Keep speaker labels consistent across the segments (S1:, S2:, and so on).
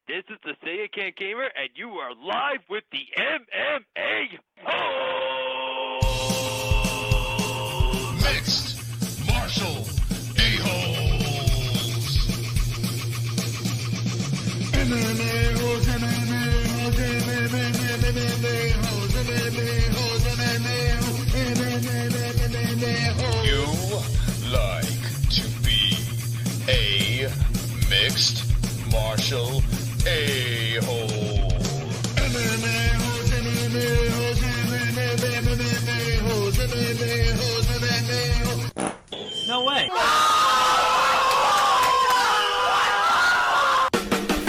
S1: This is the Say It Can't Gamer, and you are live with the MMA-Holes!
S2: Mixed Martial A-Holes! MMA-Holes, MMA-Holes, MMA-Holes, MMA-Holes, MMA-Holes. You like to be a mixed martial A-hole. MMA-Holes, MMA-Holes, MMA-Holes, MMA-Holes, MMA-Holes.
S3: No way.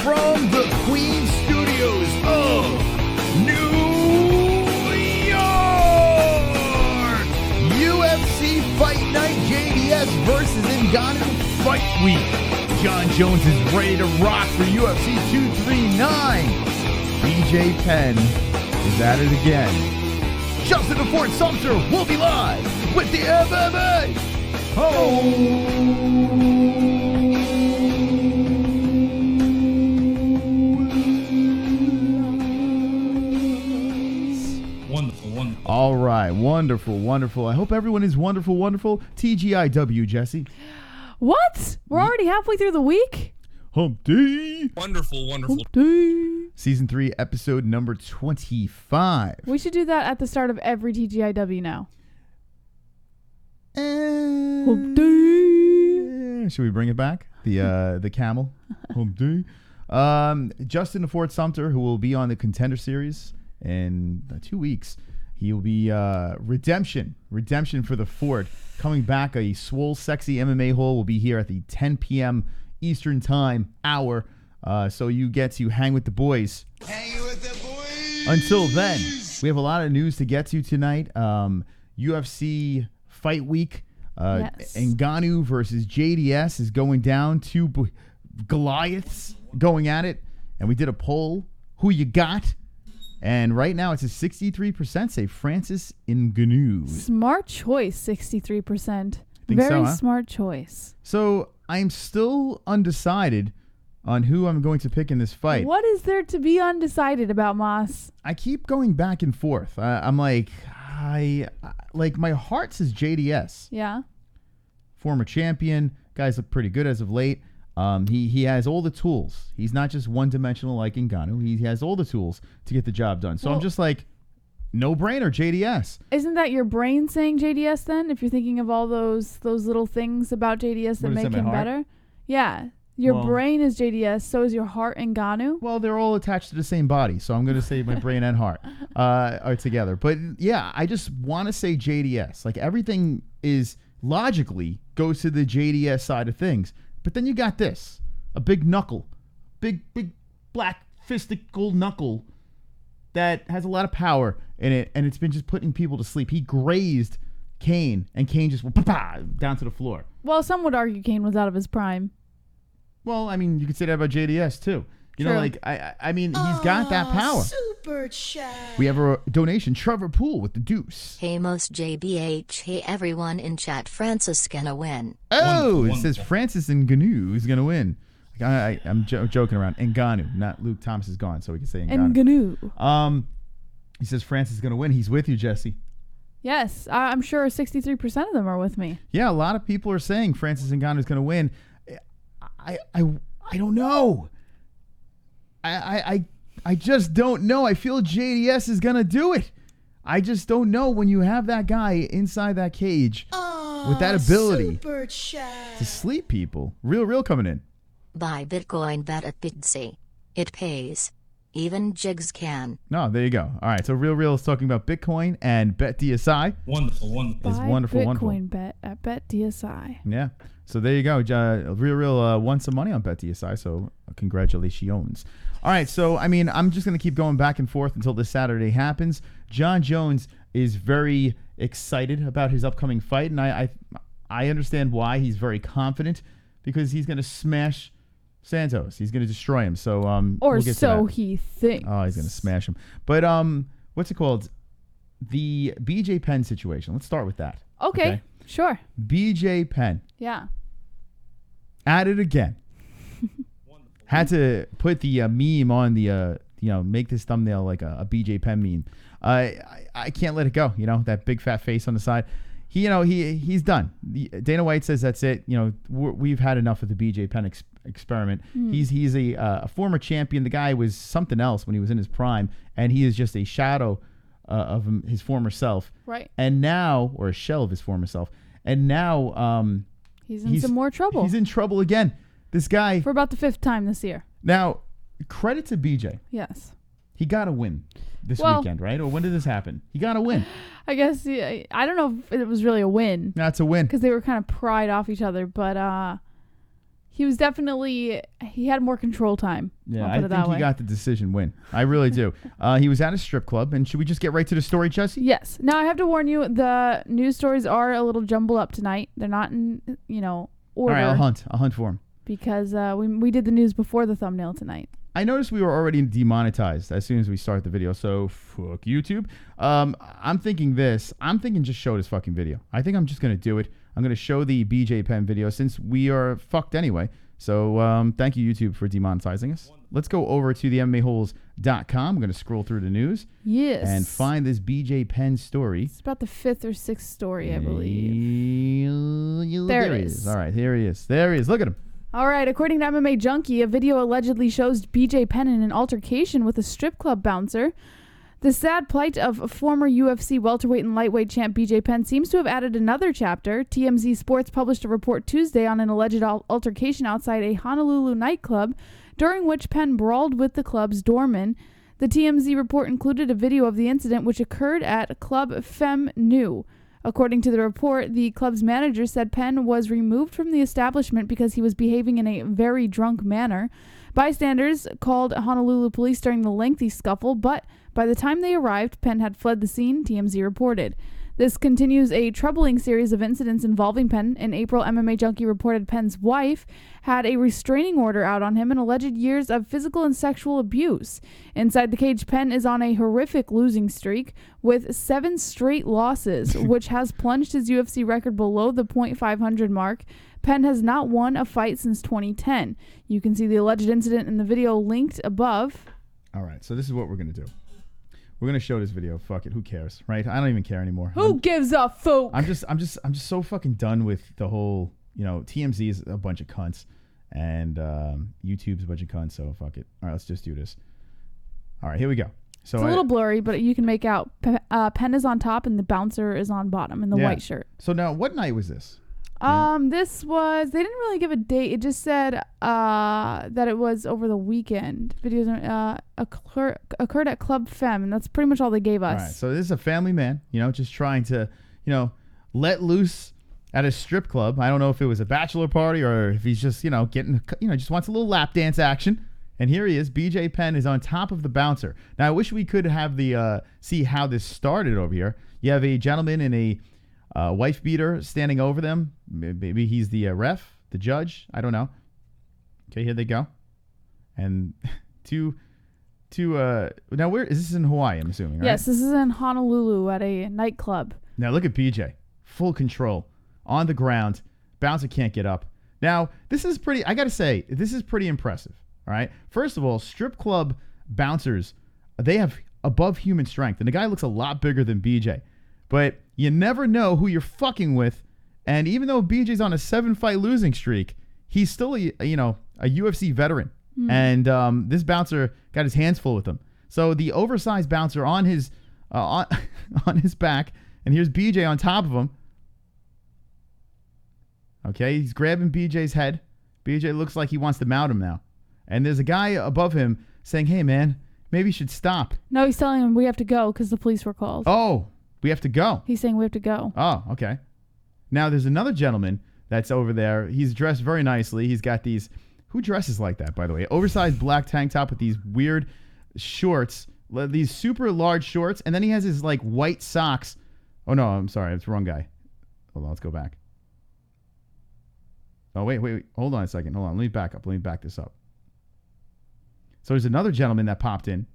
S4: From the Queen Studios of New York, UFC Fight Night JDS versus Ngannou Fight Week. Jon Jones is ready to rock for UFC 239. BJ Penn is at it again. Just in the Fort Sumter, we'll be live with the MMA-Holes.
S3: Wonderful.
S4: All right, wonderful. I hope everyone is wonderful. TGIW, Jesse.
S5: What? We're already halfway through the week?
S4: Hump Day.
S3: Wonderful.
S5: Hump Day.
S4: Season 3, episode number 25.
S5: We should do that at the start of every TGIW now. Hump Day.
S4: Should we bring it back? The camel. Hump Day. Justin the Fort Sumter, who will be on the Contender series in 2 weeks. He will be redemption for the Fort. Coming back, a swole, sexy MMA hole will be here at the 10 p.m. Eastern Time hour. So you get to hang with the boys.
S2: Hang with the boys!
S4: Until then, we have a lot of news to get to tonight. UFC Fight Week.
S5: Yes.
S4: Ngannou versus JDS is going down. Two Goliaths going at it. And we did a poll. Who you got? And right now it's a 63% say Francis Ngannou.
S5: Smart choice, 63%.
S4: Think
S5: Very
S4: so, huh?
S5: smart choice.
S4: So I'm still undecided on who I'm going to pick in this fight.
S5: What is there to be undecided about, Moss?
S4: I keep going back and forth. I'm like, my heart says JDS.
S5: Yeah.
S4: Former champion. Guys look pretty good as of late. He has all the tools. He's not just one-dimensional like Ngannou. He has all the tools to get the job done. So I'm just like, no-brainer, JDS.
S5: Isn't that your brain saying JDS then? If you're thinking of all those little things about JDS that make him better? Yeah. Your brain is JDS, so is your heart Ngannou.
S4: Well, they're all attached to the same body, so I'm going to say my brain and heart are together. But yeah, I just want to say JDS. Like everything is logically goes to the JDS side of things. But then you got this, a big knuckle, big black fisticle knuckle that has a lot of power in it, and it's been just putting people to sleep. He grazed Kane, and Kane just went down to the floor.
S5: Well, some would argue Kane was out of his prime.
S4: Well, I mean, you could say that about JDS too. You know, like I mean, he's got that power.
S2: Super chat.
S4: We have a donation, Trevor Poole with the deuce.
S6: Hey most JBH, hey everyone in chat, Francis gonna win.
S4: Oh, it says Francis Ngannou is gonna win. I'm joking around. Ngannou, not Luke Thomas is gone, so we can say Ngannou.
S5: Ngannou.
S4: He says Francis is gonna win. He's with you, Jesse.
S5: Yes, I'm sure 63% of them are with me.
S4: Yeah, a lot of people are saying Francis Ngannou is gonna win. I don't know. I just don't know. I feel JDS is going to do it. I just don't know when you have that guy inside that cage with that ability to sleep people. Real coming in.
S6: Buy Bitcoin, bet at BitDSI. It pays. Even jigs can.
S4: No, there you go. All right, so Real is talking about Bitcoin and BetDSI.
S3: Wonderful.
S4: It's
S5: Buy
S4: wonderful.
S5: Bitcoin bet at BetDSI.
S4: Yeah. So there you go. Real won some money on BetDSI, so congratulations. All right, so, I mean, I'm just going to keep going back and forth until this Saturday happens. Jon Jones is very excited about his upcoming fight, and I understand why. He's very confident because he's going to smash Santos. He's going to destroy him. So
S5: we'll get so he thinks.
S4: Oh, he's going to smash him. But what's it called? The BJ Penn situation. Let's start with that.
S5: Okay. Sure.
S4: BJ Penn.
S5: Yeah.
S4: At it again. Had to put the meme on the, make this thumbnail like a BJ Penn meme. I can't let it go. That big fat face on the side. He's done. Dana White says that's it. We've had enough of the BJ Penn experiment. He's a former champion. The guy was something else when he was in his prime, and he is just a shadow of his former self.
S5: Right.
S4: And now, or a shell of his former self. And now
S5: he's in some more trouble.
S4: He's in trouble again. This guy.
S5: For about the 5th time this year.
S4: Now, credit to BJ.
S5: Yes.
S4: He got a win this weekend, right? Or when did this happen? He got a win.
S5: I guess, I don't know if it was really a win.
S4: That's a win.
S5: Because they were kind of pried off each other. But he was definitely, he had more control time.
S4: Yeah, I think he got the decision win. I really do. He was at a strip club. And should we just get right to the story, Jesse?
S5: Yes. Now, I have to warn you, the news stories are a little jumbled up tonight. They're not in, order.
S4: All right, I'll hunt for him.
S5: Because we did the news before the thumbnail tonight.
S4: I noticed we were already demonetized as soon as we start the video, so fuck YouTube. I'm thinking just show this fucking video. I think I'm just going to do it. I'm going to show the BJ Penn video since we are fucked anyway. So thank you, YouTube, for demonetizing us. Let's go over to the MMA-Holes.com. I'm going to scroll through the news.
S5: Yes.
S4: And find this BJ Penn story.
S5: It's about the 5th or 6th story, I believe.
S4: There it is. All right, here he is. There he is. Look at him.
S5: All right, according to MMA Junkie, a video allegedly shows BJ Penn in an altercation with a strip club bouncer. The sad plight of former UFC welterweight and lightweight champ BJ Penn seems to have added another chapter. TMZ Sports published a report Tuesday on an alleged altercation outside a Honolulu nightclub, during which Penn brawled with the club's doorman. The TMZ report included a video of the incident, which occurred at Club Femme New. According to the report, the club's manager said Penn was removed from the establishment because he was behaving in a very drunk manner. Bystanders called Honolulu police during the lengthy scuffle, but by the time they arrived, Penn had fled the scene, TMZ reported. This continues a troubling series of incidents involving Penn. In April, MMA Junkie reported Penn's wife had a restraining order out on him and alleged years of physical and sexual abuse. Inside the cage, Penn is on a horrific losing streak with 7 straight losses, which has plunged his UFC record below the .500 mark. Penn has not won a fight since 2010. You can see the alleged incident in the video linked above.
S4: All right, so this is what we're going to do. We're gonna show this video. Fuck it. Who cares, right? I don't even care anymore.
S5: Who gives a fuck?
S4: I'm just so fucking done with the whole. TMZ is a bunch of cunts, and YouTube's a bunch of cunts. So fuck it. All right, let's just do this. All right, here we go. So
S5: it's a little blurry, but you can make out Penn is on top and the bouncer is on bottom in the white shirt.
S4: So now, what night was this?
S5: This was, they didn't really give a date. It just said that it was over the weekend. Videos occurred at Club Femme, and that's pretty much all they gave us.
S4: All right, so this is a family man, just trying to, let loose at a strip club. I don't know if it was a bachelor party or if he's just, getting, just wants a little lap dance action. And here he is. BJ Penn is on top of the bouncer. Now, I wish we could have the see how this started over here. You have a gentleman in a wife beater standing over them. Maybe he's the ref, the judge. I don't know. Okay, here they go. And now where is this in Hawaii? I'm assuming, right?
S5: Yes, this is in Honolulu at a nightclub.
S4: Now look at BJ, full control on the ground. Bouncer can't get up. Now this is pretty. I gotta say, this is pretty impressive. All right. First of all, strip club bouncers, they have above human strength, and the guy looks a lot bigger than BJ. But you never know who you're fucking with. And even though BJ's on a 7-fight losing streak, he's still a UFC veteran. And this bouncer got his hands full with him. So the oversized bouncer on his on his back, and here's BJ on top of him. Okay, he's grabbing BJ's head. BJ looks like he wants to mount him now. And there's a guy above him saying, "Hey man, maybe you should stop."
S5: No, he's telling him we have to go because the police were called.
S4: Oh. We have to go.
S5: He's saying we have to go.
S4: Oh, okay. Now, there's another gentleman that's over there. He's dressed very nicely. He's got these... Who dresses like that, by the way? Oversized black tank top with these weird shorts. These super large shorts. And then he has his, white socks. Oh, no. I'm sorry. It's the wrong guy. Hold on. Let's go back. Oh, wait. Hold on a second. Hold on. Let me back up. Let me back this up. So, there's another gentleman that popped in.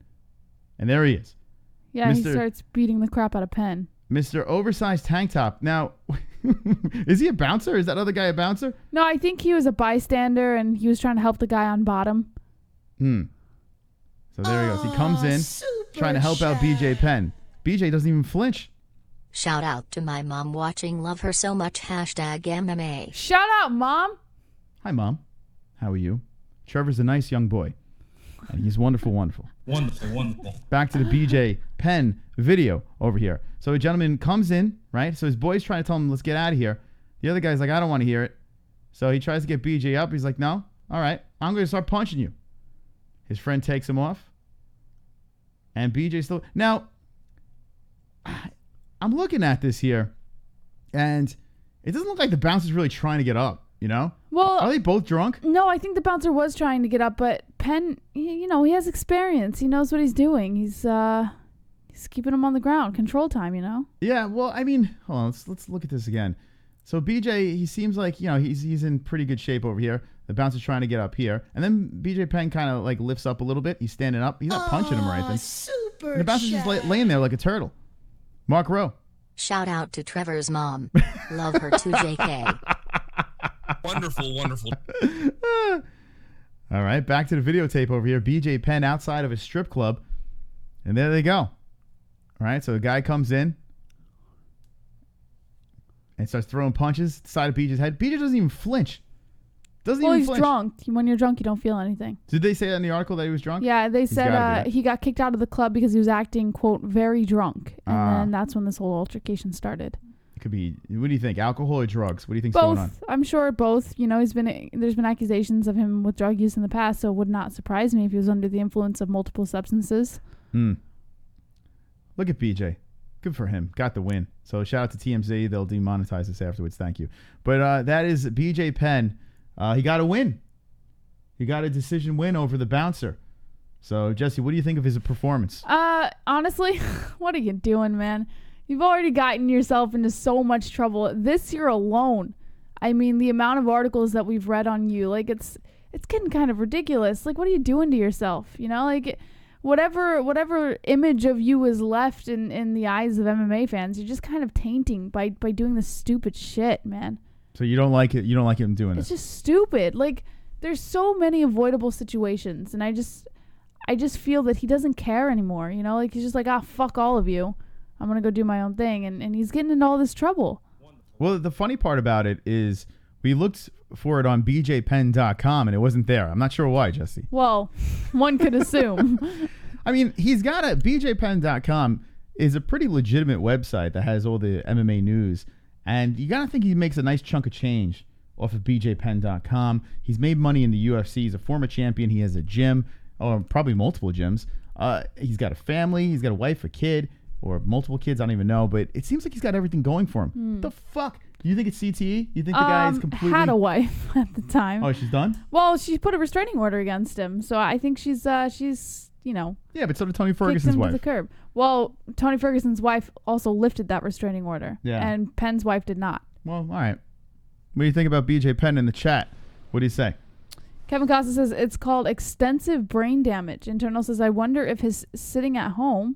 S4: And there he is.
S5: Yeah, he starts beating the crap out of Penn.
S4: Mr. Oversized Tank Top. Now, is he a bouncer? Is that other guy a bouncer?
S5: No, I think he was a bystander, and he was trying to help the guy on bottom.
S4: So there he goes. He comes in trying to help out BJ Penn. BJ doesn't even flinch.
S6: Shout out to my mom watching. Love her so much. #MMA.
S5: Shout out, Mom.
S4: Hi, Mom. How are you? Trevor's a nice young boy. And he's wonderful, wonderful.
S3: Wonderful.
S4: Back to the BJ Penn video over here. So a gentleman comes in, right? So his boy's trying to tell him, let's get out of here. The other guy's like, I don't want to hear it. So he tries to get BJ up. He's like, no. All right. I'm going to start punching you. His friend takes him off. And BJ still... Now, I'm looking at this here. And it doesn't look like the bouncer's really trying to get up, you know?
S5: Well,
S4: are they both drunk?
S5: No, I think the bouncer was trying to get up, but Penn, he has experience. He knows what he's doing. He's keeping him on the ground. Control time,
S4: Yeah, well, I mean, hold on. Let's look at this again. So BJ, he seems like, he's in pretty good shape over here. The bouncer's trying to get up here. And then BJ Penn kind of like lifts up a little bit. He's standing up. He's not punching him or anything.
S2: Super
S4: And the bouncer's just laying there like a turtle. Mark Rowe.
S6: Shout out to Trevor's mom. Love her too, JK.
S3: Wonderful.
S4: All right, back to the videotape over here. BJ Penn outside of a strip club. And there they go. All right, so the guy comes in and starts throwing punches to the side of BJ's head. BJ doesn't even flinch.
S5: He's drunk. When you're drunk, you don't feel anything.
S4: Did they say that in the article that he was drunk?
S5: Yeah, they said he got kicked out of the club because he was acting, quote, very drunk. And then that's when this whole altercation started.
S4: It could be, what do you think, alcohol or drugs? What do you think's going on?
S5: I'm sure both. There's been accusations of him with drug use in the past, so it would not surprise me if he was under the influence of multiple substances.
S4: Look at BJ. Good for him. Got the win. So shout out to TMZ. They'll demonetize this afterwards. Thank you. But that is BJ Penn. He got a win. He got a decision win over the bouncer. So, Jesse, what do you think of his performance?
S5: Honestly, what are you doing, man? You've already gotten yourself into so much trouble this year alone. I mean, the amount of articles that we've read on you, like it's getting kind of ridiculous. Like, what are you doing to yourself? Like whatever image of you is left in the eyes of MMA fans, you're just kind of tainting by doing this stupid shit, man.
S4: So you don't like it? You don't like him doing it?
S5: It's just stupid. Like, there's so many avoidable situations, and I just feel that he doesn't care anymore. Like he's just like, fuck all of you. I'm gonna go do my own thing, and he's getting into all this trouble.
S4: Well, the funny part about it is we looked for it on bjpenn.com and it wasn't there. I'm not sure why, Jesse.
S5: Well, one could assume.
S4: I mean, he's got bjpenn.com is a pretty legitimate website that has all the MMA news. And you got to think he makes a nice chunk of change off of bjpenn.com. He's made money in the UFC. He's a former champion. He has a gym, or probably multiple gyms. He's got a family. He's got a wife, a kid, or multiple kids. I don't even know. But it seems like he's got everything going for him. What the fuck? Do you think it's CTE? You think the guy is completely...
S5: had a wife at the time.
S4: Oh, she's done?
S5: Well, she put a restraining order against him. So I think she's
S4: Yeah, but so did Tony Ferguson's wife.
S5: To the curb. Well, Tony Ferguson's wife also lifted that restraining order.
S4: Yeah.
S5: And Penn's wife did not.
S4: Well, all right. What do you think about BJ Penn in the chat? What do you say?
S5: Kevin Costa says it's called extensive brain damage. Internal says, I wonder if his sitting at home.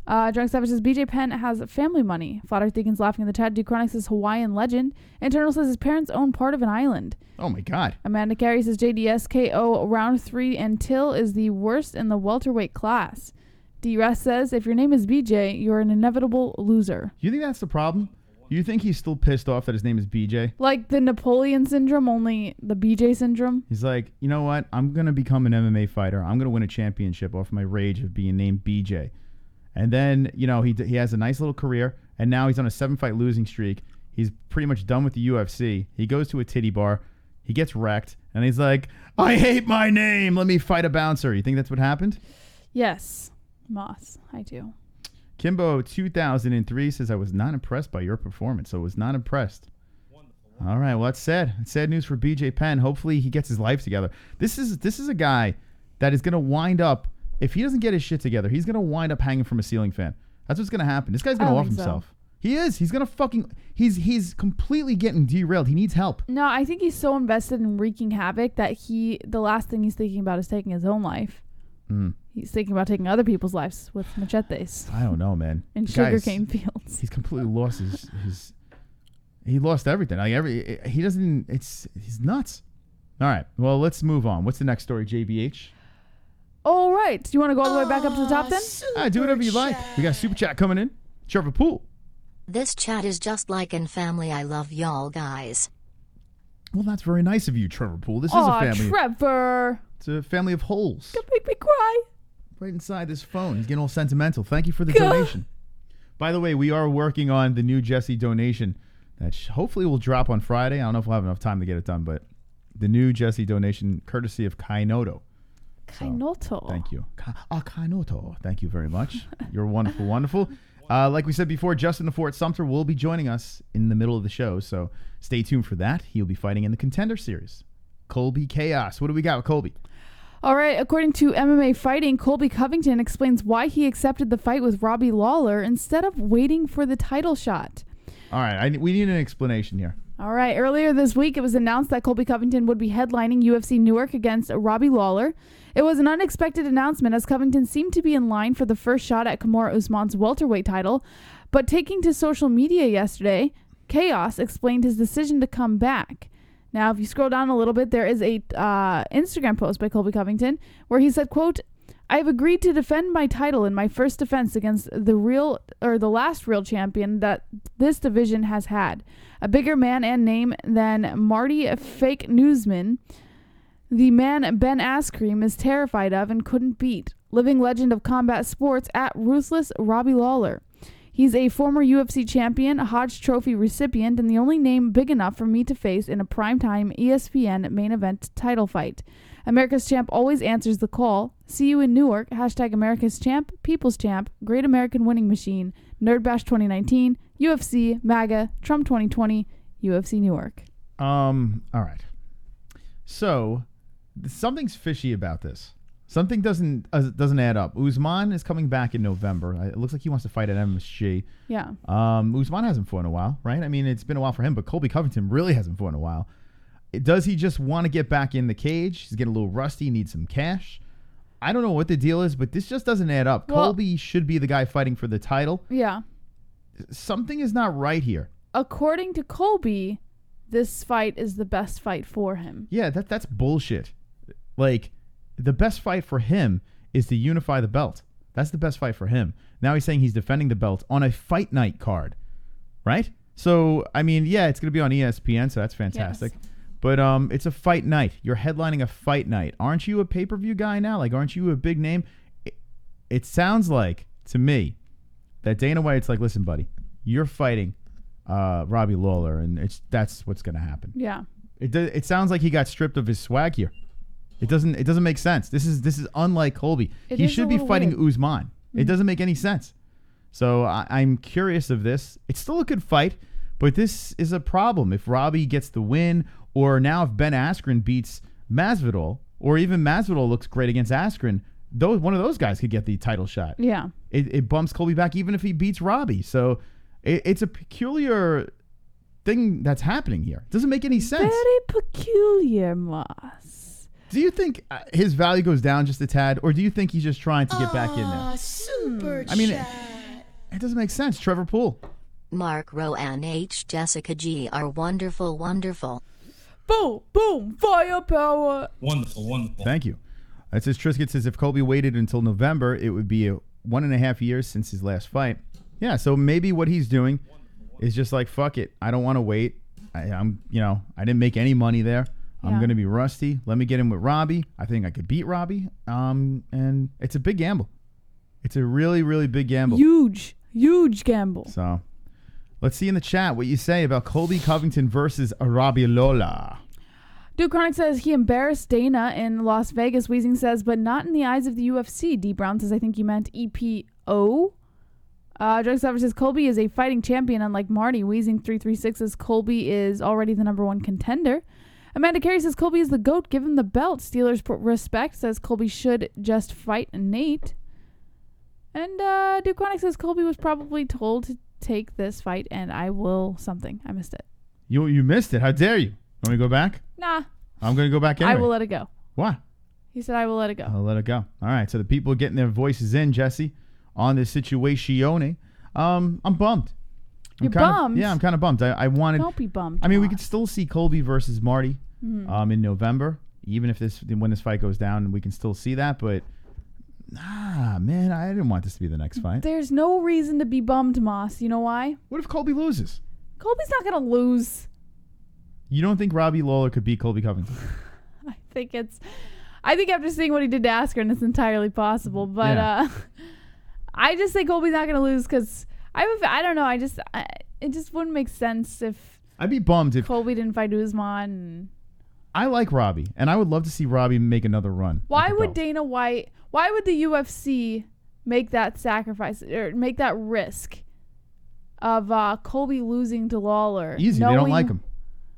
S5: Drunk Savage says BJ Penn has family money. Flat Earth Deacon's laughing in the chat. Duke Chronic says Hawaiian legend. Internal says his parents own part of an island.
S4: Oh my God.
S5: Amanda Carey says JDSKO round 3 and Till is the worst in the welterweight class. D-Rest says if your name is BJ, you're an inevitable loser.
S4: You think that's the problem? You think he's still pissed off that his name is BJ?
S5: Like the Napoleon syndrome, only the BJ syndrome?
S4: He's like, you know what? I'm going to become an MMA fighter. I'm going to win a championship off my rage of being named BJ. And then, he has a nice little career, and now he's on a 7-fight losing streak. He's pretty much done with the UFC. He goes to a titty bar. He gets wrecked, and he's like, I hate my name. Let me fight a bouncer. You think that's what happened?
S5: Yes, Moss, I do.
S4: Kimbo 2003 says, I was not impressed by your performance, so was not impressed. Wonderful. All right, well, that's sad. It's sad news for BJ Penn. Hopefully he gets his life together. This is a guy that is going to wind up, if he doesn't get his shit together, he's going to wind up hanging from a ceiling fan. That's what's going to happen. This guy's going to off himself. So. He is. He's going to fucking... He's completely getting derailed. He needs help.
S5: No, I think he's so invested in wreaking havoc that the last thing he's thinking about is taking his own life. He's thinking about taking other people's lives with machetes.
S4: I don't know, man.
S5: In sugarcane fields.
S4: He's completely lost his... He lost everything. Like he's nuts. All right. Well, let's move on. What's the next story, JBH?
S5: All right. Do you want to go all the way back up to the top then?
S4: Do whatever you like. We got a super chat coming in. Trevor Poole.
S6: This chat is just like in family. I love y'all guys.
S4: Well, that's very nice of you, Trevor Poole. This is a family.
S5: Trevor.
S4: It's a family of holes.
S5: Don't make me cry.
S4: Right inside this phone. He's getting all sentimental. Thank you for the donation. By the way, we are working on the new Jesse donation that hopefully will drop on Friday. I don't know if we'll have enough time to get it done, but the new Jesse donation, courtesy of Kainoto.
S5: Kainoto.
S4: Thank you. Kainoto. Thank you very much. You're wonderful, wonderful. Like we said before, Justin the Fort Sumter will be joining us in the middle of the show, so stay tuned for that. He'll be fighting in the Contender Series. Colby Chaos. What do we got with Colby?
S5: All right. According to MMA Fighting, Colby Covington explains why he accepted the fight with Robbie Lawler instead of waiting for the title shot.
S4: All right. We need an explanation here.
S5: All right. Earlier this week, it was announced that Colby Covington would be headlining UFC Newark against Robbie Lawler. It was an unexpected announcement as Covington seemed to be in line for the first shot at Kamaru Usman's welterweight title. But taking to social media yesterday, Chaos explained his decision to come back. Now, if you scroll down a little bit, there is a Instagram post by Colby Covington where he said, quote, "I have agreed to defend my title in my first defense against the last real champion that this division has had. A bigger man and name than Marty Fake Newsman. The man Ben Askren is terrified of and couldn't beat. Living legend of combat sports at Ruthless Robbie Lawler. He's a former UFC champion, a Hodge Trophy recipient, and the only name big enough for me to face in a primetime ESPN main event title fight. America's champ always answers the call. See you in Newark. Hashtag America's champ, People's champ, Great American Winning Machine, Nerd Bash 2019, UFC, MAGA, Trump 2020, UFC Newark."
S4: All right. So, something's fishy about this. Something doesn't add up. Usman is coming back in November. It looks like he wants to fight at MSG.
S5: Yeah.
S4: Usman hasn't fought in a while, right? I mean, it's been a while for him, but Colby Covington really hasn't fought in a while. Does he just want to get back in the cage? He's getting a little rusty, needs some cash. I don't know what the deal is, but this just doesn't add up.
S5: Well,
S4: Colby should be the guy fighting for the title.
S5: Yeah.
S4: Something is not right here.
S5: According to Colby, this fight is the best fight for him.
S4: Yeah, that's bullshit. Like, the best fight for him is to unify the belt. That's the best fight for him. Now he's saying he's defending the belt on a fight night card, right? So, I mean, yeah, it's going to be on ESPN, so that's fantastic.
S5: Yes.
S4: But it's a fight night. You're headlining a fight night. Aren't you a pay-per-view guy now? Like, aren't you a big name? It sounds like, to me, that Dana White's like, listen, buddy, you're fighting Robbie Lawler, and that's what's going to happen.
S5: Yeah.
S4: It sounds like he got stripped of his swag here. It doesn't make sense. This is unlike Colby. He should be fighting
S5: weird.
S4: Usman. Mm-hmm. It doesn't make any sense. So I'm curious of this. It's still a good fight, but this is a problem. If Robbie gets the win, or now if Ben Askren beats Masvidal, or even Masvidal looks great against Askren, one of those guys could get the title shot.
S5: Yeah.
S4: It bumps Colby back even if he beats Robbie. So it's a peculiar thing that's happening here. It doesn't make any sense.
S5: Very peculiar, Moss.
S4: Do you think his value goes down just a tad, or do you think he's just trying to get back in there?
S2: Super
S4: I mean,
S2: chat.
S4: it doesn't make sense. Trevor Poole.
S6: Mark Rowan H. Jessica G. are wonderful, wonderful.
S5: Boom, boom, firepower.
S3: Wonderful, wonderful.
S4: Thank you. It says Trisket says if Colby waited until November, it would be 1.5 years since his last fight. Yeah, so maybe what he's doing is just like, fuck it. I don't want to wait. I didn't make any money there. I'm going to be rusty. Let me get in with Robbie. I think I could beat Robbie. And it's a big gamble. It's a really, really big gamble.
S5: Huge gamble.
S4: So let's see in the chat what you say about Colby Covington versus Robbie Lawler.
S5: Duke Chronic says he embarrassed Dana in Las Vegas. Weezing says, but not in the eyes of the UFC. D. Brown says, I think you meant EPO. Drugstopper says, Colby is a fighting champion, unlike Marty. Weezing 336 says, Colby is already the #1 contender. Amanda Carey says, Colby is the GOAT. Give him the belt. Steelers Respect says, Colby should just fight Nate. And Duke Chronic says, Colby was probably told to take this fight, and I will something. I missed it.
S4: You missed it. How dare you? Want me to go back?
S5: Nah.
S4: I'm going to go back anyway.
S5: I will let it go.
S4: Why?
S5: He said, I will let it go.
S4: I'll let it go. All right. So the people are getting their voices in, Jesse, on this situation. I'm bummed.
S5: You're bummed?
S4: Yeah, I'm kind of bummed. I wanted.
S5: Don't be bummed.
S4: I mean, we could still see Colby versus Marty in November, even if when this fight goes down, we can still see that. But Nah, man, I didn't want this to be the next fight.
S5: There's no reason to be bummed, Moss. You know why?
S4: What if Colby loses?
S5: Colby's not going to lose.
S4: You don't think Robbie Lawler could beat Colby Covington?
S5: I think after seeing what he did to Askren, it's entirely possible. But I just say Colby's not going to lose because I don't know. It just wouldn't make sense if
S4: I'd be bummed if
S5: Colby didn't fight Usman.
S4: I like Robbie, and I would love to see Robbie make another run.
S5: Why would Dana White? Why would the UFC make that sacrifice or make that risk of Colby losing to Lawler?
S4: Easy. They don't like him.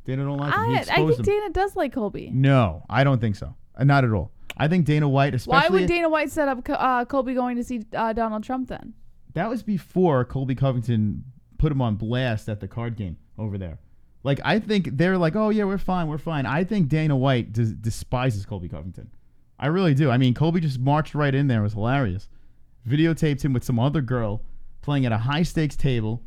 S4: Dana don't like him. He
S5: I
S4: exposed
S5: think Dana does like Colby.
S4: No, I don't think so. Not at all. I think Dana White, especially.
S5: Why would Dana White set up Colby going to see Donald Trump then?
S4: That was before Colby Covington put him on blast at the card game over there. Like, I think they're like, oh, yeah, we're fine. I think Dana White despises Colby Covington. I really do. I mean, Colby just marched right in there. It was hilarious. Videotaped him with some other girl playing at a high-stakes table.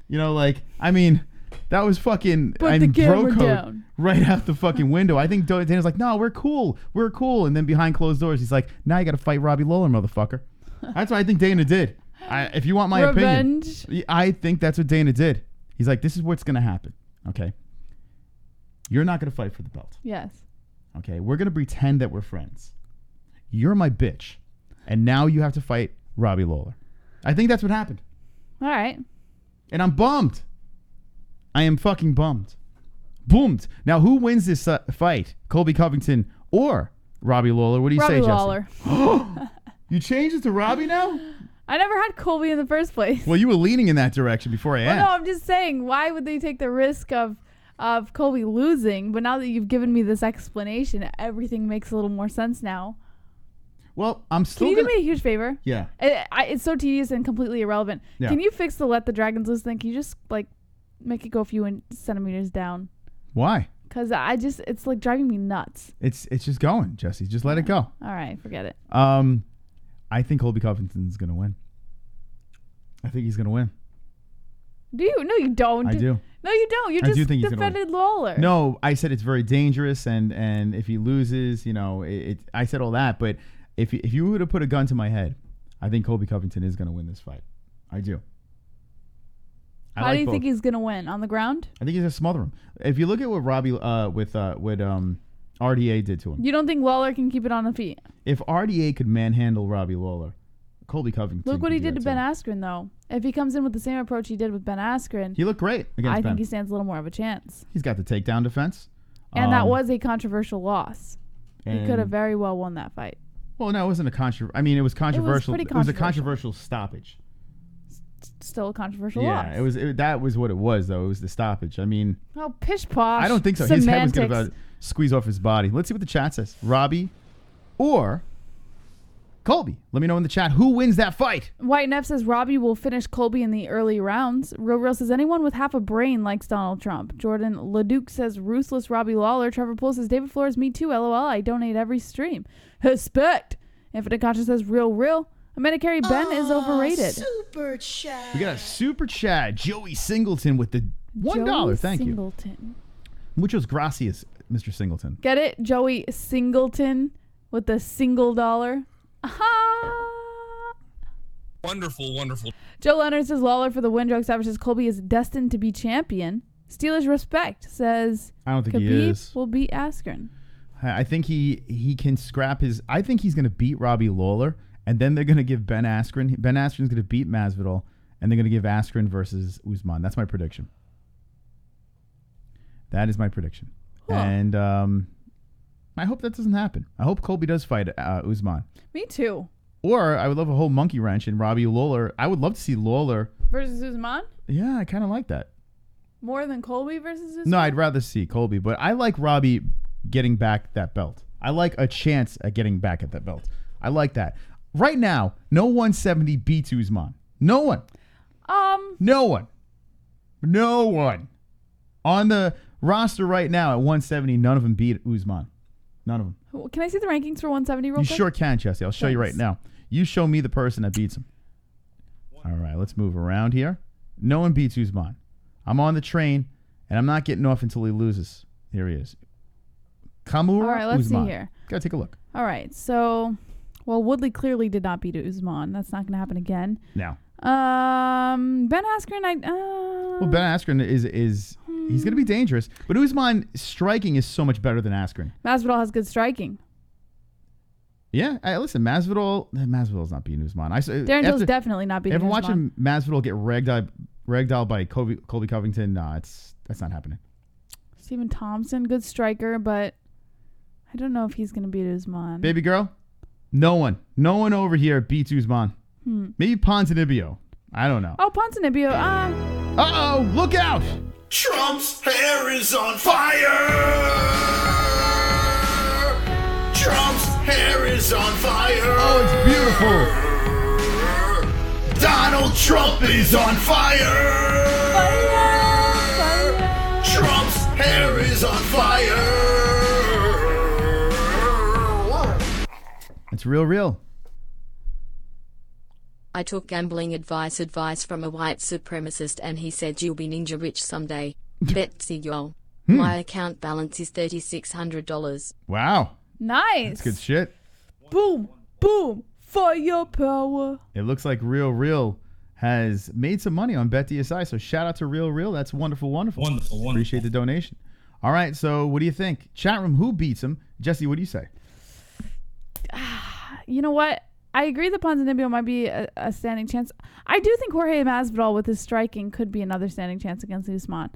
S4: You know, like, I mean, that was fucking...
S5: Put the camera down.
S4: Right out the fucking window. I think Dana's like, no, we're cool. And then behind closed doors, he's like, now you got to fight Robbie Lawler, motherfucker. That's what I think Dana did. If you want my
S5: Revenge.
S4: opinion, I think that's what Dana did. He's like, this is what's going to happen. Okay? You're not going to fight for the belt.
S5: Yes.
S4: Okay? We're going to pretend that we're friends. You're my bitch. And now you have to fight Robbie Lawler. I think that's what happened.
S5: All right.
S4: And I'm bummed. I am fucking bummed. Boomed. Now, who wins this fight? Colby Covington or Robbie Lawler? What do you say, Jesse?
S5: Robbie Lawler.
S4: You changed it to Robbie now?
S5: I never had Colby in the first place.
S4: Well, you were leaning in that direction before I asked.
S5: No, I'm just saying, why would they take the risk of Colby losing? But now that you've given me this explanation, everything makes a little more sense now.
S4: Well, I'm still.
S5: Can you do me a huge favor?
S4: Yeah.
S5: It's so tedious and completely irrelevant.
S4: Yeah.
S5: Can you fix the let the dragons loose thing? Can you just like make it go a few centimeters down?
S4: Why?
S5: Because it's like driving me nuts.
S4: It's just going, Jesse. Just let it go.
S5: All right, forget it.
S4: I think Colby Covington's gonna win. I think he's gonna win.
S5: Do you? No, you don't.
S4: I do.
S5: No, you don't. You
S4: I do
S5: just
S4: think he's
S5: defended Lawler.
S4: No, I said it's very dangerous, and if he loses, you know, I said all that. But if you were to put a gun to my head, I think Colby Covington is gonna win this fight. I do.
S5: How do you think he's gonna win? On the ground?
S4: I think he's gonna smother him. If you look at what Robbie with RDA did to him.
S5: You don't think Lawler can keep it on the feet?
S4: If RDA could manhandle Robbie Lawler, Colby Covington.
S5: Look what he did to Ben Askren, though. If he comes in with the same approach he did with Ben Askren,
S4: he looked great against Ben.
S5: I think he stands a little more of a chance.
S4: He's got the takedown defense.
S5: And that was a controversial loss. He could have very well won that fight.
S4: Well, no, it wasn't a controversial. I mean, it was controversial.
S5: It
S4: was a controversial stoppage.
S5: Still a controversial loss.
S4: Yeah, that was what it was, though. It was the stoppage. I mean,
S5: oh, pish posh.
S4: I don't think so.
S5: Semantics.
S4: His head was going to squeeze off his body. Let's see what the chat says. Robbie or Colby. Let me know in the chat who wins that fight.
S5: White Neff says Robbie will finish Colby in the early rounds. Real says anyone with half a brain likes Donald Trump. Jordan Leduc says ruthless Robbie Lawler. Trevor Poole says David Flores, me too. LOL. I donate every stream. Respect. Infinite Conscious says real. Amanda Carey, Ben is overrated.
S2: Super chat.
S4: We got a super chat. Joey Singleton with the $1. Thank
S5: Singleton.
S4: you. Muchos gracias, Mr. Singleton.
S5: Get it? Joey Singleton with the single dollar. Aha!
S7: Wonderful.
S5: Joe Leonard says Lawler for the win. Joe Savage says Colby is destined to be champion. Steelers Respect says
S4: I don't think
S5: Khabib
S4: he is.
S5: will beat Askren.
S4: I think he can scrap his. I think he's going to beat Robbie Lawler, and then they're going to give Ben Askren. Ben Askren's going to beat Masvidal, and they're going to give Askren versus Usman. That's my prediction. That is my prediction. Huh. And I hope that doesn't happen. I hope Colby does fight Usman.
S5: Me too.
S4: Or I would love a whole monkey wrench and Robbie Lawler. I would love to see Lawler
S5: versus Usman.
S4: Yeah, I kind of like that.
S5: More than Colby versus Usman?
S4: No, I'd rather see Colby, but I like Robbie getting back that belt. I like a chance at getting back at that belt. I like that. Right now, no 170 beats Usman. No one. No one. On the roster right now at 170, none of them beat Usman. None of them.
S5: Can I see the rankings for 170 real quick?
S4: You sure can, Jesse. I'll show you right now. You show me the person that beats him. All right, let's move around here. No one beats Usman. I'm on the train, and I'm not getting off until he loses. Here he is. Kamura
S5: All right, let's
S4: Usman.
S5: see here.
S4: Gotta take a look.
S5: All right, so Well, Woodley clearly did not beat Usman. That's not going to happen again.
S4: No.
S5: Ben Askren,
S4: Well, Ben Askren is he's going to be dangerous, but Usman striking is so much better than Askren.
S5: Masvidal has good striking.
S4: Yeah, listen, Masvidal's not beating Usman.
S5: Darren Till's definitely not beating Usman.
S4: Watching Masvidal get ragdolled by Colby Covington, that's not happening.
S5: Stephen Thompson, good striker, but I don't know if he's going to beat Usman.
S4: Baby girl, no one over here beats Usman. Maybe Ponzinibbio. I don't know.
S5: Oh, Ponzinibbio.
S4: Uh-oh, look out!
S2: Trump's hair is on fire! Trump's hair is on fire!
S4: Oh, it's beautiful!
S2: Donald Trump is on fire!
S5: Fire!
S2: Trump's hair is on fire!
S4: It's real.
S8: I took gambling advice from a white supremacist and he said you'll be ninja rich someday. BetDSI y'all. My account balance is $3,600.
S4: Wow.
S5: Nice.
S4: That's good shit.
S5: Boom, boom, firepower.
S4: It looks like Real has made some money on BetDSI, so shout out to Real. That's wonderful.
S3: Wonderful.
S4: Appreciate the donation. All right, so what do you think? Chat room, who beats him? Jesse, what do you say?
S5: You know what? I agree that Ponzinibbio might be a standing chance. I do think Jorge Masvidal with his striking could be another standing chance against Usman.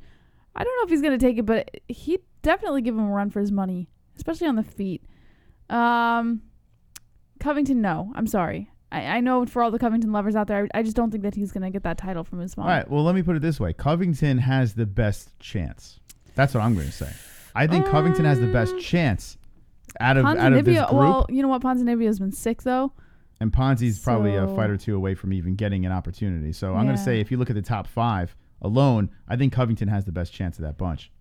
S5: I don't know if he's going to take it, but he'd definitely give him a run for his money, especially on the feet. Covington, no. I'm sorry. I know for all the Covington lovers out there, I just don't think that he's going to get that title from Usman.
S4: All right, well, let me put it this way. Covington has the best chance. That's what I'm going to say. I think Covington has the best chance out of this group.
S5: Well, you know what? Ponzinibbio's been sick, though.
S4: And Ponzi's probably a fight or two away from even getting an opportunity. So I'm going to say if you look at the top 5 alone, I think Covington has the best chance of that bunch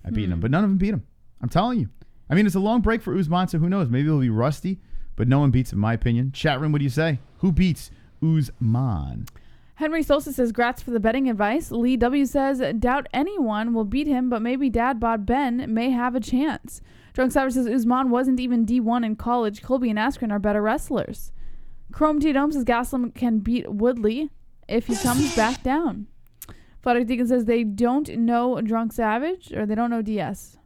S4: at beating him. But none of them beat him. I'm telling you. I mean, it's a long break for Usman, so who knows? Maybe he'll be rusty, but no one beats him, in my opinion. Chat room, what do you say? Who beats Usman?
S5: Henry Sosa says, grats for the betting advice. Lee W says, doubt anyone will beat him, but maybe Dad Bod Ben may have a chance. Drunk Savage says, Usman wasn't even D1 in college. Colby and Askren are better wrestlers. Chrome T Dome says, Gaslam can beat Woodley if he comes back down. Flutter Deacon says, they don't know Drunk Savage, or they don't know DS.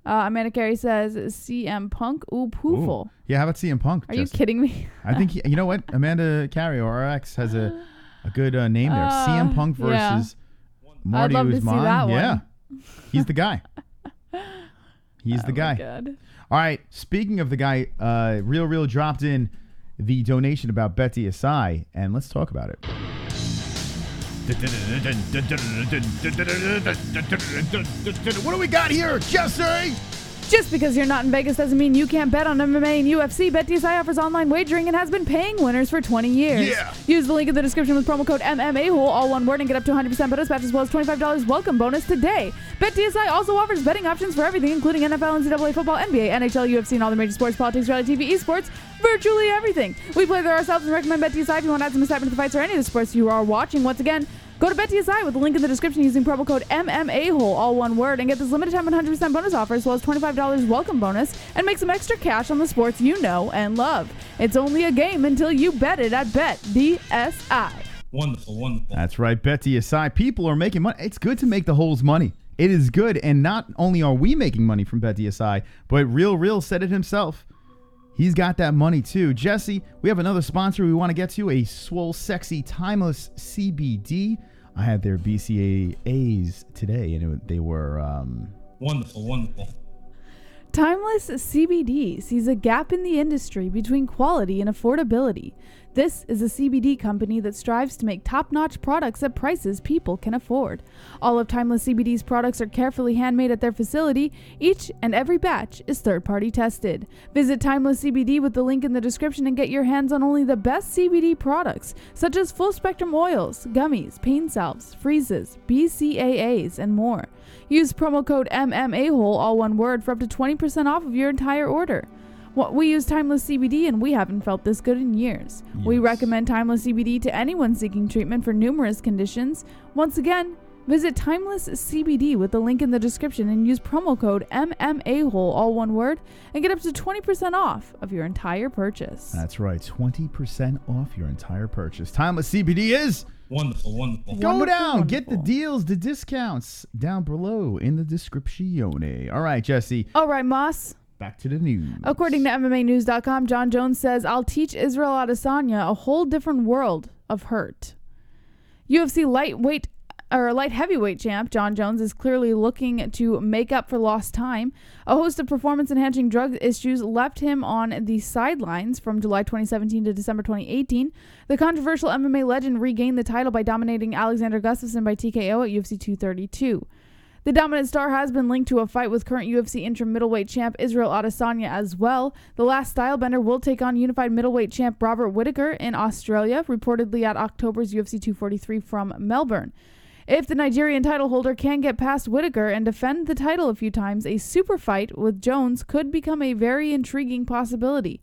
S5: Amanda Carey says, CM Punk, pooful.
S4: Yeah, how about CM Punk?
S5: Are you kidding me?
S4: I think, you know what? Amanda Carey, or RX, has a good name there. CM Punk versus Marty
S5: I'd love
S4: Usman.
S5: to see that one.
S4: Yeah, he's the guy. He's the guy.
S5: God.
S4: All right. Speaking of the guy, Real dropped in the donation about BetDSI, and let's talk about it. What do we got here, Jesse?
S5: Just because you're not in Vegas doesn't mean you can't bet on MMA and UFC. BetDSI offers online wagering and has been paying winners for 20 years.
S4: Yeah.
S5: Use the link in the description with promo code MMA-Hole, all one word, and get up to 100% bonus match as well as $25 welcome bonus today. BetDSI also offers betting options for everything, including NFL, NCAA football, NBA, NHL, UFC, and all the major sports, politics, reality TV, esports, virtually everything. We play there ourselves and recommend BetDSI if you want to add some excitement to the fights or any of the sports you are watching. Once again, go to BetDSI with the link in the description using promo code MMA-Hole, all one word, and get this limited time 100% bonus offer as well as $25 welcome bonus and make some extra cash on the sports you know and love. It's only a game until you bet it at BetDSI.
S3: Wonderful.
S4: That's right, BetDSI. People are making money. It's good to make the holes money. It is good, and not only are we making money from BetDSI, but Real said it himself. He's got that money too. Jesse, we have another sponsor we want to get to, a swole, sexy, timeless CBD. I had their BCAAs today, and they were
S3: Wonderful.
S5: Timeless CBD sees a gap in the industry between quality and affordability. This is a CBD company that strives to make top-notch products at prices people can afford. All of Timeless CBD's products are carefully handmade at their facility. Each and every batch is third-party tested. Visit Timeless CBD with the link in the description and get your hands on only the best CBD products, such as full-spectrum oils, gummies, pain salves, freezes, BCAAs, and more. Use promo code MMA-Hole, all one word, for up to 20% off of your entire order. We use Timeless CBD and we haven't felt this good in years. We recommend Timeless CBD to anyone seeking treatment for numerous conditions. Once again, Visit Timeless CBD with the link in the description and use promo code MMA-Hole, all one word, and get up to 20% off of your entire purchase.
S4: That's right, 20% off your entire purchase. Timeless CBD is
S3: Wonderful, wonderful.
S4: Go down, get the deals, the discounts down below in the description. All right, Jesse.
S5: All right, Moss.
S4: Back to the news.
S5: According to MMAnews.com, Jon Jones says, I'll teach Israel Adesanya a whole different world of hurt. UFC light heavyweight champ Jon Jones is clearly looking to make up for lost time. A host of performance-enhancing drug issues left him on the sidelines from July 2017 to December 2018. The controversial MMA legend regained the title by dominating Alexander Gustafsson by TKO at UFC 232. The dominant star has been linked to a fight with current UFC interim middleweight champ Israel Adesanya as well. The last stylebender will take on unified middleweight champ Robert Whittaker in Australia, reportedly at October's UFC 243 from Melbourne. If the Nigerian title holder can get past Whittaker and defend the title a few times, a super fight with Jones could become a very intriguing possibility.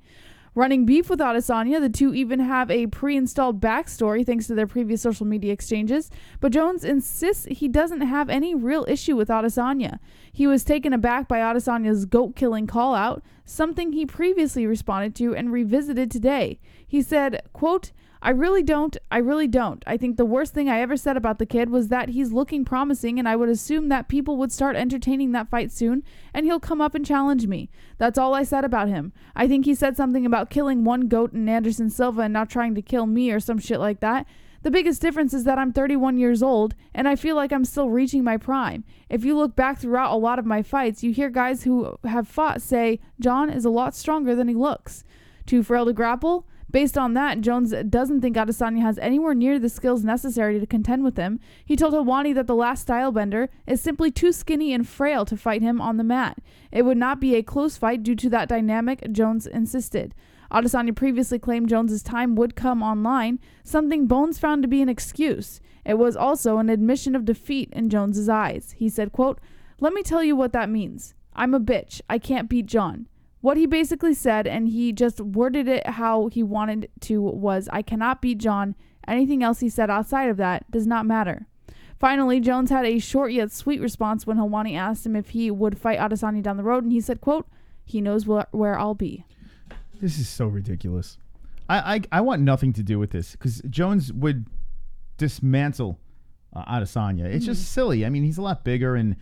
S5: Running beef with Adesanya, the two even have a pre-installed backstory thanks to their previous social media exchanges, but Jones insists he doesn't have any real issue with Adesanya. He was taken aback by Adesanya's goat-killing call-out, something he previously responded to and revisited today. He said, quote, I really don't. I think the worst thing I ever said about the kid was that he's looking promising, and I would assume that people would start entertaining that fight soon, and he'll come up and challenge me. That's all I said about him. I think he said something about killing one goat in Anderson Silva and not trying to kill me or some shit like that. The biggest difference is that I'm 31 years old, and I feel like I'm still reaching my prime. If you look back throughout a lot of my fights, you hear guys who have fought say, Jon is a lot stronger than he looks. Too frail to grapple? Based on that, Jones doesn't think Adesanya has anywhere near the skills necessary to contend with him. He told Helwani that the last stylebender is simply too skinny and frail to fight him on the mat. It would not be a close fight due to that dynamic, Jones insisted. Adesanya previously claimed Jones's time would come online, something Bones found to be an excuse. It was also an admission of defeat in Jones's eyes. He said, quote, let me tell you what that means. I'm a bitch. I can't beat Jon. What he basically said, and he just worded it how he wanted to, was, I cannot beat Jon. Anything else he said outside of that does not matter. Finally, Jones had a short yet sweet response when Helwani asked him if he would fight Adesanya down the road, and he said, quote, he knows where I'll be.
S4: This is so ridiculous. I want nothing to do with this, because Jones would dismantle Adesanya. It's just silly. I mean, he's a lot bigger, and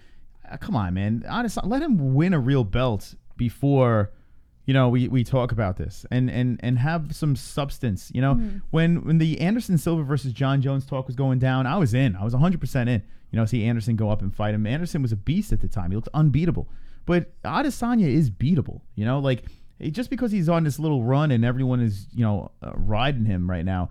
S4: come on, man. Adesanya, let him win a real belt before, we talk about this and have some substance. When the Anderson Silva versus Jon Jones talk was going down, I was 100% in. See Anderson go up and fight him. Anderson was a beast at the time. He looked unbeatable. But Adesanya is beatable. Just because he's on this little run and everyone is, riding him right now,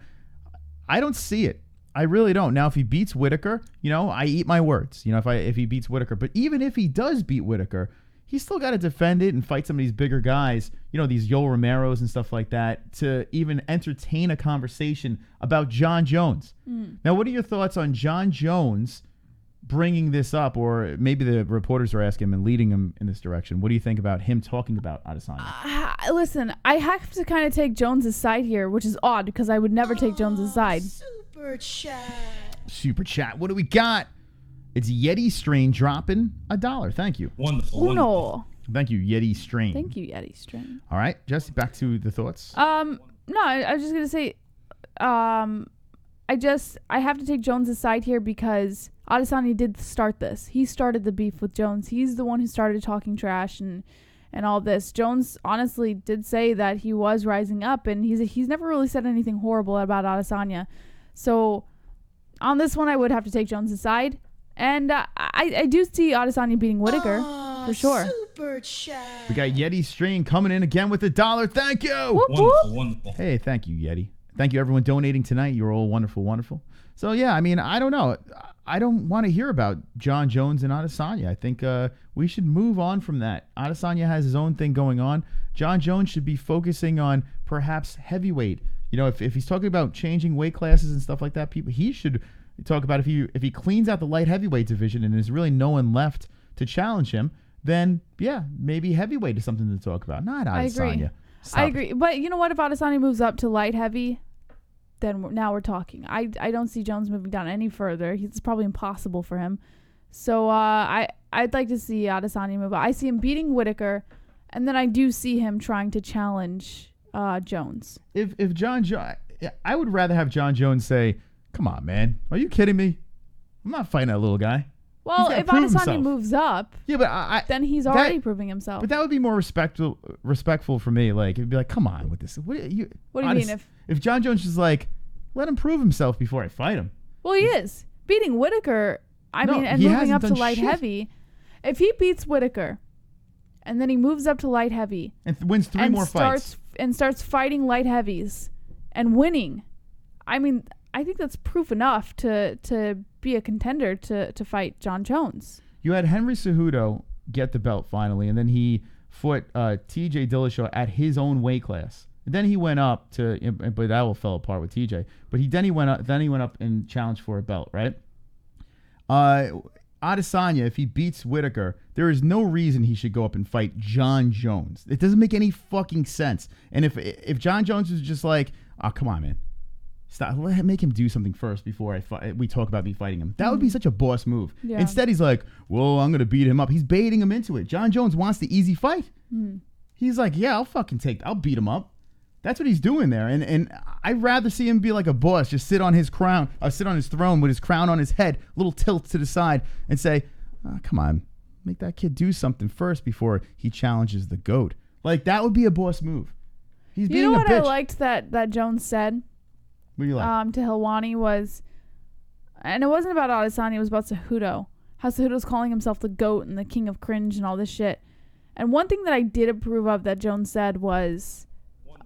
S4: I don't see it. I really don't. Now, if he beats Whittaker, I eat my words. If he beats Whittaker. But even if he does beat Whittaker, he's still got to defend it and fight some of these bigger guys, these Yoel Romeros and stuff like that, to even entertain a conversation about Jon Jones. Now, what are your thoughts on Jon Jones bringing this up, or maybe the reporters are asking him and leading him in this direction? What do you think about him talking about Adesanya?
S5: Listen, I have to kind of take Jones's side here, which is odd because I would never take Jones's side.
S2: Super chat.
S4: What do we got? It's Yeti Strain dropping $1. Thank you.
S3: Wonderful.
S5: Uno.
S4: Thank you, Yeti Strain.
S5: Thank you, Yeti Strain.
S4: All right, Jesse, back to the thoughts.
S5: No, I was just gonna say, I have to take Jones' side here because Adesanya did start this. He started the beef with Jones. He's the one who started talking trash and all this. Jones honestly did say that he was rising up, and he's never really said anything horrible about Adesanya. So on this one, I would have to take Jones' side. And I do see Adesanya beating Whittaker, for sure.
S2: Super chat.
S4: We got Yeti Strain coming in again with $1. Thank you.
S5: Whoop,
S3: Wonderful,
S5: whoop.
S3: wonderful.
S4: Hey, thank you, Yeti. Thank you, everyone donating tonight. You're all wonderful, wonderful. So, yeah, I mean, I don't know. I don't want to hear about Jon Jones and Adesanya. I think we should move on from that. Adesanya has his own thing going on. Jon Jones should be focusing on perhaps heavyweight. If he's talking about changing weight classes and stuff like that, he should talk about if he cleans out the light heavyweight division and there's really no one left to challenge him, then yeah, maybe heavyweight is something to talk about. Not Adesanya.
S5: I agree. But you know what? If Adesanya moves up to light heavy, then now we're talking. I don't see Jones moving down any further. It's probably impossible for him. So I'd like to see Adesanya move up. I see him beating Whitaker, and then I do see him trying to challenge Jones.
S4: If I would rather have Jon Jones say, "Come on, man, are you kidding me? I'm not fighting that little guy."
S5: Well, if Adesanya moves up,
S4: yeah, but
S5: then he's already proving himself.
S4: But that would be more respectful for me. Like, it'd be like, "Come on with this." What do you mean? If Jon Jones is like, let him prove himself before I fight him.
S5: Well, he is beating Whitaker. And moving up to light heavy. If he beats Whitaker, and then he moves up to light heavy
S4: and wins 3 more fights
S5: and starts fighting light heavies and winning, I mean, I think that's proof enough to be a contender to fight Jon Jones.
S4: You had Henry Cejudo get the belt finally, and then he fought TJ Dillashaw at his own weight class. And then he went up but that all fell apart with TJ. But he went up and challenged for a belt, right? Adesanya, if he beats Whitaker, there is no reason he should go up and fight Jon Jones. It doesn't make any fucking sense. And if Jon Jones is just like, oh, come on, man, stop, make him do something first before we talk about me fighting him. That would be such a boss move. Yeah. Instead, he's like, well, I'm gonna beat him up. He's baiting him into it. Jon Jones wants the easy fight. He's like, yeah, I'll beat him up. That's what he's doing there, and I'd rather see him be like a boss, just sit on his throne with his crown on his head, little tilt to the side, and say, oh, come on, make that kid do something first before he challenges the GOAT. Like, that would be a boss move. He's being a bitch. You know what I
S5: liked that Jones said?
S4: What do you like?
S5: To Helwani was, and it wasn't about Adesanya, it was about Cejudo. How Cejudo's calling himself the GOAT and the king of cringe and all this shit. And one thing that I did approve of that Jones said was,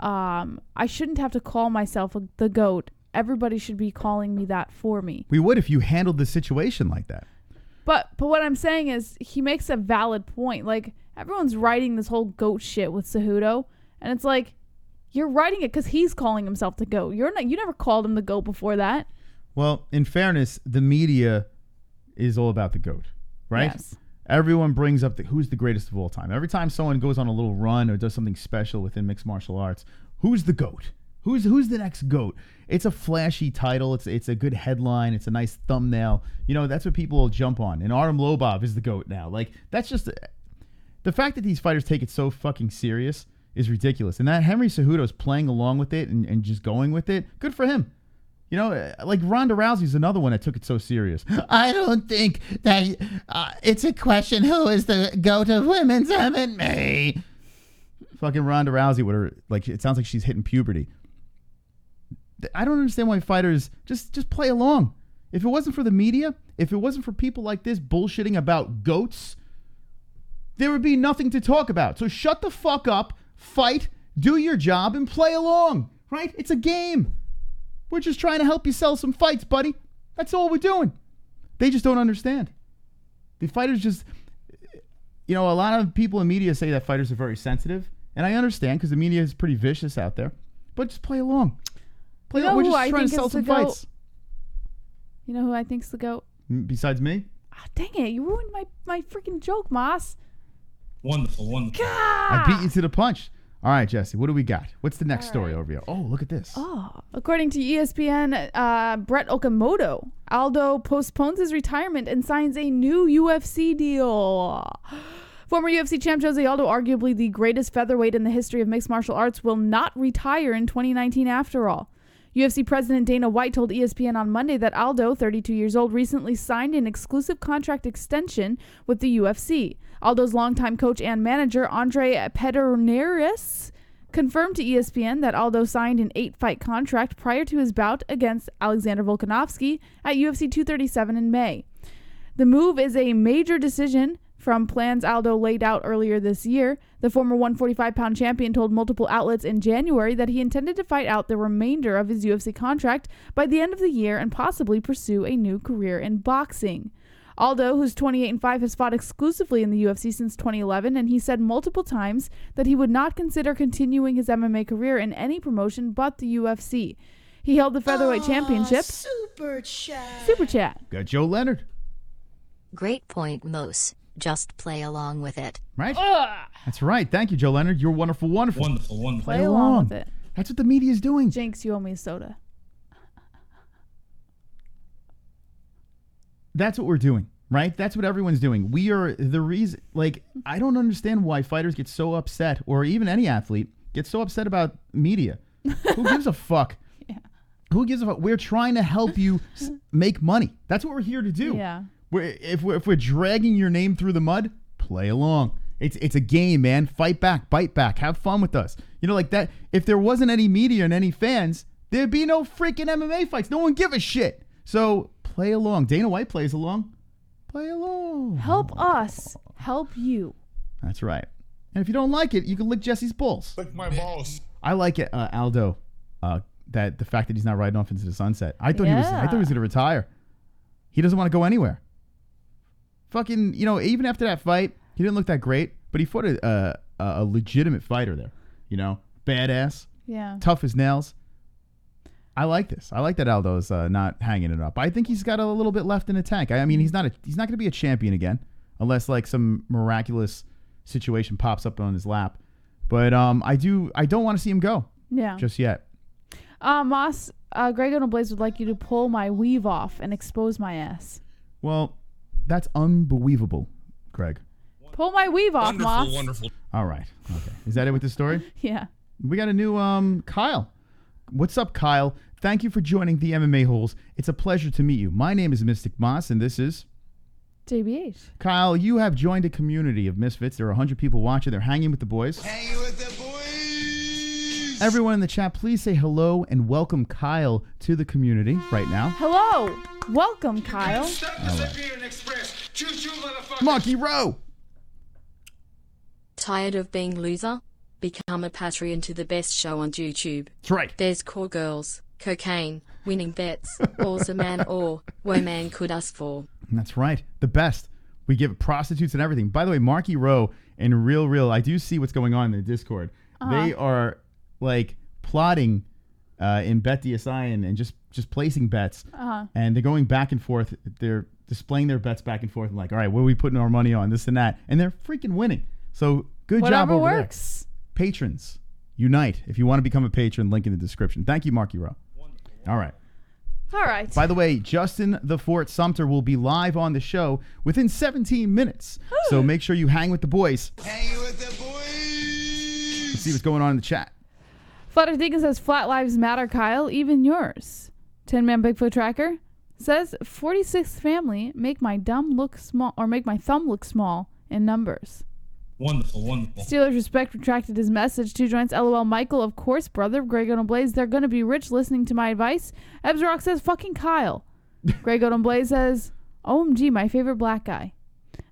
S5: I shouldn't have to call myself the GOAT. Everybody should be calling me that for me.
S4: We would if you handled the situation like that.
S5: But what I'm saying is he makes a valid point. Like, everyone's writing this whole GOAT shit with Cejudo, and it's like, you're writing it because he's calling himself the GOAT. You never called him the GOAT before that.
S4: Well, in fairness, the media is all about the GOAT, right?
S5: Yes.
S4: Everyone brings up who's the greatest of all time. Every time someone goes on a little run or does something special within mixed martial arts, who's the GOAT? Who's the next GOAT? It's a flashy title. It's a good headline. It's a nice thumbnail. You know, that's what people will jump on. And Artem Lobov is the GOAT now. Like, that's just the fact that these fighters take it so fucking serious is ridiculous. And that Henry Cejudo's playing along with it and just going with it, good for him. You know, like Ronda Rousey's another one that took it so serious. I don't think that it's a question who is the GOAT of women's MMA. Fucking Ronda Rousey with her, like, it sounds like she's hitting puberty. I don't understand why fighters just play along. If it wasn't for the media, if it wasn't for people like this bullshitting about GOATs, there would be nothing to talk about. So shut the fuck up, fight, do your job, and play along, right? It's a game. We're just trying to help you sell some fights, buddy. That's all we're doing. They just don't understand. The fighters just, you know, a lot of people in media say that fighters are very sensitive. And I understand because the media is pretty vicious out there. But just play along. Play along. We're just trying to sell some fights.
S5: You know who I think's the GOAT?
S4: Besides me?
S5: Ah, dang it. You ruined my freaking joke, Moss.
S3: Wonderful.
S5: God.
S4: I beat you to the punch. All right, Jesse, what do we got? What's the next story over here? Oh, look at this.
S5: Oh, according to ESPN, Brett Okamoto, Aldo postpones his retirement and signs a new UFC deal. Former UFC champ Jose Aldo, arguably the greatest featherweight in the history of mixed martial arts, will not retire in 2019 after all. UFC President Dana White told ESPN on Monday that Aldo, 32 years old, recently signed an exclusive contract extension with the UFC. Aldo's longtime coach and manager, Andre Pederneiras, confirmed to ESPN that Aldo signed an 8-fight contract prior to his bout against Alexander Volkanovski at UFC 237 in May. The move is a major decision from plans Aldo laid out earlier this year. The former 145-pound champion told multiple outlets in January that he intended to fight out the remainder of his UFC contract by the end of the year and possibly pursue a new career in boxing. Aldo, who's 28-5, has fought exclusively in the UFC since 2011, and he said multiple times that he would not consider continuing his MMA career in any promotion but the UFC. He held the featherweight championship.
S2: Super chat.
S5: Super chat.
S4: Got Joe Leonard.
S6: Great point, Mose. Just play along with it.
S4: Right? That's right. Thank you, Joe Leonard. You're wonderful.
S5: Play along with it.
S4: That's what the media is doing.
S5: Jinx, you owe me a soda.
S4: That's what we're doing, right? That's what everyone's doing. We are the reason. Like, I don't understand why fighters get so upset, or even any athlete gets so upset about media. Who gives a fuck?
S5: Yeah.
S4: Who gives a fuck? We're trying to help you make money. That's what we're here to do.
S5: Yeah.
S4: If we're dragging your name through the mud, play along. It's a game, man. Fight back, bite back, have fun with us. You know, like that. If there wasn't any media and any fans, there'd be no freaking MMA fights. No one give a shit. So play along. Dana White plays along. Play along.
S5: Help us. Help you.
S4: That's right. And if you don't like it, you can lick Jesse's balls.
S7: Lick my balls.
S4: I like it, Aldo. That the fact that he's not riding off into the sunset. I thought he was going to retire. He doesn't want to go anywhere. Fucking, you know, even after that fight, he didn't look that great, but he fought a legitimate fighter there. You know, badass, tough as nails. I like this. I like that Aldo's not hanging it up. I think he's got a little bit left in the tank. I mean, he's not going to be a champion again, unless like some miraculous situation pops up on his lap. But I don't want to see him go.
S5: Yeah.
S4: Just yet.
S5: Moss, Greg on Blaze would like you to pull my weave off and expose my ass.
S4: Well, that's unbelievable, Greg.
S5: Pull my weave off, Moss.
S7: Wonderful.
S4: All right. Okay. Is that it with the story?
S5: Yeah.
S4: We got a new Kyle. What's up, Kyle? Thank you for joining the MMA-Holes. It's a pleasure to meet you. My name is Mystic Moss, and this is...
S5: JBH.
S4: Kyle, you have joined a community of misfits. There are 100 people watching. They're hanging with the boys.
S2: Hanging with the boys.
S4: Everyone in the chat, please say hello and welcome Kyle to the community right now.
S5: Hello. Welcome, Kyle.
S4: Monkey Row.
S8: Tired of being loser? Become a Patreon to the best show on YouTube.
S4: That's right.
S8: There's call girls, cocaine, winning bets, all's a man or woman could ask for.
S4: That's right. The best. We give prostitutes and everything. By the way, Marky Rowe and Real, I do see what's going on in the Discord. They are like plotting in BetDSI and just placing bets. And they're going back and forth. They're displaying their bets back and forth. And like, all right, what are we putting our money on? This and that. And they're freaking winning. So good job over
S5: works.
S4: there. Patrons, unite. If you want to become a patron, link in the description. Thank you, Marky Rowe. All right.
S5: All right.
S4: By the way, Justin the Fort Sumter will be live on the show within 17 minutes. So make sure you hang with the boys.
S2: Hanging with the boys.
S4: Let's see what's going on in the chat.
S5: Flutter Deacon says, Flat Lives Matter, Kyle, even yours. 10-man Bigfoot Tracker says, 46th family, make my thumb look small in numbers.
S3: Wonderful, wonderful.
S5: Steelers Respect retracted his message. 2 joints. LOL. Michael, of course, brother. Greg on Blaze, they're going to be rich listening to my advice. Ebs Rock says, fucking Kyle. Greg on Blaze says, OMG, my favorite black guy.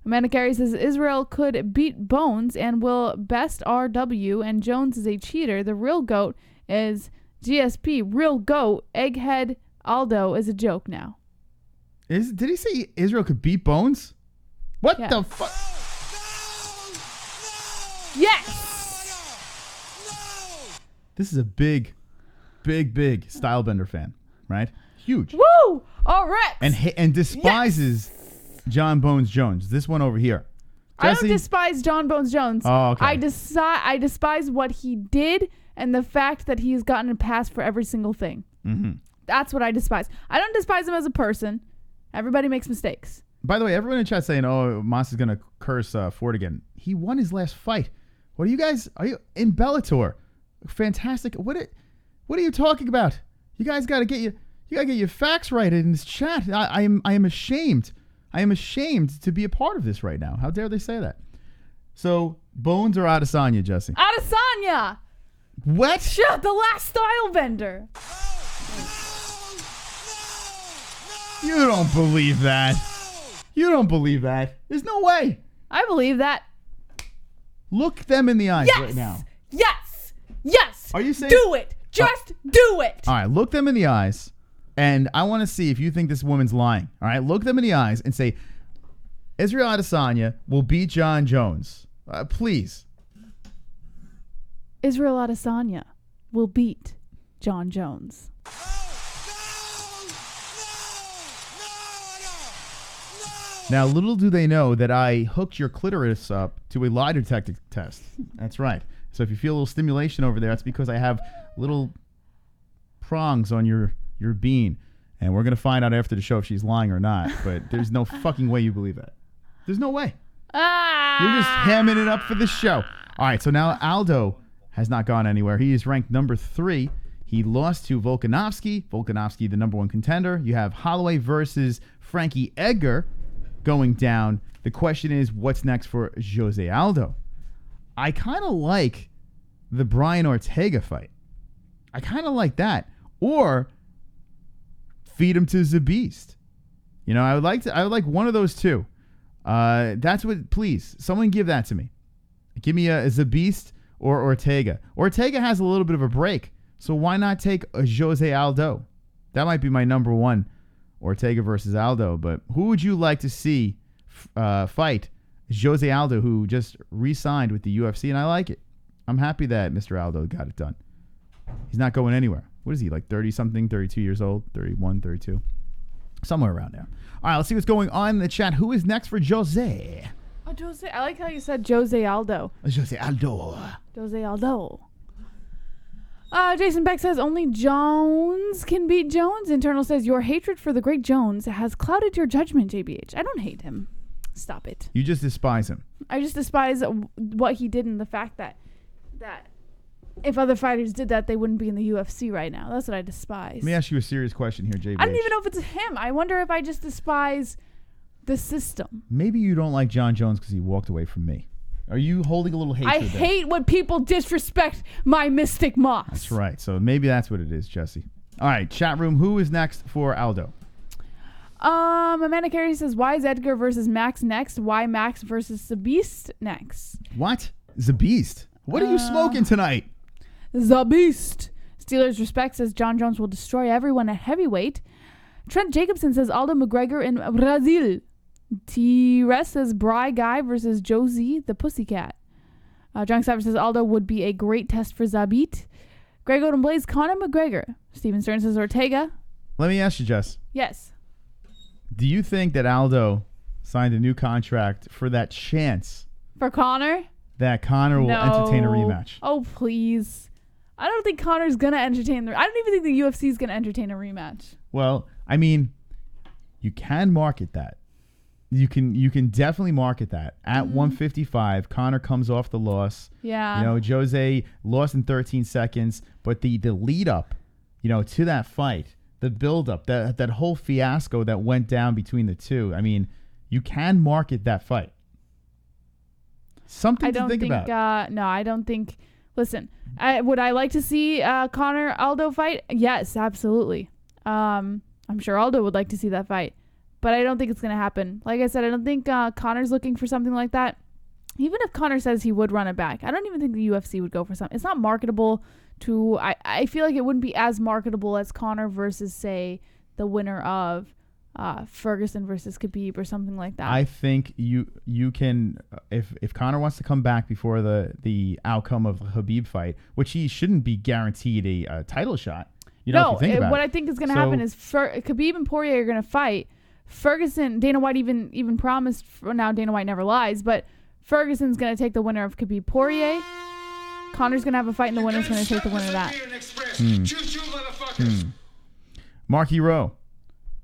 S5: Amanda Carey says, Israel could beat Bones and will best RW, and Jones is a cheater. The real GOAT is GSP. Real GOAT. Egghead Aldo is a joke now.
S4: Did he say Israel could beat Bones? What the fuck?
S5: Yes!
S4: This is a big Stylebender fan, right? Huge.
S5: Woo! All right.
S4: And despises Jon Bones Jones. This one over here. Jesse?
S5: I don't despise Jon Bones Jones.
S4: Oh, okay.
S5: I despise what he did and the fact that he's gotten a pass for every single thing.
S4: Mm-hmm.
S5: That's what I despise. I don't despise him as a person. Everybody makes mistakes.
S4: By the way, everyone in chat saying, "Oh, Moss is gonna curse Ford again." He won his last fight. What are you guys? Are you in Bellator? Fantastic. What are you talking about? You guys got to get your facts right in this chat. I am ashamed. I am ashamed to be a part of this right now. How dare they say that? So, Bones or Adesanya, Jesse?
S5: Adesanya.
S4: What?
S5: Shut the last Stylebender.
S4: You don't believe that. You don't believe that. There's no way.
S5: I believe that.
S4: Look them in the eyes right now.
S5: Yes. Yes.
S4: Are you saying?
S5: Do it. Just do it.
S4: All right. Look them in the eyes. And I want to see if you think this woman's lying. All right. Look them in the eyes and say, Israel Adesanya will beat Jon Jones. Please.
S5: Israel Adesanya will beat Jon Jones.
S4: Now, little do they know that I hooked your clitoris up to a lie detector test. That's right. So if you feel a little stimulation over there, that's because I have little prongs on your bean. And we're going to find out after the show if she's lying or not. But there's no fucking way you believe that. There's no way. You're just hamming it up for this show. All right, so now Aldo has not gone anywhere. He is ranked number 3. He lost to Volkanovski. Volkanovski, the number 1 contender. You have Holloway versus Frankie Edgar going down. The question is, what's next for Jose Aldo? I kind of like the Brian Ortega fight. I kind of like that. Or feed him to Zabist. You know, I would like one of those two. That's what, please, someone give that to me. Give me a Zabist or Ortega. Ortega has a little bit of a break, so why not take a Jose Aldo? That might be my number 1, Ortega versus Aldo. But who would you like to see fight Jose Aldo, who just re-signed with the UFC, and I like it. I'm happy that Mr. Aldo got it done. He's not going anywhere. What is he, like 30-something, 32 years old, 31, 32? Somewhere around there. All right, let's see what's going on in the chat. Who is next for Jose?
S5: Oh, Jose. I like how you said Jose Aldo.
S4: Jose Aldo.
S5: Jose Aldo. Jason Beck says only Jones can beat Jones. Internal says your hatred for the great Jones has clouded your judgment, JBH. I don't hate him. Stop it.
S4: You just despise him.
S5: I just despise what he did and the fact that if other fighters did that, they wouldn't be in the UFC right now. That's what I despise.
S4: Let me ask you a serious question here, JBH.
S5: I don't even know if it's him. I wonder if I just despise the system.
S4: Maybe you don't like Jon Jones because he walked away from me. Are you holding a little hatred
S5: I
S4: there?
S5: hate when people disrespect my Mystic Moss.
S4: That's right. So maybe that's what it is, Jesse. All right, chat room. Who is next for Aldo?
S5: Amanda Carey says, why is Edgar versus Max next? Why Max versus Zabist next?
S4: What? Zabist? What are you smoking tonight?
S5: Zabist. Steelers Respect says Jon Jones will destroy everyone at heavyweight. Trent Jacobson says Aldo Mcgregor in Brazil. T-Rest says Bry Guy versus Josie the Pussycat. Drunk Cypher says Aldo would be a great test for Zabit. Greg Odom Blaze, Conor McGregor. Steven Stern says Ortega.
S4: Let me ask you, Jess.
S5: Yes.
S4: Do you think that Aldo signed a new contract for that chance
S5: For Conor?
S4: that Conor will entertain a rematch?
S5: Oh, please. I don't think Conor's going to entertain I don't even think the UFC is going to entertain a rematch.
S4: Well, I mean, you can market that. You can definitely market that. At 155, Conor comes off the loss.
S5: Yeah.
S4: You know, Jose lost in 13 seconds, but the lead up, you know, to that fight, the build up, that whole fiasco that went down between the two. I mean, you can market that fight. Something to think about.
S5: No, I don't think. Listen, would I like to see Conor Aldo fight? Yes, absolutely. I'm sure Aldo would like to see that fight. But I don't think it's going to happen. Like I said, I don't think Conor's looking for something like that. Even if Conor says he would run it back, I don't even think the UFC would go for something. It's not marketable to... I feel like it wouldn't be as marketable as Conor versus, say, the winner of Ferguson versus Khabib or something like that.
S4: I think you can... If Conor wants to come back before the outcome of the Khabib fight, which he shouldn't be guaranteed a title shot. You know, if you think about
S5: what I think is going to happen is Khabib and Poirier are going to fight. Ferguson, Dana White even promised, now Dana White never lies, but Ferguson's going to take the winner of Khabib Poirier. Conor's going to have a fight and the winner's going to take the winner of that.
S4: Marky Rowe.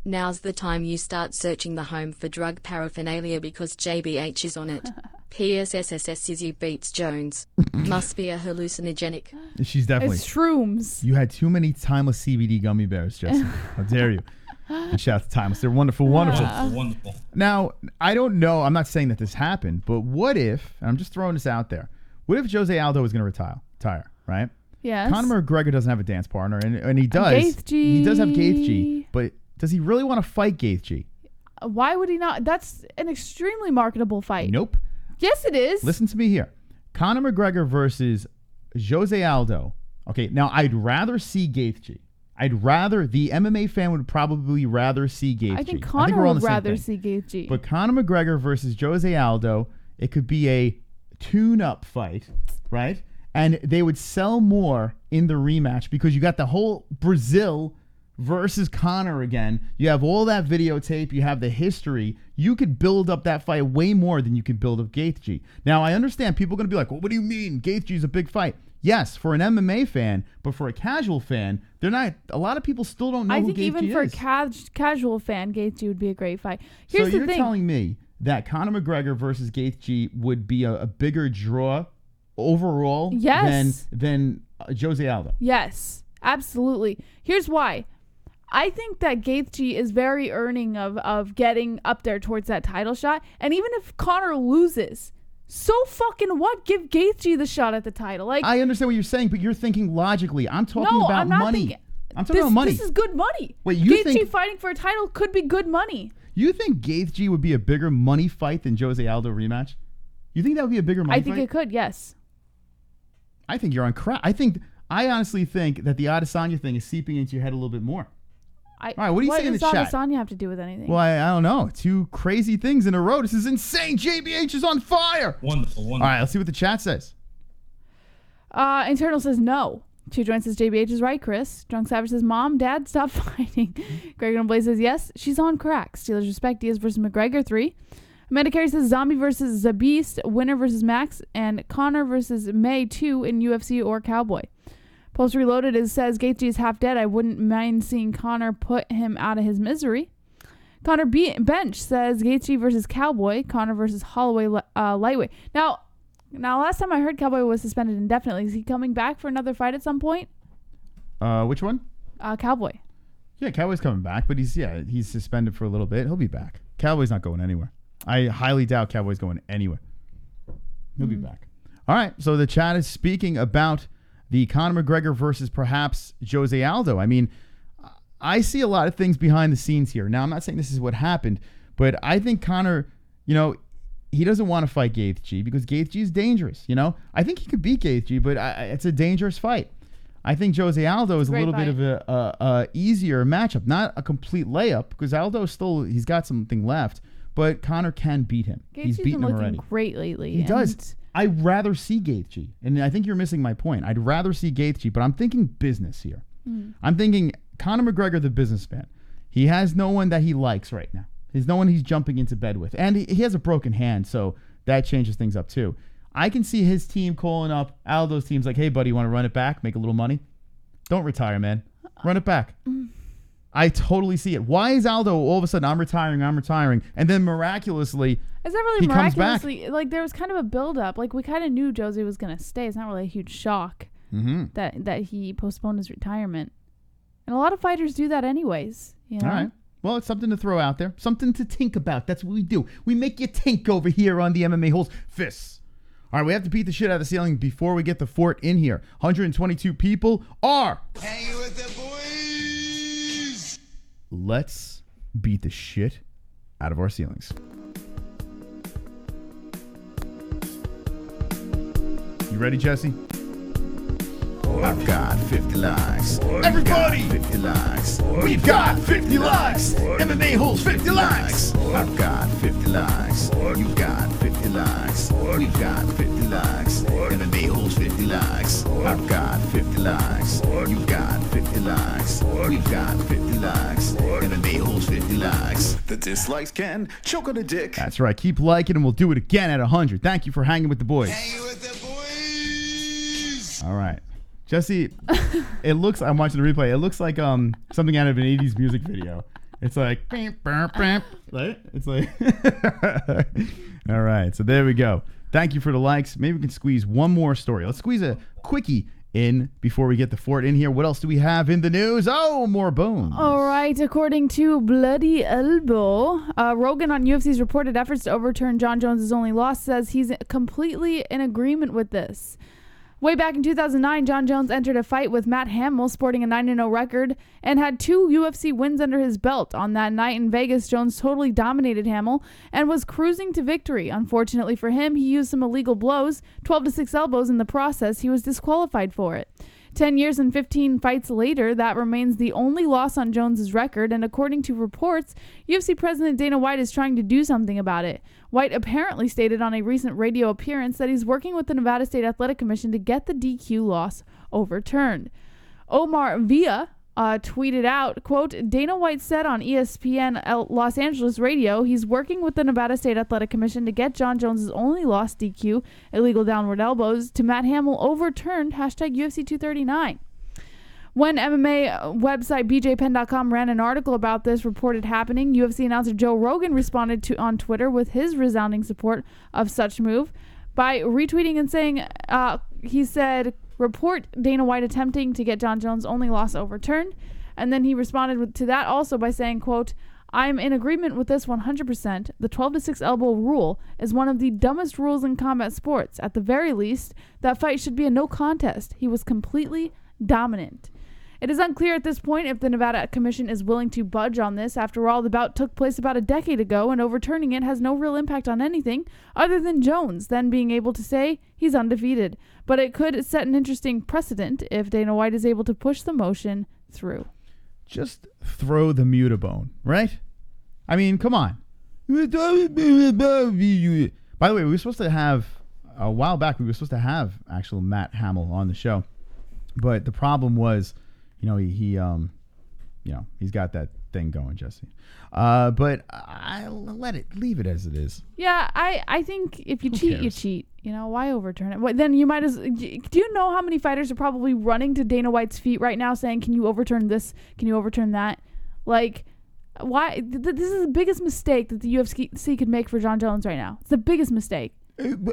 S8: Now's the time you start searching the home for drug paraphernalia because JBH is on it. PSSSS is you beats Jones. Must be a hallucinogenic.
S4: She's definitely.
S5: It's shrooms.
S4: You had too many timeless CBD gummy bears, Jesse. How dare you? And shout out to Timeless. They're wonderful, wonderful.
S3: Wonderful.
S4: Now, I don't know. I'm not saying that this happened, but what if, and I'm just throwing this out there, what if Jose Aldo is going to retire, right?
S5: Yes.
S4: Conor McGregor doesn't have a dance partner, and he does.
S5: Gaethje.
S4: He does have Gaethje, but does he really want to fight Gaethje?
S5: Why would he not? That's an extremely marketable fight.
S4: Nope.
S5: Yes, it is.
S4: Listen to me here. Conor McGregor versus Jose Aldo. Okay, now I'd rather see Gaethje. The MMA fan would probably rather see Gaethje.
S5: I think Conor would rather see Gaethje.
S4: But Conor McGregor versus Jose Aldo, it could be a tune-up fight, right? And they would sell more in the rematch because you got the whole Brazil versus Conor again. You have all that videotape. You have the history. You could build up that fight way more than you could build up Gaethje. Now, I understand people are going to be like, well, what do you mean? Gaethje's a big fight. Yes, for an MMA fan, but for a casual fan, they're not. A lot of people still don't know who Gaethje is.
S5: I think even for a casual fan, Gaethje would be a great fight. Here's
S4: so
S5: the thing.
S4: You're telling me that Conor McGregor versus Gaethje would be a bigger draw overall than Jose Aldo?
S5: Yes, absolutely. Here's why. I think that Gaethje is very earning of getting up there towards that title shot. And even if Conor loses, so fucking what? Give Gaethje the shot at the title. Like,
S4: I understand what you're saying, but you're thinking logically. I'm talking about money. I'm talking about money.
S5: This is good money.
S4: Wait,
S5: Gaethje fighting for a title could be good money.
S4: You think Gaethje would be a bigger money fight than Jose Aldo rematch? You think that would be a bigger money fight?
S5: I think it could, yes.
S4: I think you're on crack. I honestly think that the Adesanya thing is seeping into your head a little bit more. All right, what do you say in the chat?
S5: What does Adesanya have to do with anything?
S4: Well, I don't know. 2 crazy things in a row. This is insane. JBH is on fire.
S3: Wonderful.
S4: All right, let's see what the chat says.
S5: Internal says no. Two Joint says JBH is right, Chris. Drunk Savage says Mom, Dad, stop fighting. Greg and Blaze says yes, she's on crack. Steelers respect Diaz versus McGregor 3. Amanda Carey says Zombie versus The Beast, Winner versus Max, and Conor versus May 2 in UFC or Cowboy. Post Reloaded says Gaethje is half dead. I wouldn't mind seeing Conor put him out of his misery. Connor Bench says Gaethje versus Cowboy, Conor versus Holloway lightweight. Now, last time I heard Cowboy was suspended indefinitely. Is he coming back for another fight at some point?
S4: Which one?
S5: Cowboy.
S4: Yeah, Cowboy's coming back, but he's suspended for a little bit. He'll be back. Cowboy's not going anywhere. I highly doubt Cowboy's going anywhere. He'll be back. All right, so the chat is speaking about the Conor McGregor versus perhaps Jose Aldo. I mean, I see a lot of things behind the scenes here. Now, I'm not saying this is what happened, but I think Conor, he doesn't want to fight Gaethje because Gaethje is dangerous, I think he could beat Gaethje, but it's a dangerous fight. I think Jose Aldo is a little bit of a easier matchup. Not a complete layup because Aldo he's got something left, but Conor can beat him. He's beaten him already.
S5: Great lately.
S4: He does. I'd rather see Gaethje, and I think you're missing my point. I'd rather see Gaethje, but I'm thinking business here. I'm thinking Conor McGregor, the businessman. He has no one that he likes right now. There's no one he's jumping into bed with. And he has a broken hand, so that changes things up too. I can see his team calling up Aldo's teams like, hey, buddy, you want to run it back, make a little money? Don't retire, man. Run it back. I totally see it. Why is Aldo all of a sudden, I'm retiring, and then miraculously,
S5: is that really
S4: he
S5: miraculously?
S4: Comes back?
S5: Like, there was kind of a build-up. Like, we kind of knew Jose was going to stay. It's not really a huge shock that he postponed his retirement. And a lot of fighters do that anyways. All
S4: right. Well, it's something to throw out there. Something to think about. That's what we do. We make you think over here on the MMA-Holes Fists. All right, we have to beat the shit out of the ceiling before we get the fort in here. 122 people are...
S2: Hanging with the boys!
S4: Let's beat the shit out of our ceilings. You ready, Jesse?
S2: I've got 50 likes.
S4: Everybody!
S2: 50 likes.
S4: We've got 50 likes! MMA-Holes 50 likes!
S2: I've got 50 likes. You've got 50 likes. We've got 50 likes. MMA-Holes 50 likes. I've got 50 likes. You've got 50 likes. We've got 50 likes. MMA-Holes 50 likes. The dislikes can choke on a dick.
S4: That's right. Keep liking and we'll do it again at 100. Thank you for hanging with the boys.
S2: Hanging with the boys!
S4: All right. Jesse, I'm watching the replay. It looks like something out of an 80s music video. It's like, right? It's like, all right. So there we go. Thank you for the likes. Maybe we can squeeze one more story. Let's squeeze a quickie in before we get the fort in here. What else do we have in the news? Oh, more bones.
S5: All right. According to Bloody Elbow, Rogan on UFC's reported efforts to overturn Jon Jones' only loss says he's completely in agreement with this. Way back in 2009, Jon Jones entered a fight with Matt Hamill, sporting a 9-0 record, and had 2 UFC wins under his belt. On that night in Vegas, Jones totally dominated Hamill and was cruising to victory. Unfortunately for him, he used some illegal blows, 12-6 elbows in the process. He was disqualified for it. 10 years and 15 fights later, that remains the only loss on Jones' record, and according to reports, UFC President Dana White is trying to do something about it. White apparently stated on a recent radio appearance that he's working with the Nevada State Athletic Commission to get the DQ loss overturned. Omar Villa, tweeted out, quote, Dana White said on ESPN Los Angeles radio he's working with the Nevada State Athletic Commission to get Jon Jones' only loss, DQ, illegal downward elbows, to Matt Hamill overturned, hashtag UFC 239. When MMA website BJPenn.com ran an article about this reported happening, UFC announcer Joe Rogan responded on Twitter with his resounding support of such move by retweeting and saying, he said, report Dana White attempting to get Jon Jones' only loss overturned. And then he responded to that also by saying, quote, I'm in agreement with this 100%. The 12-6 elbow rule is one of the dumbest rules in combat sports. At the very least, that fight should be a no contest. He was completely dominant. It is unclear at this point if the Nevada Commission is willing to budge on this. After all, the bout took place about a decade ago, and overturning it has no real impact on anything other than Jones then being able to say he's undefeated. But it could set an interesting precedent if Dana White is able to push the motion through.
S4: Just throw the mutabone, right? I mean, come on. By the way, we were supposed to have, a while back, we were supposed to have actual Matt Hamill on the show. But the problem was, he's got that thing going, Jesse. But I'll leave it as it is.
S5: Yeah, I think if you cheat, you cheat. Why overturn it? Then you might do you know how many fighters are probably running to Dana White's feet right now saying, can you overturn this? Can you overturn that? Like, why? This is the biggest mistake that the UFC could make for Jon Jones right now. It's the biggest mistake.
S2: I don't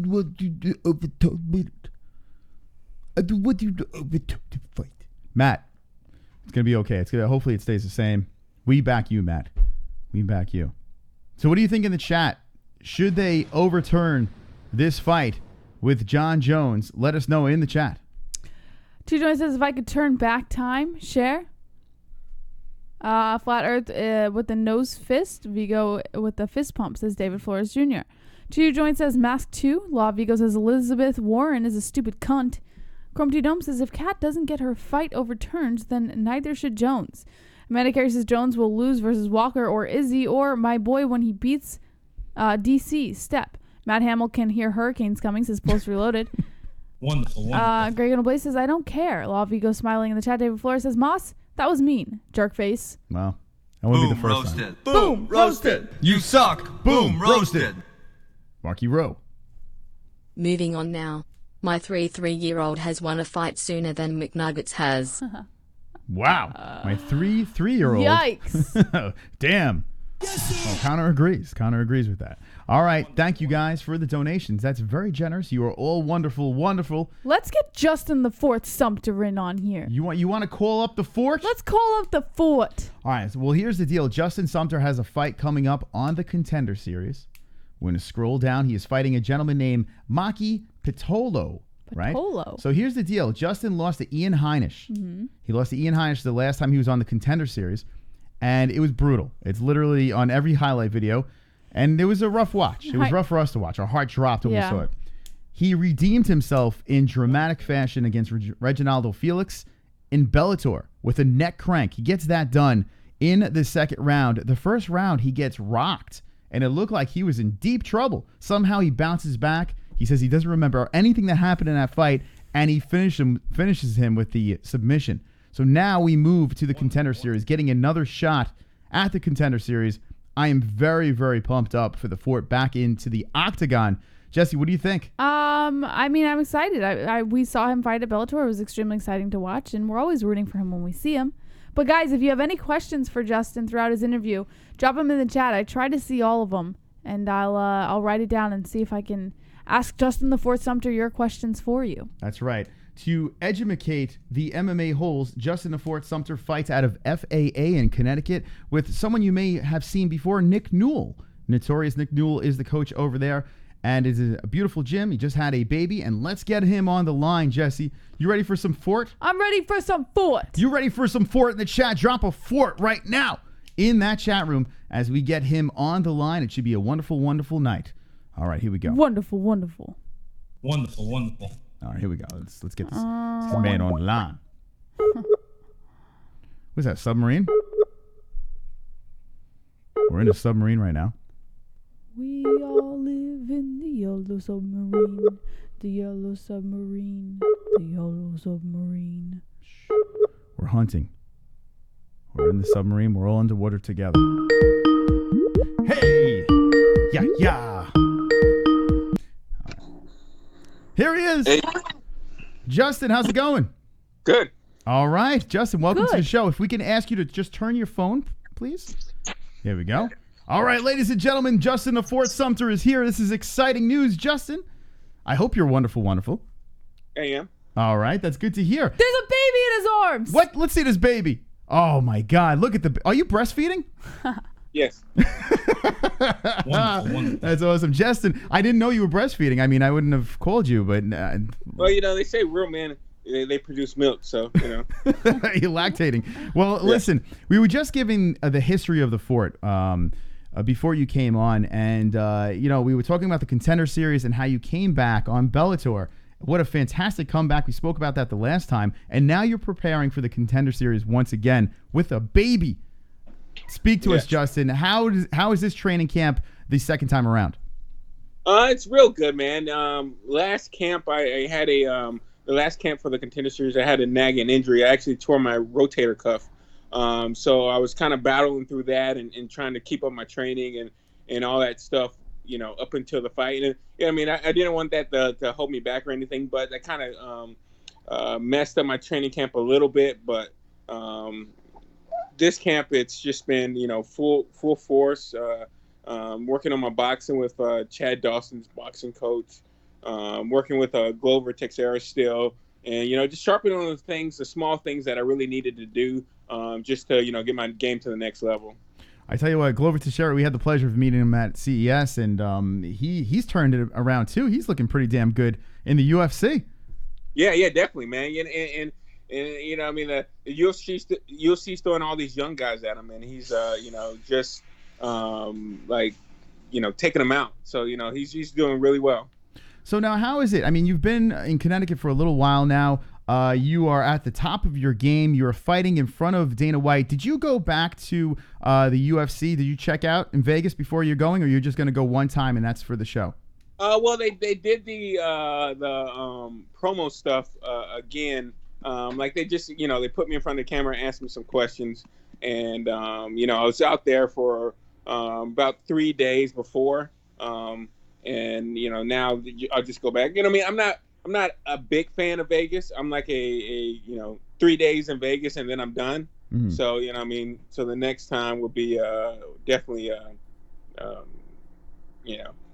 S2: want you to overturn it. I don't want you to overturn the fight.
S4: Matt, it's going to be okay. Hopefully it stays the same. We back you, Matt. We back you. So what do you think in the chat? Should they overturn this fight with Jon Jones? Let us know in the chat.
S5: TGIW says, if I could turn back time, share. Flat Earth with the nose fist. Vigo with the fist pump, says David Flores Jr. TGIW says, Mask 2. Law Vigo says, Elizabeth Warren is a stupid cunt. Chrome T Dome says, if Kat doesn't get her fight overturned, then neither should Jones. Medicare says Jones will lose versus Walker or Izzy or my boy when he beats DC. Step. Matt Hamill can hear hurricanes coming, says Post Reloaded.
S3: Wonderful.
S5: Greg and Blaze says, I don't care. Law Vigo smiling in the chat. David Flores says, Moss, that was mean. Jerk face.
S4: Well, that wouldn't be the first
S9: roasted.
S4: time.
S9: Boom, roasted. You suck. Boom, roasted.
S4: Marky Rowe.
S8: Moving on now. My 3-3-year-old has won a fight sooner than McNuggets has.
S4: Wow. My 3-3-year-old.
S5: Yikes.
S4: Damn. Well, Conor agrees. Conor agrees with that. All right. Thank you guys for the donations. That's very generous. You are all wonderful, wonderful.
S5: Let's get Justin the Fourth Sumter in on here.
S4: You want to call up the fort?
S5: Let's call up the fort.
S4: All right. So, well, here's the deal. Justin Sumter has a fight coming up on the Contender Series. We're going to scroll down. He is fighting a gentleman named Maki Pitolo. Right? So here's the deal. Justin lost to Ian Heinisch. Mm-hmm. He lost to Ian Heinisch the last time he was on the Contender Series. And it was brutal. It's literally on every highlight video. And it was a rough watch. It was rough for us to watch. Our heart dropped when we saw it. He redeemed himself in dramatic fashion against Reginaldo Felix in Bellator with a neck crank. He gets that done in the second round. The first round, he gets rocked. And it looked like he was in deep trouble. Somehow he bounces back. He says he doesn't remember anything that happened in that fight. And he finishes him with the submission. So now we move to the Contender Series, getting another shot at the Contender Series. I am very, very pumped up for the Fort back into the octagon. Jesse, what do you think?
S5: I mean, I'm excited. We saw him fight at Bellator. It was extremely exciting to watch, and we're always rooting for him when we see him. But guys, if you have any questions for Justin throughout his interview, drop them in the chat. I try to see all of them, and I'll write it down and see if I can ask Justin the Fourth Sumter your questions for you.
S4: That's right. To educate the MMA-Holes, Justin the Fourth Sumter fights out of FAA in Connecticut with someone you may have seen before, Nick Newell. Notorious Nick Newell is the coach over there, and it's a beautiful gym. He just had a baby, and let's get him on the line, Jesse. You ready for some Fort?
S5: I'm ready for some Fort.
S4: You ready for some Fort in the chat? Drop a Fort right now in that chat room as we get him on the line. It should be a wonderful, wonderful night. All right, here we go.
S5: Wonderful, wonderful.
S3: Wonderful, wonderful.
S4: All right, here we go. Let's get this man on the line. What's that, submarine? We're in a submarine right now.
S5: We all live in the yellow submarine. The yellow submarine. The yellow submarine.
S4: We're hunting. We're in the submarine. We're all underwater together. Hey! Yeah. Here he is.
S10: Hey.
S4: Justin, how's it going?
S10: Good.
S4: All right. Justin, welcome to the
S5: Good.
S4: show. If we can ask you to just turn your phone, please. Here we go. All right, ladies and gentlemen, Justin of Fort Sumter is here. This is exciting news, Justin. I hope you're wonderful, wonderful.
S10: I am.
S4: All right, that's good to hear.
S5: There's a baby in his arms.
S4: What? Let's see this baby. Oh, my God. Look at the... Are you breastfeeding?
S10: Yes.
S3: Wonderful.
S4: That's awesome. Justin, I didn't know you were breastfeeding. I mean, I wouldn't have called you, but...
S10: Well, they say real men, they produce milk, so,
S4: You're lactating. Well, listen, we were just giving the history of the fort before you came on, and, we were talking about the Contender Series and how you came back on Bellator. What a fantastic comeback. We spoke about that the last time, and now you're preparing for the Contender Series once again with a baby. Speak to us, Justin. How is this training camp the second time around?
S10: It's real good, man. Last camp, I had the last camp for the Contender Series, I had a nagging injury. I actually tore my rotator cuff. So I was kind of battling through that and trying to keep up my training and all that stuff, up until the fight. And I didn't want that to hold me back or anything, but that kind of messed up my training camp a little bit. But this camp, it's just been, full force, working on my boxing with Chad Dawson's boxing coach, working with Glover Texera still, and, just sharpening on the small things that I really needed to do just to, get my game to the next level.
S4: I tell you what, Glover Teixeira, we had the pleasure of meeting him at CES, and he's turned it around too. He's looking pretty damn good in the UFC. Yeah,
S10: definitely, man. And the UFC's throwing all these young guys at him, and he's just taking them out. So he's doing really well.
S4: So now, how is it? I mean, you've been in Connecticut for a little while now. You are at the top of your game. You're fighting in front of Dana White. Did you go back to the UFC? Did you check out in Vegas before you're going, or you're just going to go one time and that's for the show?
S10: Well, they did the promo stuff again. They just they put me in front of the camera and asked me some questions, and I was out there for about 3 days before, and now I'll just go back. I'm not a big fan of Vegas. I'm like a 3 days in Vegas and then I'm done. Mm-hmm. So so the next time will be definitely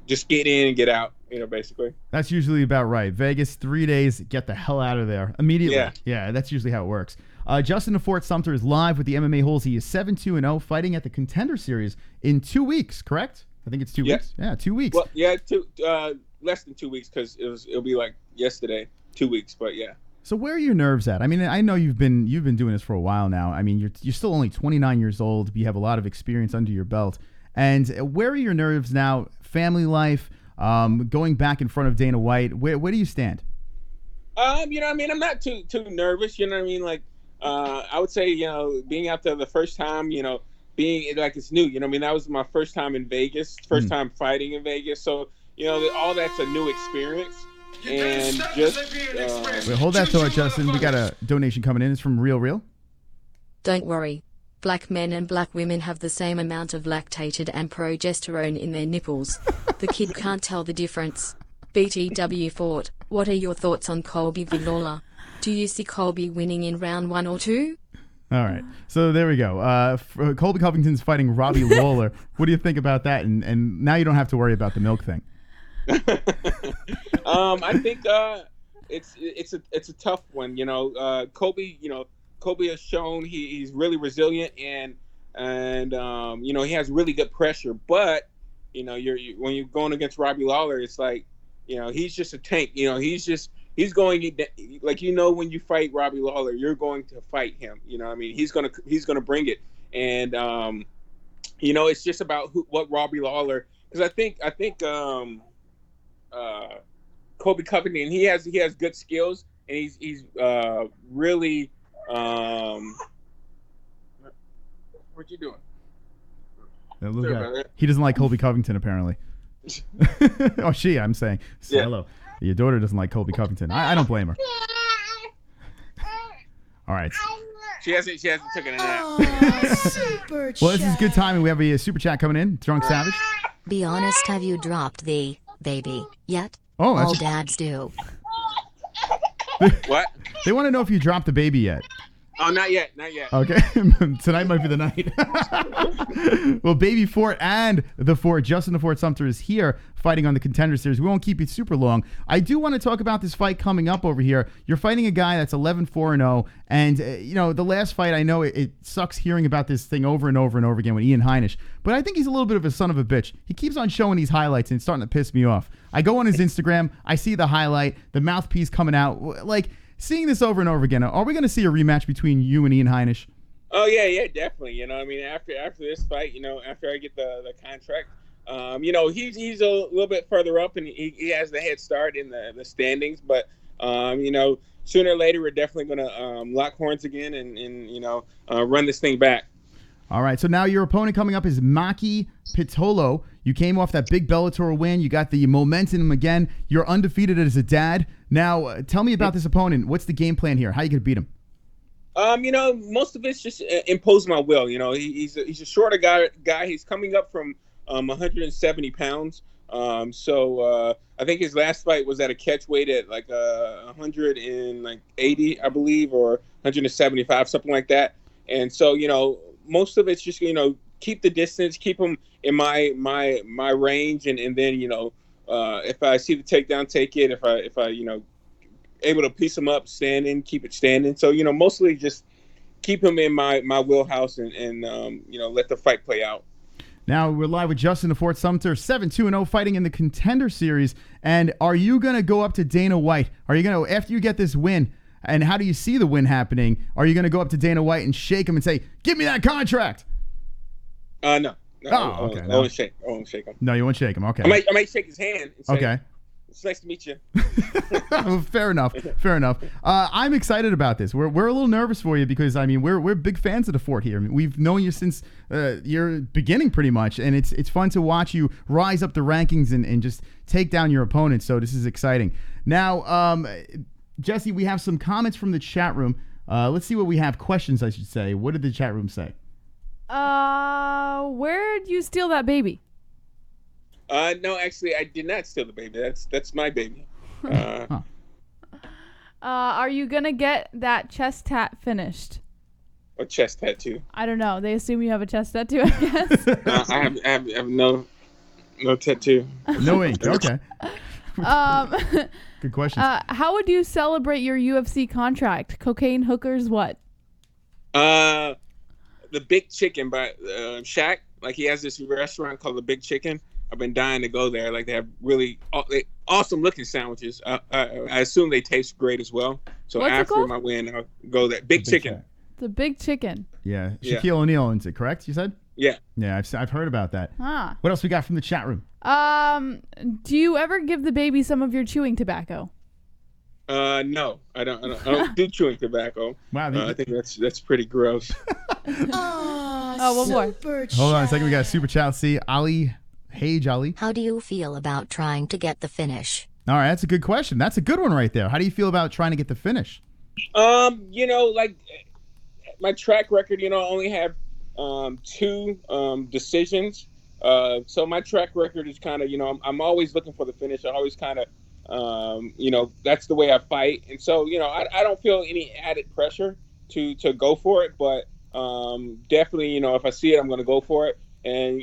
S10: just get in and get out. Basically. That's
S4: usually about right. Vegas, 3 days, get the hell out of there immediately. Yeah, that's usually how it works. Justin of Fort Sumter is live with the MMA-Holes. He is 7-2-0, fighting at the Contender Series in 2 weeks. Correct? I think it's 2 weeks. Yeah, 2 weeks.
S10: Well, less than 2 weeks because it'll be like yesterday, 2 weeks. But yeah.
S4: So where are your nerves at? I mean, I know you've been doing this for a while now. I mean, you're still only 29 years old. You have a lot of experience under your belt. And where are your nerves now? Family life, going back in front of Dana White. Where do you stand?
S10: I'm not too nervous. I would say, being out there the first time, being like it's new. That was my first time in Vegas, first time fighting in Vegas. So, all that's a new experience. And just
S4: wait, hold that thought, Justin. We got a donation coming in. It's from Real.
S8: Don't worry. Black men and black women have the same amount of lactated and progesterone in their nipples. The kid can't tell the difference. BTW Fort, what are your thoughts on Colby Lawler? Do you see Colby winning in round 1 or 2?
S4: All right. So there we go. Colby Covington's fighting Robbie Lawler. What do you think about that? And now you don't have to worry about the milk thing.
S10: I think it's a tough one. Colby, Colby has shown he's really resilient and he has really good pressure. But when you're going against Robbie Lawler, it's like he's just a tank. He's going like when you fight Robbie Lawler, you're going to fight him. He's gonna bring it, and it's just about what Robbie Lawler, because I think Colby Covington, he has good skills, and he's really what you doing?
S4: He doesn't like Colby Covington apparently. Oh, I'm saying. Yeah. Hello. Your daughter doesn't like Colby Covington. I don't blame her. All right.
S10: She hasn't taken a nap.
S4: Well, this is good timing. We have a super chat coming in. Drunk Savage.
S6: Be honest, have you dropped the baby yet?
S4: Oh,
S6: all dads do.
S10: What?
S4: They want to know if you dropped the baby yet.
S10: Oh, not yet.
S4: Okay, tonight might be the night. Well, Baby Fort and the Fort, Justin the Fort Sumter is here fighting on the Contender Series. We won't keep you super long. I do want to talk about this fight coming up over here. You're fighting a guy that's 11-4-0, and the last fight, I know it sucks hearing about this thing over and over and over again with Ian Heinisch, but I think he's a little bit of a son of a bitch. He keeps on showing these highlights, and it's starting to piss me off. I go on his Instagram, I see the highlight, the mouthpiece coming out, like, seeing this over and over again, are we going to see a rematch between you and Ian Heinisch?
S10: Oh yeah, definitely. I mean, after this fight, after I get the contract, he's a little bit further up and he has the head start in the standings. But sooner or later, we're definitely going to lock horns again and run this thing back.
S4: All right, so now your opponent coming up is Maki Pitolo. You came off that big Bellator win. You got the momentum again. You're undefeated as a dad. Now, tell me about this opponent. What's the game plan here? How are you going to beat him?
S10: Most of it's just impose my will. He's a shorter guy. He's coming up from 170 pounds. So I think his last fight was at a catch weight at like 180, I believe, or 175, something like that. And so, most of it's just, keep the distance, keep him in my range. And then, if I see the takedown, take it. If I able to piece him up, standing, keep it standing. So, mostly just keep him in my wheelhouse and let the fight play out.
S4: Now we're live with Justin the Fort Sumter, 7-2-0, fighting in the Contender Series. And are you going to go up to Dana White? Are you going to, after you get this win, and how do you see the win happening? Are you going to go up to Dana White and shake him and say, "Give me that contract"?
S10: No.
S4: Oh, okay.
S10: I won't shake him.
S4: No, you won't shake him. Okay.
S10: I might shake his hand. And say,
S4: okay.
S10: It's nice to meet you.
S4: Fair enough. I'm excited about this. We're a little nervous for you because we're big fans of the Fort here. We've known you since your beginning pretty much, and it's fun to watch you rise up the rankings and just take down your opponents. So this is exciting. Now, Jesse, we have some comments from the chat room. Let's see what we have. Questions, I should say. What did the chat room say?
S5: Where'd you steal that baby?
S10: No, actually, I did not steal the baby. That's my baby.
S5: Are you gonna get that chest tat finished?
S10: A chest tattoo?
S5: I don't know. They assume you have a chest tattoo, I guess.
S10: I have no tattoo.
S4: No ink. Okay. Good question.
S5: How would you celebrate your UFC contract? Cocaine, hookers, what?
S10: The Big Chicken by Shaq. Like, he has this restaurant called the Big Chicken. I've been dying to go there. Like, they have really awesome looking sandwiches. I assume they taste great as well. So
S5: what's
S10: after my win, I'll go there. Big Chicken.
S5: The Big Chicken.
S4: Yeah. Shaquille O'Neal owns it, correct? You said?
S10: Yeah.
S4: Yeah, I've heard about that.
S5: Huh.
S4: What else we got from the chat room?
S5: Do you ever give the baby some of your chewing tobacco?
S10: No, I don't do chewing tobacco.
S4: Wow.
S10: I think that's pretty gross.
S5: One more.
S4: Hold on a second. We got a super chat. See, Ali. Hey, Jolly.
S6: How do you feel about trying to get the finish?
S4: All right, that's a good question. That's a good one right there. How do you feel about trying to get the finish?
S10: Like my track record, I only have 2 decisions. So my track record is kind of, I'm always looking for the finish. I always kind of, that's the way I fight. And so, I don't feel any added pressure to go for it. But definitely, if I see it, I'm going to go for it. And,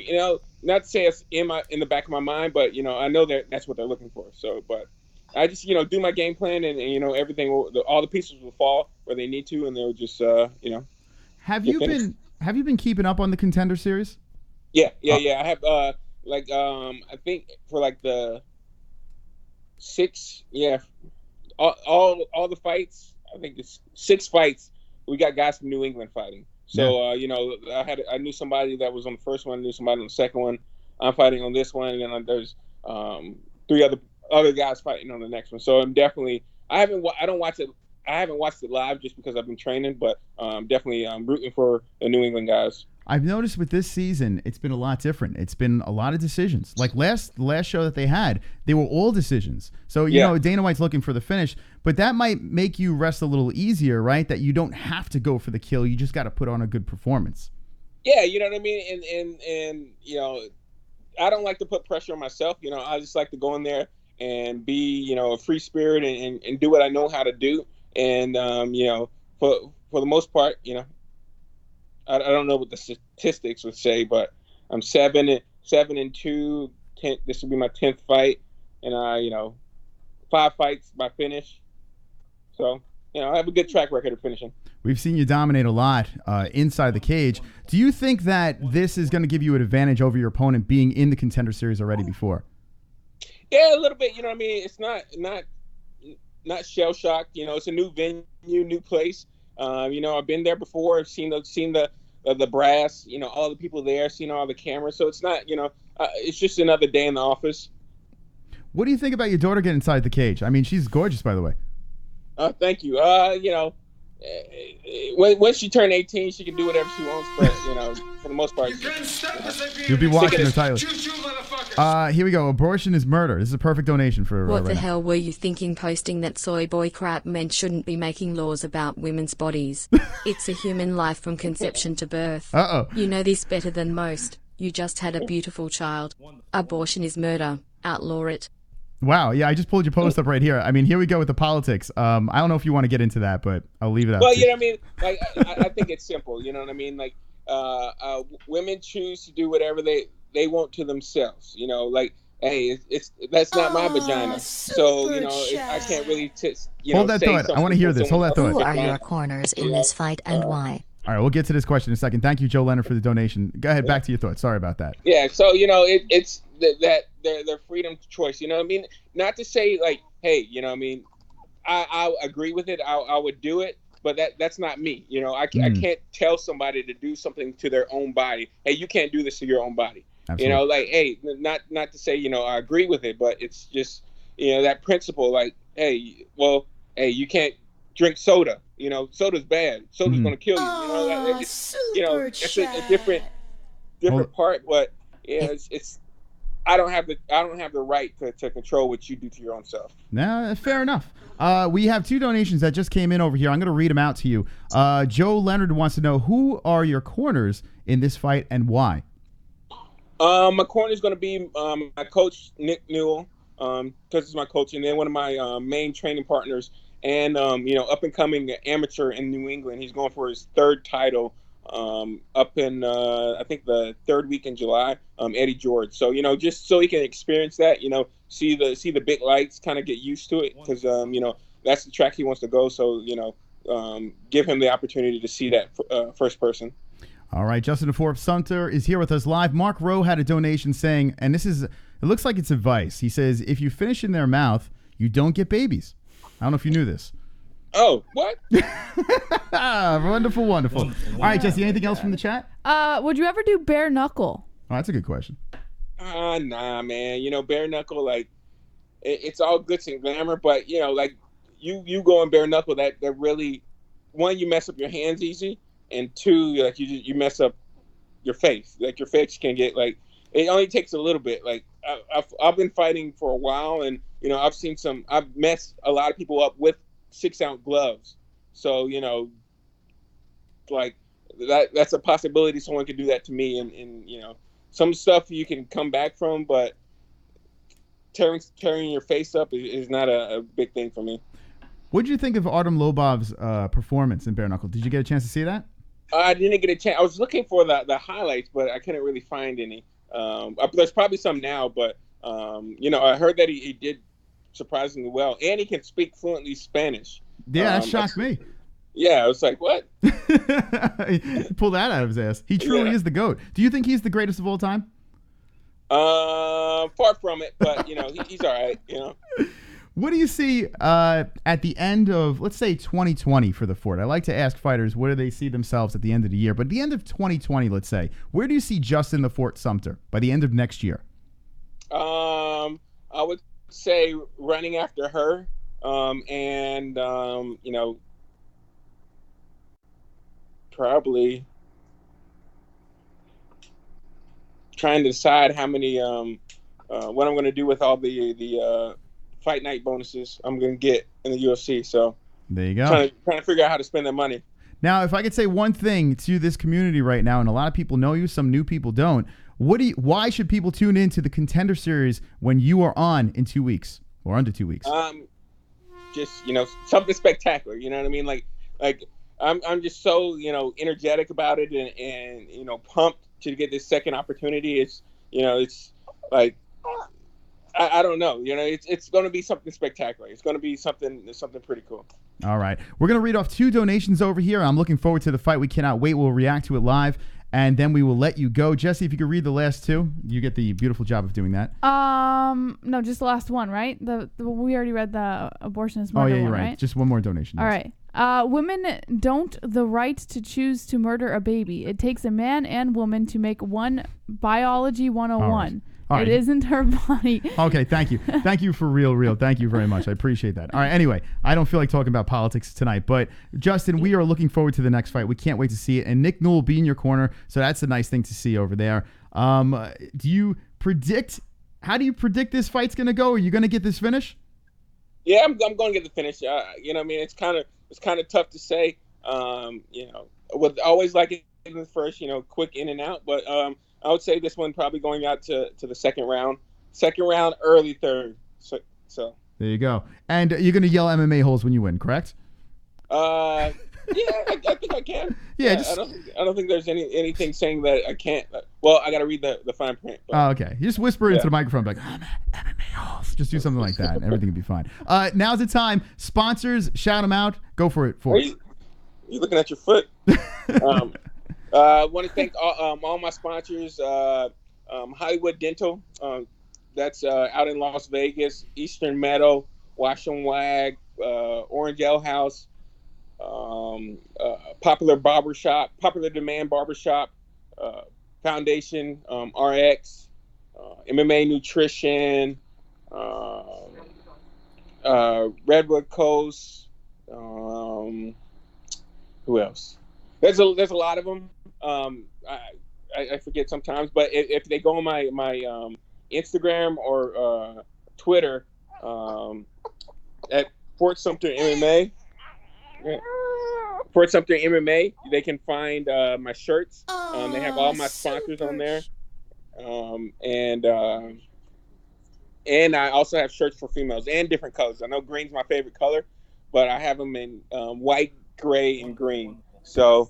S10: not to say it's in the back of my mind, but, I know that's what they're looking for. So, but I just, do my game plan and everything, all the pieces will fall where they need to. And they'll just,
S4: Have you been keeping up on the Contender Series?
S10: Yeah. I have, I think for like the 6, all the fights, I think it's 6 fights. We got guys from New England fighting. So, I knew somebody that was on the first one, I knew somebody on the second one. I'm fighting on this one, and then there's 3 other guys fighting on the next one. So I'm definitely, I don't watch it. haven't watched it live just because I've been training, but definitely rooting for the New England guys.
S4: I've noticed with this season, it's been a lot different. It's been a lot of decisions. Like the last show that they had, they were all decisions. So, you know, Dana White's looking for the finish, but that might make you rest a little easier, right? That you don't have to go for the kill. You just got to put on a good performance.
S10: Yeah, you know what I mean? And you know, I don't like to put pressure on myself. You know, I just like to go in there and be, you know, a free spirit and do what I know how to do. And, you know, for the most part, you know, I don't know what the statistics would say, but I'm 7-2. This will be my 10th fight, and you know, 5 fights by finish. So, you know, I have a good track record of finishing.
S4: We've seen you dominate a lot inside the cage. Do you think that this is going to give you an advantage over your opponent being in the Contender Series already before?
S10: Yeah, a little bit. You know what I mean? It's not shell shocked. You know, it's a new venue, new place. You know, I've been there before. I've seen the brass, you know, all the people there, seen all the cameras. So it's not, you know, it's just another day in the office.
S4: What do you think about your daughter getting inside the cage? I mean, she's gorgeous, by the way.
S10: Thank you. You know, when she turned 18, she can do whatever she wants. But, you know, for the most part,
S4: you'll be watching her, Tyler. Here we go. Abortion is murder. This is a perfect donation for
S8: What the
S4: right
S8: hell were you thinking posting that soy boy crap? Men shouldn't be making laws about women's bodies. It's a human life from conception to birth.
S4: Uh-oh.
S8: You know this better than most. You just had a beautiful child. Abortion is murder. Outlaw it.
S4: Wow. Yeah, I just pulled your post up right here. I mean, here we go with the politics. I don't know if you want to get into that, but I'll leave it up.
S10: Well, you know what I mean? Like, I think it's simple. You know what I mean? Like, women choose to do whatever they want to themselves. You know, like, hey, that's not my vagina. So, you know, I can't really
S4: hold that thought. I want to hear this. Hold that thought.
S6: Who are your corners in this fight and why?
S4: All right, we'll get to this question in a second. Thank you, Joe Leonard, for the donation. Go ahead, back to your thoughts. Sorry about that.
S10: Yeah, so, you know, it's that their freedom of choice. You know what I mean? Not to say, like, hey, you know what I mean? I agree with it. I would do it, but that's not me. You know, I can't tell somebody to do something to their own body. Hey, you can't do this to your own body. Absolutely. You know, like, hey, not to say, you know, I agree with it, but it's just, you know, that principle, like, hey, well, hey, you can't drink soda. You know, soda's bad. Soda's going to kill you. You know, it's a different part, but yeah, it's I don't have the right to control what you do to your own self.
S4: Nah, fair enough. We have 2 donations that just came in over here. I'm going to read them out to you. Joe Leonard wants to know, who are your corners in this fight and why?
S10: My corner is going to be my coach, Nick Newell, because he's my coach, and then one of my main training partners, and you know, up and coming amateur in New England. He's going for his 3rd title up in I think the 3rd week in July. Eddie George. So, you know, just so he can experience that, you know, see the big lights, kind of get used to it, because you know, that's the track he wants to go. So, you know, give him the opportunity to see that first person.
S4: All right, Justin Forbes Sumter is here with us live. Mark Rowe had a donation saying, and it looks like it's advice. He says, if you finish in their mouth, you don't get babies. I don't know if you knew this.
S10: Oh, what?
S4: Wonderful. All right, Jesse, anything else from the chat?
S5: Would you ever do bare knuckle?
S4: Oh, that's a good question.
S10: Nah, man. You know, bare knuckle, like, it's all glitz and glamour, but, you know, like, you go in bare knuckle, that really, one, you mess up your hands easy, and 2, like, you mess up your face. Like, your face can get, like, it only takes a little bit. Like, I've been fighting for a while, and, you know, I've messed a lot of people up with 6-ounce gloves. So, you know, like, that's a possibility someone could do that to me, and you know, some stuff you can come back from, but tearing your face up is not a big thing for me.
S4: What did you think of Artem Lobov's performance in bare knuckle? Did you get a chance to see that?
S10: I didn't get a chance. I was looking for the highlights, but I couldn't really find any. There's probably some now, but you know, I heard that he did surprisingly well, and he can speak fluently Spanish.
S4: Yeah, that shocked me.
S10: Yeah, I was like, what?
S4: Pull that out of his ass. He truly is the GOAT. Do you think he's the greatest of all time?
S10: Far from it, but you know, he's all right. You know.
S4: What do you see at the end of, let's say, 2020 for the Fort? I like to ask fighters, where do they see themselves at the end of the year? But at the end of 2020, let's say, where do you see Justin the Fort Sumter by the end of next year?
S10: I would say running after her, and you know, probably trying to decide how many what I'm going to do with all the fight night bonuses I'm going to get in the UFC. So
S4: there you go.
S10: Trying to figure out how to spend that money.
S4: Now, if I could say one thing to this community right now, and a lot of people know you, some new people don't. Why should people tune into the Contender Series when you are on in 2 weeks or under 2 weeks?
S10: Just, you know, something spectacular. You know what I mean? Like I'm just so, you know, energetic about it and you know, pumped to get this second opportunity. It's, you know, it's like, I don't know. You know, it's going to be something spectacular. It's going to be something pretty cool.
S4: All right. We're going to read off 2 donations over here. I'm looking forward to the fight. We cannot wait. We'll react to it live, and then we will let you go. Jesse, if you could read the last 2, you get the beautiful job of doing that.
S5: No, just the last one, right? We already read the abortion is murder.
S4: Oh, yeah, you're
S5: one,
S4: right. Just one more donation.
S5: All right. Women don't the right to choose to murder a baby. It takes a man and woman to make one. Biology 101. All right. It isn't her body.
S4: Okay, thank you. Thank you for real. Thank you very much. I appreciate that. All right, anyway, I don't feel like talking about politics tonight, but Justin, we are looking forward to the next fight. We can't wait to see it. And Nick Newell will be in your corner, so that's a nice thing to see over there. How do you predict this fight's going to go? Are you going to get this finish?
S10: Yeah, I'm going to get the finish. You know what I mean? It's kind of tough to say. You know, with always like it in the first, you know, quick in and out, but I would say this one probably going out to the second round, early third. So
S4: there you go. And you're going to yell MMA-Holes when you win, correct?
S10: Yeah, I think I can.
S4: Yeah,
S10: I don't think there's anything saying that I can't. Well, I got to read the fine print. But,
S4: oh, okay. You just whisper into the microphone like, MMA-Holes. Just do something like that, and everything will be fine. Now's the time. Sponsors, shout them out. Go for it.
S10: You're looking at your foot. I want to thank all my sponsors. Hollywood Dental, that's out in Las Vegas, Eastern Meadow, Wash and Wag, Orange Ale House, Popular Demand Barbershop, Foundation, RX, MMA Nutrition, Redwood Coast. Who else? There's a lot of them. I forget sometimes, but if they go on my Instagram or Twitter at Fort Sumter MMA, they can find my shirts. They have all my sponsors on there, and I also have shirts for females and different colors. I know green's my favorite color, but I have them in white, gray, and green. So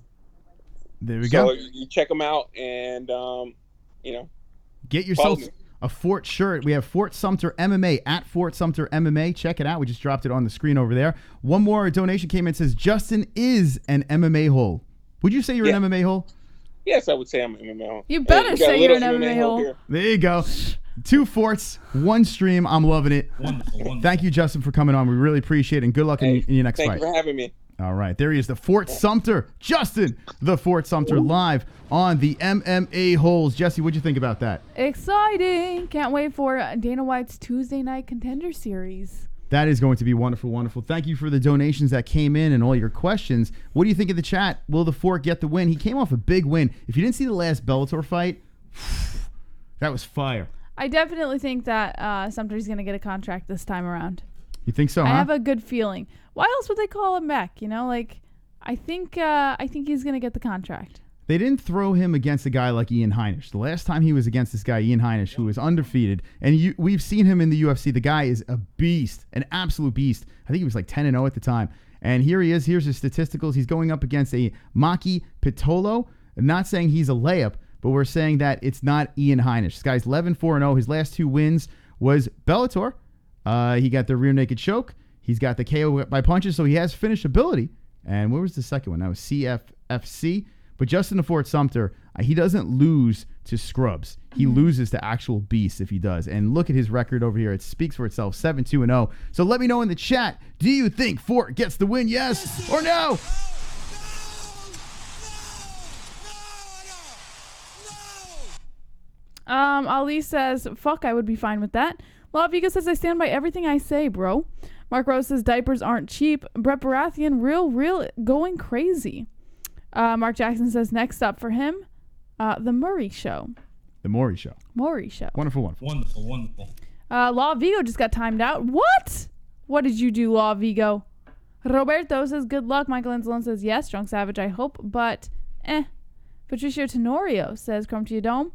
S4: there we go.
S10: You check them out and, you know,
S4: get yourself a Fort shirt. We have Fort Sumter MMA at Fort Sumter MMA. Check it out. We just dropped it on the screen over there. One more donation came in. It says, Justin is an MMA hole. Would you say you're an MMA hole?
S10: Yes, I would say I'm an MMA hole.
S5: You better say you're an MMA hole.
S4: There you go. 2 forts, 1 stream. I'm loving it.
S3: Wonderful.
S4: Thank you, Justin, for coming on. We really appreciate it, and good luck in your next fight.
S10: Thank you for having me.
S4: All right, there he is, the Fort Sumter, Justin, the Fort Sumter, live on the MMA-Holes. Jesse, what'd you think about that?
S5: Exciting. Can't wait for Dana White's Tuesday Night Contender Series.
S4: That is going to be wonderful, wonderful. Thank you for the donations that came in and all your questions. What do you think of the chat? Will the Fort get the win? He came off a big win. If you didn't see the last Bellator fight, that was fire.
S5: I definitely think that Sumter's going to get a contract this time around.
S4: You think so,
S5: I
S4: huh?
S5: have a good feeling. Why else would they call him back? You know, like, I think he's going to get the contract.
S4: They didn't throw him against a guy like Ian Heinisch. The last time he was against this guy, Ian Heinisch, who was undefeated, and we've seen him in the UFC. The guy is a beast, an absolute beast. I think he was like 10-0 at the time. And here he is. Here's his statisticals. He's going up against a Maki Pitolo. I'm not saying he's a layup, but we're saying that it's not Ian Heinisch. This guy's 11-4-0. His last 2 wins was Bellator. He got the rear naked choke. He's got the KO by punches, so he has finish ability. And where was the second one? That was CFFC. But Justin the Fort Sumter, he doesn't lose to scrubs. He loses to actual beasts if he does. And look at his record over here. It speaks for itself, 7-2-0. So let me know in the chat, do you think Fort gets the win, yes or no?
S5: Ali says, fuck, I would be fine with that. La Viga says, I stand by everything I say, bro. Mark Rose says, diapers aren't cheap. Brett Baratheon, real going crazy. Mark Jackson says, next up for him, The Murray Show.
S4: The Maury Show.
S5: Maury Show.
S4: Wonderful.
S3: Wonderful.
S5: Law Vigo just got timed out. What? What did you do, Law Vigo? Roberto says, good luck. Michael Anzalone says, yes. Drunk Savage, I hope, but Patricio Tenorio says, Chrome to your dome.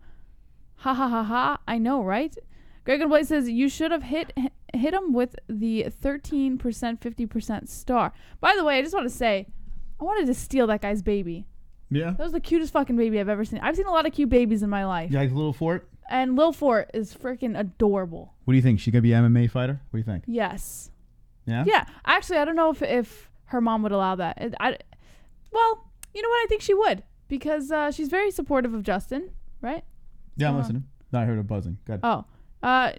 S5: Ha ha ha ha. I know, right? Greg and Blaze says, you should have hit him with the 13%, 50% star. By the way, I just want to say, I wanted to steal that guy's baby.
S4: Yeah.
S5: That was the cutest fucking baby I've ever seen. I've seen a lot of cute babies in my life.
S4: You like Little Fort?
S5: And Lil Fort is freaking adorable.
S4: What do you think? She gonna be an MMA fighter? What do you think?
S5: Yes.
S4: Yeah?
S5: Yeah. Actually, I don't know if her mom would allow that. Well, you know what? I think she would. Because she's very supportive of Justin, right?
S4: Yeah, I'm listening. No, I heard her buzzing. Good.
S5: Oh.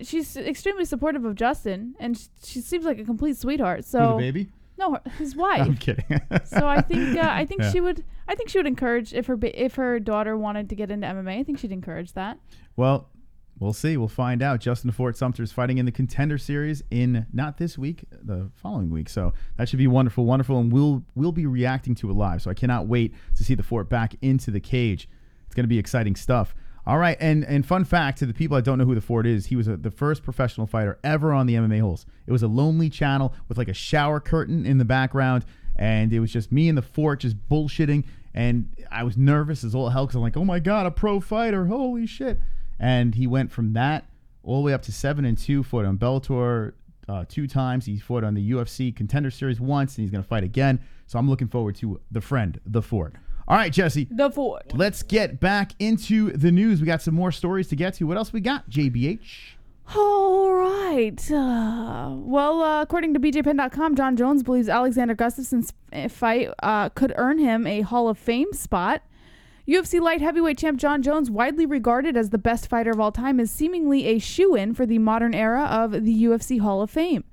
S5: She's extremely supportive of Justin, and she seems like a complete sweetheart. So
S4: Who, the baby?
S5: No, his wife.
S4: I'm kidding.
S5: So I think
S4: Yeah.
S5: she would encourage if her daughter wanted to get into MMA. I think she'd encourage that.
S4: Well, we'll see. We'll find out. Justin Fort Sumter is fighting in the Contender Series in not this week, the following week. So that should be wonderful, and we'll be reacting to it live. So I cannot wait to see the Fort back into the cage. It's going to be exciting stuff. All right, and fun fact to the people that don't know who the Fort is, he was the first professional fighter ever on the MMA-Holes. It was a lonely channel with like a shower curtain in the background, and it was just me and the Fort just bullshitting, and I was nervous as all hell because I'm like, oh my God, a pro fighter, holy shit. And he went from that all the way up to 7-2, fought on Bellator 2 times. He fought on the UFC Contender Series once, and he's going to fight again. So I'm looking forward to the friend, the Fort. All right, Jesse.
S5: The Fort.
S4: Let's get back into the news. We got some more stories to get to. What else we got, JBH?
S5: All right. According to BJPenn.com, Jon Jones believes Alexander Gustafsson's fight could earn him a Hall of Fame spot. UFC light heavyweight champ Jon Jones, widely regarded as the best fighter of all time, is seemingly a shoo-in for the modern era of the UFC Hall of Fame.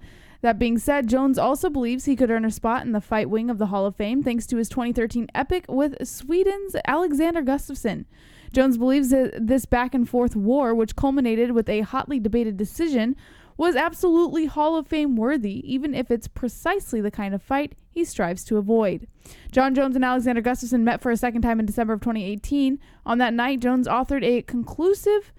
S5: That being said, Jones also believes he could earn a spot in the fight wing of the Hall of Fame thanks to his 2013 epic with Sweden's Alexander Gustafsson. Jones believes that this back-and-forth war, which culminated with a hotly debated decision, was absolutely Hall of Fame worthy, even if it's precisely the kind of fight he strives to avoid. Jon Jones and Alexander Gustafsson met for a second time in December of 2018. On that night, Jones authored a conclusive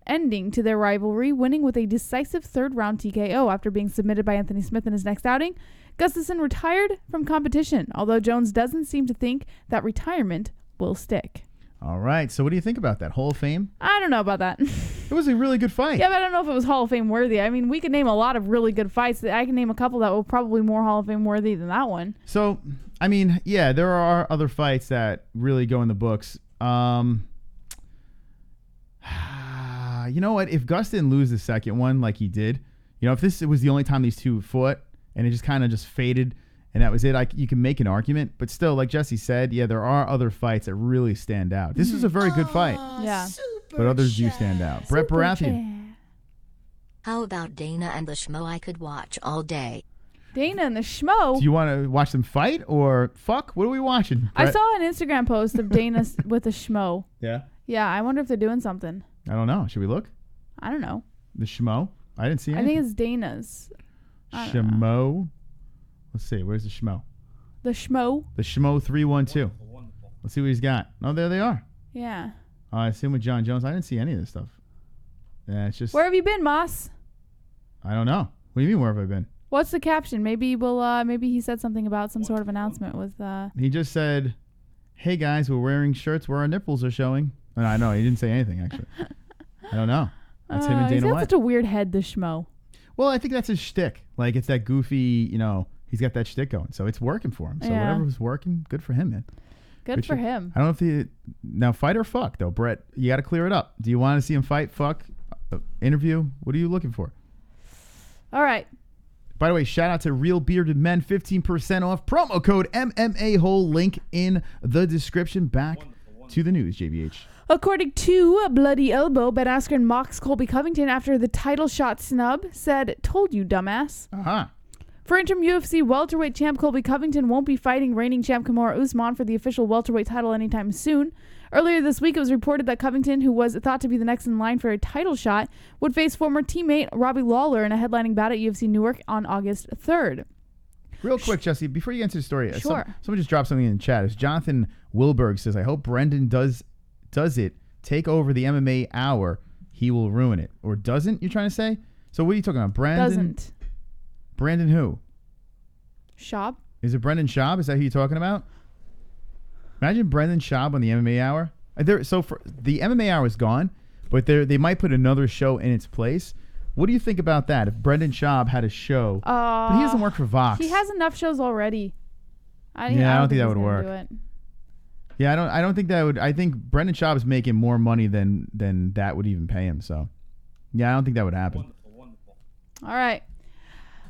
S5: ending to their rivalry, winning with a decisive third-round TKO after being submitted by Anthony Smith in his next outing. Gustafsson retired from competition, although Jones doesn't seem to think that retirement will stick.
S4: All right, so what do you think about that? Hall of Fame?
S5: I don't know about that.
S4: It was a really good fight.
S5: Yeah, but I don't know if it was Hall of Fame worthy. I mean, we could name a lot of really good fights. I can name a couple that were probably more Hall of Fame worthy than that one.
S4: So, I mean, yeah, there are other fights that really go in the books. You know what? If Gus didn't lose the second one like he did, if this was the only time these two fought and it just kind of just faded and that was it, you can make an argument. But still, like Jesse said, yeah, there are other fights that really stand out. This was a very good fight.
S5: Yeah.
S4: But others do stand out. Brett Baratheon.
S6: How about Dana and the Schmo? I could watch all day.
S5: Dana and the Schmo?
S4: Do you want to watch them fight or fuck? What are we watching, Brett?
S5: I saw an Instagram post of Dana with a Schmo.
S4: Yeah?
S5: Yeah, I wonder if they're doing something.
S4: I don't know. Should we look?
S5: I don't know.
S4: The Schmo? I didn't see anything.
S5: I think it's Dana's.
S4: Schmo? Let's see. Where's the Schmo?
S5: The Schmo?
S4: The Schmo 312. Let's see what he's got. Oh, there they are.
S5: Yeah.
S4: I see him with Jon Jones. I didn't see any of this stuff. Yeah, it's just...
S5: Where have you been, Moss?
S4: I don't know. What do you mean, where have I been?
S5: What's the caption? Maybe he said something about some sort of announcement with...
S4: He just said, hey, guys, we're wearing shirts where our nipples are showing. No, I know. He didn't say anything, actually. I don't know. That's him and Dana
S5: White. He's got
S4: White.
S5: such a weird head, the Schmo.
S4: Well, I think that's his shtick. Like, it's that goofy, he's got that shtick going. So it's working for him. So whatever was working, good for him, man.
S5: Good for him.
S4: I don't know if now fight or fuck, though, Brett. You got to clear it up. Do you want to see him fight, fuck, interview? What are you looking for?
S5: All right.
S4: By the way, shout out to Real Bearded Men, 15% off. Promo code MMA-Hole, link in the description. Back to the news, JBH.
S5: According to Bloody Elbow, Ben Askren mocks Colby Covington after the title shot snub, said, told you, dumbass.
S4: Uh-huh.
S5: For interim UFC welterweight champ Colby Covington won't be fighting reigning champ Kamaru Usman for the official welterweight title anytime soon. Earlier this week, it was reported that Covington, who was thought to be the next in line for a title shot, would face former teammate Robbie Lawler in a headlining bout at UFC Newark on August 3rd.
S4: Real quick, Jesse, before you get into the story,
S5: Sure.
S4: someone just dropped something in the chat. It's Jonathan Wilberg says, I hope Brendan does it take over the MMA hour. He will ruin it. Or doesn't, you're trying to say? So what are you talking about?
S5: Doesn't.
S4: Brandon who?
S5: Schaub?
S4: Is it Brendan Schaub? Is that who you're talking about? Imagine Brendan Schaub on the MMA hour. So for the MMA hour is gone, but they might put another show in its place. What do you think about that? If Brendan Schaub had a show, but he doesn't work for Vox.
S5: He has enough shows already. I
S4: don't think that would
S5: he's gonna
S4: work.
S5: do it.
S4: Yeah, I don't think that would. I think Brendan Schaub is making more money than that would even pay him. So, yeah, I don't think that would happen.
S3: Wonderful.
S5: All right.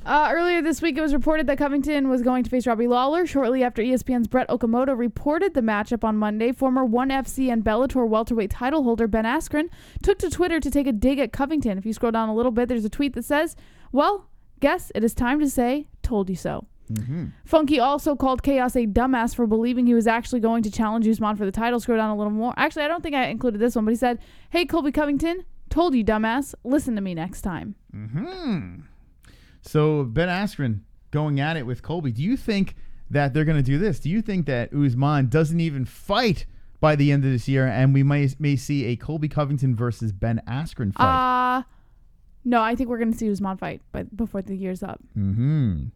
S5: Earlier this week, it was reported that Covington was going to face Robbie Lawler. Shortly after ESPN's Brett Okamoto reported the matchup on Monday, former ONE FC and Bellator welterweight title holder Ben Askren took to Twitter to take a dig at Covington. If you scroll down a little bit, there's a tweet that says, well, guess it is time to say, told you so.
S4: Mm-hmm.
S5: Funky also called Chaos a dumbass for believing he was actually going to challenge Usman for the title. Scroll down a little more. Actually, I don't think I included this one, but he said, hey, Colby Covington, told you, dumbass. Listen to me next time.
S4: Mm-hmm. So Ben Askren going at it with Colby. Do you think that they're going to do this? Do you think that Usman doesn't even fight by the end of this year, and we may see a Colby Covington versus Ben Askren fight?
S5: No, I think we're going to see Usman fight before the year's up.
S4: Mm-hmm.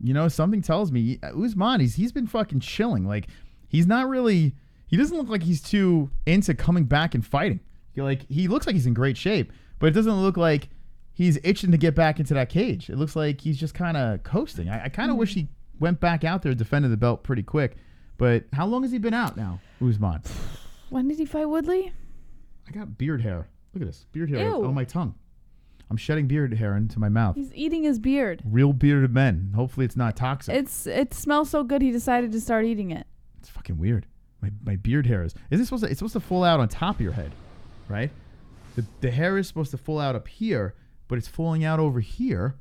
S4: You know, something tells me Usman, he's been fucking chilling. Like, he's not really, he doesn't look like he's too into coming back and fighting. He looks like he's in great shape, but it doesn't look like he's itching to get back into that cage. It looks like he's just kind of coasting. I kind of wish he went back out there defended the belt pretty quick. But how long has he been out now, Usman?
S5: When did he fight Woodley?
S4: I got beard hair. Look at this. Beard hair
S5: Ew.
S4: on my tongue. I'm shedding beard hair into my mouth.
S5: He's eating his beard.
S4: Real bearded men. Hopefully it's not toxic.
S5: It smells so good he decided to start eating it.
S4: It's fucking weird. My beard hair is. It's supposed to fall out on top of your head, right? The hair is supposed to fall out up here, but it's falling out over here.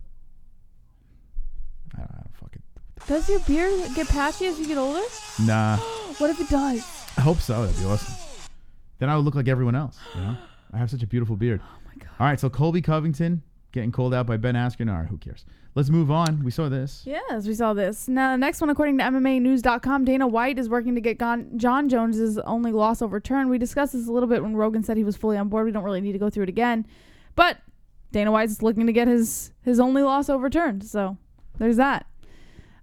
S4: I don't fucking.
S5: Does your beard get patchy as you get older?
S4: Nah.
S5: What if it does?
S4: I hope so. That'd be awesome. Then I would look like everyone else. You know, I have such a beautiful beard.
S5: Oh my god.
S4: All right, so Colby Covington getting called out by Ben Askren. All right, who cares? Let's move on. We saw this.
S5: Yes, we saw this. Now, the next one, according to MMAnews.com, Dana White is working to get Jon Jones' only loss overturned. We discussed this a little bit when Rogan said he was fully on board. We don't really need to go through it again. But Dana White's looking to get his only loss overturned. So there's that.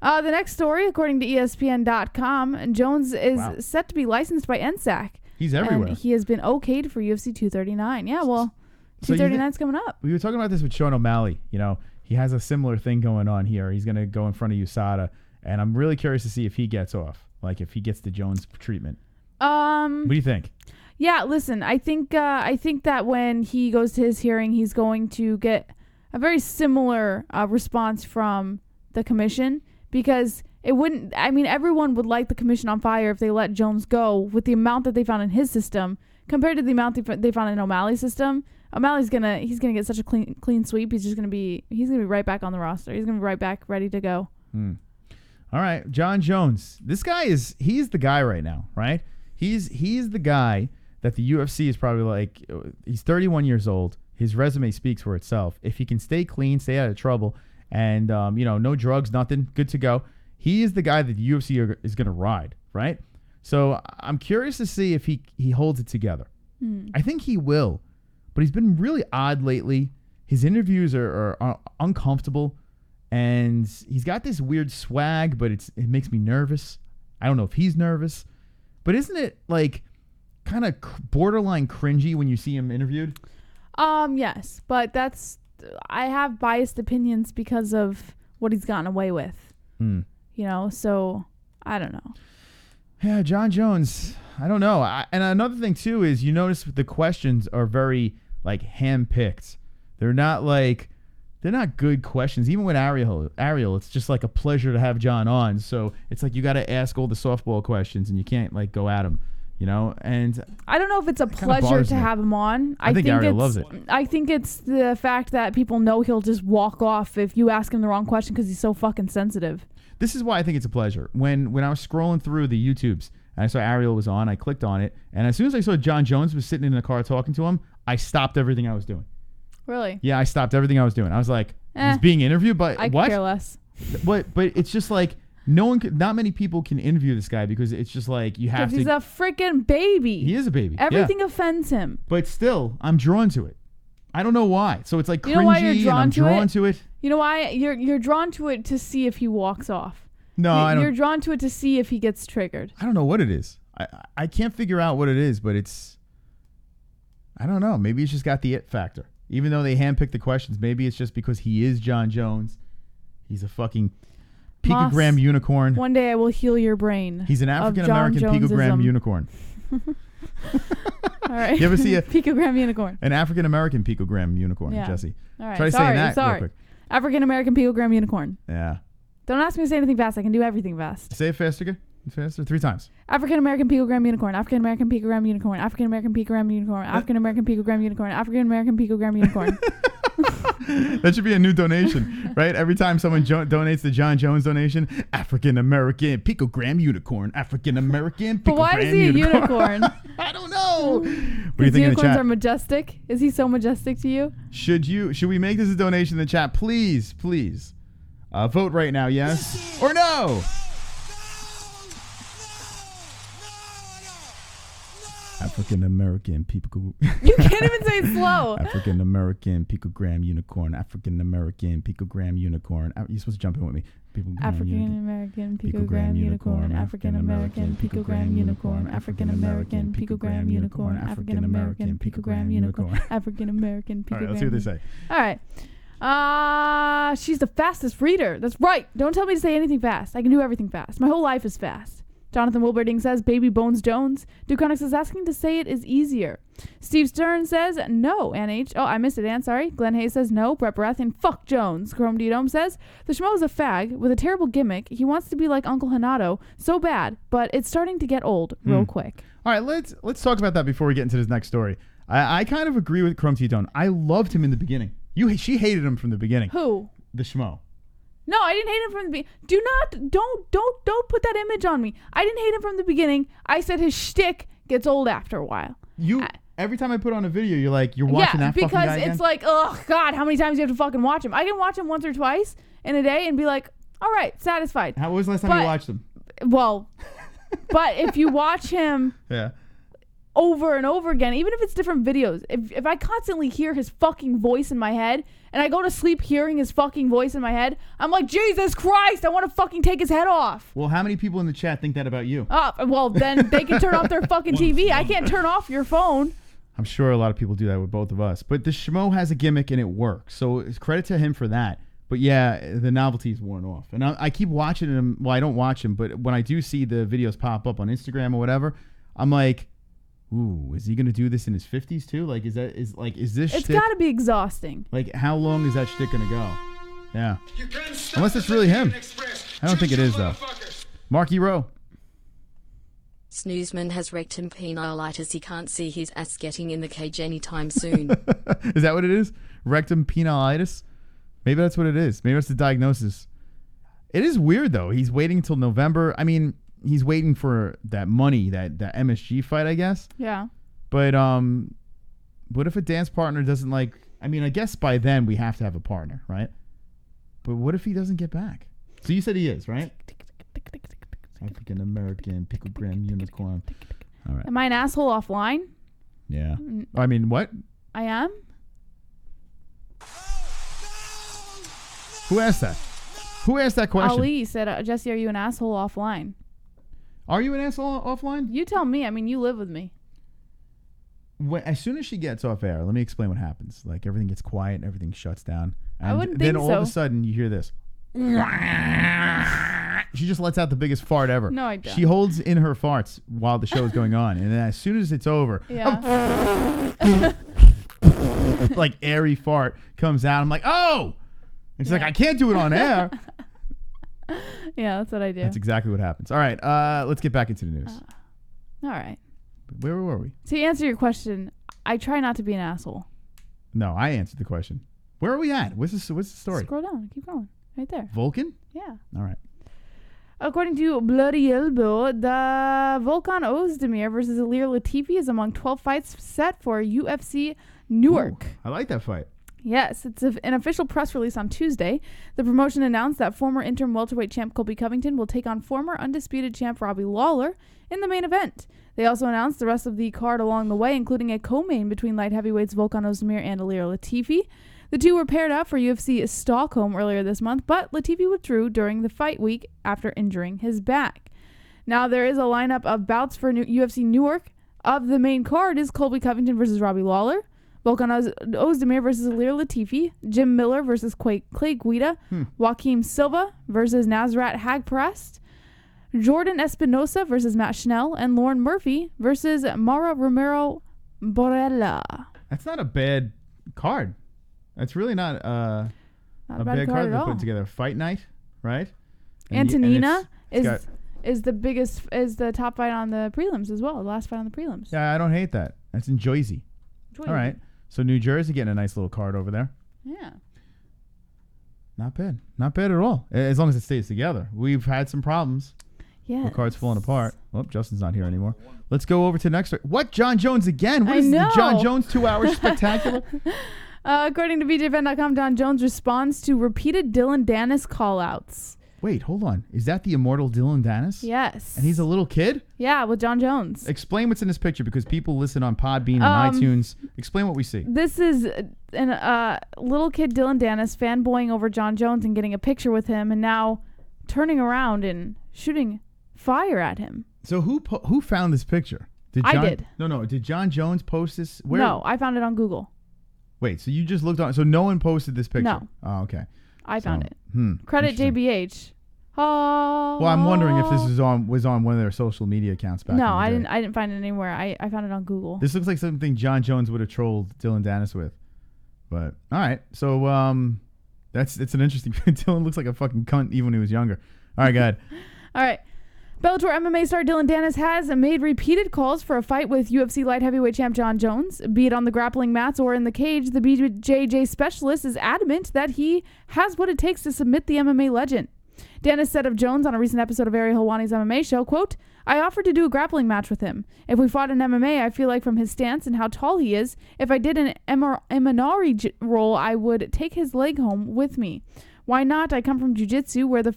S5: The next story, according to ESPN.com, Jones is set to be licensed by NSAC.
S4: He's everywhere.
S5: And he has been okayed for UFC 239. Yeah, well, 239's coming up.
S4: We were talking about this with Sean O'Malley. You know, he has a similar thing going on here. He's going to go in front of USADA, and I'm really curious to see if he gets off, like if he gets the Jones treatment. What do you think?
S5: Yeah, listen, I think that when he goes to his hearing, he's going to get a very similar response from the commission, because it wouldn't. I mean, everyone would light the commission on fire if they let Jones go with the amount that they found in his system compared to the amount they found in O'Malley's system. O'Malley's gonna get such a clean sweep. He's gonna be right back on the roster. He's gonna be right back, ready to go.
S4: All right, Jon Jones. This guy he's the guy right now, right? He's the guy that the UFC is probably like. He's 31 years old. His resume speaks for itself. If he can stay clean, stay out of trouble, and no drugs, nothing, good to go. He is the guy that the UFC is going to ride, right? So I'm curious to see if he holds it together. I think he will, but he's been really odd lately. His interviews are uncomfortable, and he's got this weird swag, but it makes me nervous. I don't know if he's nervous, but isn't it like kind of borderline cringy when you see him interviewed?
S5: Yes, but I have biased opinions because of what he's gotten away with. So I don't know.
S4: Yeah, Jon Jones, I don't know. And another thing too is you notice the questions are very like hand-picked. They're not good questions. Even with Ariel, it's just like a pleasure to have Jon on. So it's like you got to ask all the softball questions, and you can't like go at him. You know, and
S5: I don't know if it's a
S4: kinda
S5: pleasure
S4: bothers
S5: to
S4: me.
S5: have him on.
S4: I think Ariel
S5: it's,
S4: loves it.
S5: I think it's the fact that people know he'll just walk off if you ask him the wrong question because he's so fucking sensitive.
S4: This is why I think it's a pleasure. When I was scrolling through the YouTubes and I saw Ariel was on, I clicked on it, and as soon as I saw Jon Jones was sitting in the car talking to him, I stopped everything I was doing.
S5: Really?
S4: Yeah, I stopped everything I was doing. I was like, he's being interviewed, but
S5: I
S4: what?
S5: could care less.
S4: What? But it's just like not many people can interview this guy because it's just like you have to.
S5: He's a freaking baby.
S4: He is a baby.
S5: Everything offends him.
S4: But still, I'm drawn to it. I don't know why. So it's like
S5: You know why you're
S4: cringy, and
S5: drawn
S4: I'm
S5: to
S4: drawn
S5: it?
S4: to it.
S5: You know why? You're drawn to it to see if he walks off.
S4: No, I don't.
S5: You're drawn to it to see if he gets triggered.
S4: I don't know what it is. I can't figure out what it is, but it's. I don't know. Maybe it's just got the it factor. Even though they handpicked the questions, maybe it's just because he is Jon Jones. He's a fucking picogram
S5: Moss,
S4: unicorn.
S5: One day I will heal your brain.
S4: He's an African American picogram unicorn.
S5: All right.
S4: You ever see a
S5: picogram unicorn?
S4: An African American picogram unicorn,
S5: Yeah.
S4: Jesse.
S5: All right.
S4: Try saying that real quick.
S5: African American picogram unicorn.
S4: Yeah.
S5: Don't ask me to say anything fast. I can do everything fast.
S4: Say it faster, again. Faster, 3 times.
S5: African American picogram unicorn. African American picogram unicorn. African American picogram unicorn. African American picogram unicorn. African American picogram unicorn.
S4: That should be a new donation, right? Every time someone donates the Jon Jones donation, African American picogram unicorn. African American picogram
S5: But why is he a unicorn?
S4: I don't know. What do you
S5: Because
S4: think in the
S5: unicorns
S4: chat?
S5: are majestic. Is he so majestic to you?
S4: Should we make this a donation in the chat? Please. Vote right now, yes or no? African American picogram.
S5: You can't even say it slow.
S4: African American picogram unicorn. African American picogram unicorn. You're supposed to jump in with me.
S5: African American picogram unicorn. African American picogram unicorn. African American picogram unicorn. African American picogram unicorn. African American picogram.
S4: All right, let's see what they say.
S5: All right. She's the fastest reader. That's right. Don't tell me to say anything fast. I can do everything fast. My whole life is fast. Jonathan Wilberding says, Baby Bones Jones. Duconix is asking to say it is easier. Steve Stern says, no, NH. Oh, I missed it, Ann. Sorry. Glenn Hayes says, no. Brett Baratheon, fuck Jones. Chrome D Dome says, the schmo is a fag with a terrible gimmick. He wants to be like Uncle Hanato. So bad, but it's starting to get old real quick.
S4: All right, let's talk about that before we get into this next story. I kind of agree with Chrome T Dome. I loved him in the beginning. She hated him from the beginning.
S5: Who?
S4: The schmo.
S5: No, I didn't hate him from the beginning. Don't put that image on me. I didn't hate him from the beginning. I said his shtick gets old after a while.
S4: Every time I put on a video, you're watching that fucking guy again?
S5: Because it's like, oh God, how many times do you have to fucking watch him? I can watch him once or twice in a day and be like, all right, satisfied.
S4: When was the last time you watched him?
S5: Well, but if you watch him over and over again, even if it's different videos, if I constantly hear his fucking voice in my head and I go to sleep hearing his fucking voice in my head, I'm like, Jesus Christ, I want to fucking take his head off.
S4: Well, how many people in the chat think that about you?
S5: Well, then they can turn off their fucking TV. I can't turn off your phone.
S4: I'm sure a lot of people do that with both of us. But the schmo has a gimmick and it works. So it's credit to him for that. But yeah, the novelty's worn off. And I keep watching him. Well, I don't watch him, but when I do see the videos pop up on Instagram or whatever, I'm like, ooh, is he gonna do this in his 50s too? Like, is this?
S5: It's got to be exhausting.
S4: Like, how long is that shtick gonna go? Yeah. Unless it's really him. I don't think it is though. Marky Rowe.
S8: Snoozman has rectum penilitis. He can't see his ass getting in the cage anytime soon.
S4: Is that what it is? Rectum penilitis? Maybe that's what it is. Maybe that's the diagnosis. It is weird though. He's waiting till November. I mean, he's waiting for that money, that MSG fight, I guess.
S5: Yeah.
S4: But what if a dance partner doesn't like? I mean, I guess by then we have to have a partner, right? But what if he doesn't get back? So you said he is, right? African American picogram unicorn. All right.
S5: Am I an asshole offline?
S4: Yeah. I mean, what?
S5: I am.
S4: Who asked that? Who asked that question?
S5: Ali said, Jesse, are you an asshole offline?
S4: Are you an asshole offline?
S5: You tell me. I mean, you live with me.
S4: As soon as she gets off air, let me explain what happens. Like, everything gets quiet, everything shuts down. And
S5: I wouldn't
S4: then
S5: think
S4: all of a sudden, you hear this. She just lets out the biggest fart ever.
S5: No, I don't.
S4: She holds in her farts while the show is going on. And then as soon as it's over, like airy fart comes out. I'm like, oh! And she's like, I can't do it on air.
S5: Yeah, that's what I do.
S4: That's exactly what happens. All right, let's get back into the news.
S5: All right.
S4: Where were we?
S5: To answer your question, I try not to be an asshole.
S4: No, I answered the question. Where are we at? What's the story?
S5: Scroll down. Keep going. Right there.
S4: Vulcan?
S5: Yeah.
S4: All right.
S5: According to Bloody Elbow, the Volkan Ozdemir versus Ilir Latifi is among 12 fights set for UFC Newark.
S4: Ooh, I like that fight.
S5: Yes, it's an official press release on Tuesday. The promotion announced that former interim welterweight champ Colby Covington will take on former undisputed champ Robbie Lawler in the main event. They also announced the rest of the card along the way, including a co-main between light heavyweights Volkan Ozdemir and Ilir Latifi. The two were paired up for UFC Stockholm earlier this month, but Latifi withdrew during the fight week after injuring his back. Now there is a lineup of bouts for UFC Newark. Of the main card is Colby Covington versus Robbie Lawler, Volkan Ozdemir versus Ilir Latifi, Jim Miller versus Clay Guida, Joaquim Silva versus Nasrat Haqparast, Jordan Espinosa versus Matt Schnell, and Lauren Murphy versus Mara Romero Borella.
S4: That's not a bad card. That's really not a bad card to put together. Fight night, right?
S5: Antonina is the top fight on the prelims as well. The last fight on the prelims.
S4: Yeah, I don't hate that. That's in Jersey. All right. So New Jersey getting a nice little card over there.
S5: Yeah.
S4: Not bad. Not bad at all. As long as it stays together. We've had some problems.
S5: Yeah.
S4: The card's falling apart. Oh, Justin's not here anymore. Let's go over to the next. What? Jon Jones again? What is the Jon Jones 2 hour spectacular?
S5: According to BJPenn.com, Jon Jones responds to repeated Dylan Dennis call-outs.
S4: Wait, hold on. Is that the immortal Dylan Dennis?
S5: Yes.
S4: And he's a little kid?
S5: Yeah, with Jon Jones.
S4: Explain what's in this picture because people listen on Podbean and iTunes. Explain what we see.
S5: This is a little kid Dylan Dennis fanboying over Jon Jones and getting a picture with him and now turning around and shooting fire at him.
S4: So who found this picture?
S5: I did.
S4: No. Did Jon Jones post this? Where?
S5: No, I found it on Google.
S4: Wait, so you just looked on. So no one posted this picture?
S5: No.
S4: Oh, okay.
S5: I found it. Credit JBH.
S4: Oh. Well, I'm wondering if this was on one of their social media accounts back.
S5: No, I didn't find it anywhere. I found it on Google.
S4: This looks like something Jon Jones would have trolled Dylan Dennis with. But all right, so it's an interesting. Dylan looks like a fucking cunt even when he was younger. All right, go ahead.
S5: All right. Bellator MMA star Dylan Dennis has made repeated calls for a fight with UFC light heavyweight champ Jon Jones. Be it on the grappling mats or in the cage, the BJJ specialist is adamant that he has what it takes to submit the MMA legend. Dennis said of Jones on a recent episode of Ariel Helwani's MMA show, quote, "I offered to do a grappling match with him. If we fought in MMA, I feel like from his stance and how tall he is, if I did an Eminari roll, I would take his leg home with me. Why not? I come from jiu-jitsu where we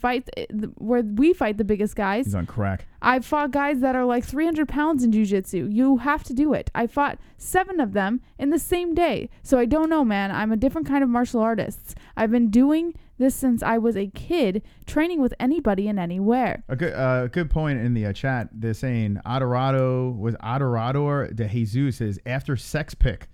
S5: fight the biggest guys.
S4: He's on crack.
S5: I've fought guys that are like 300 pounds in jiu-jitsu. You have to do it. I fought 7 of them in the same day. So I don't know, man. I'm a different kind of martial artist. I've been doing this since I was a kid, training with anybody and anywhere."
S4: A good point in the chat. They're saying Adorador de Jesus says after sex pick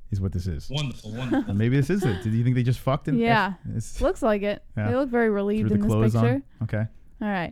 S4: is what this is.
S3: Wonderful.
S4: Maybe this is it. Do you think they just fucked him?
S5: Yeah. Looks like it.
S4: Yeah.
S5: They look very relieved in this
S4: clothes
S5: picture.
S4: On. Okay.
S5: All right.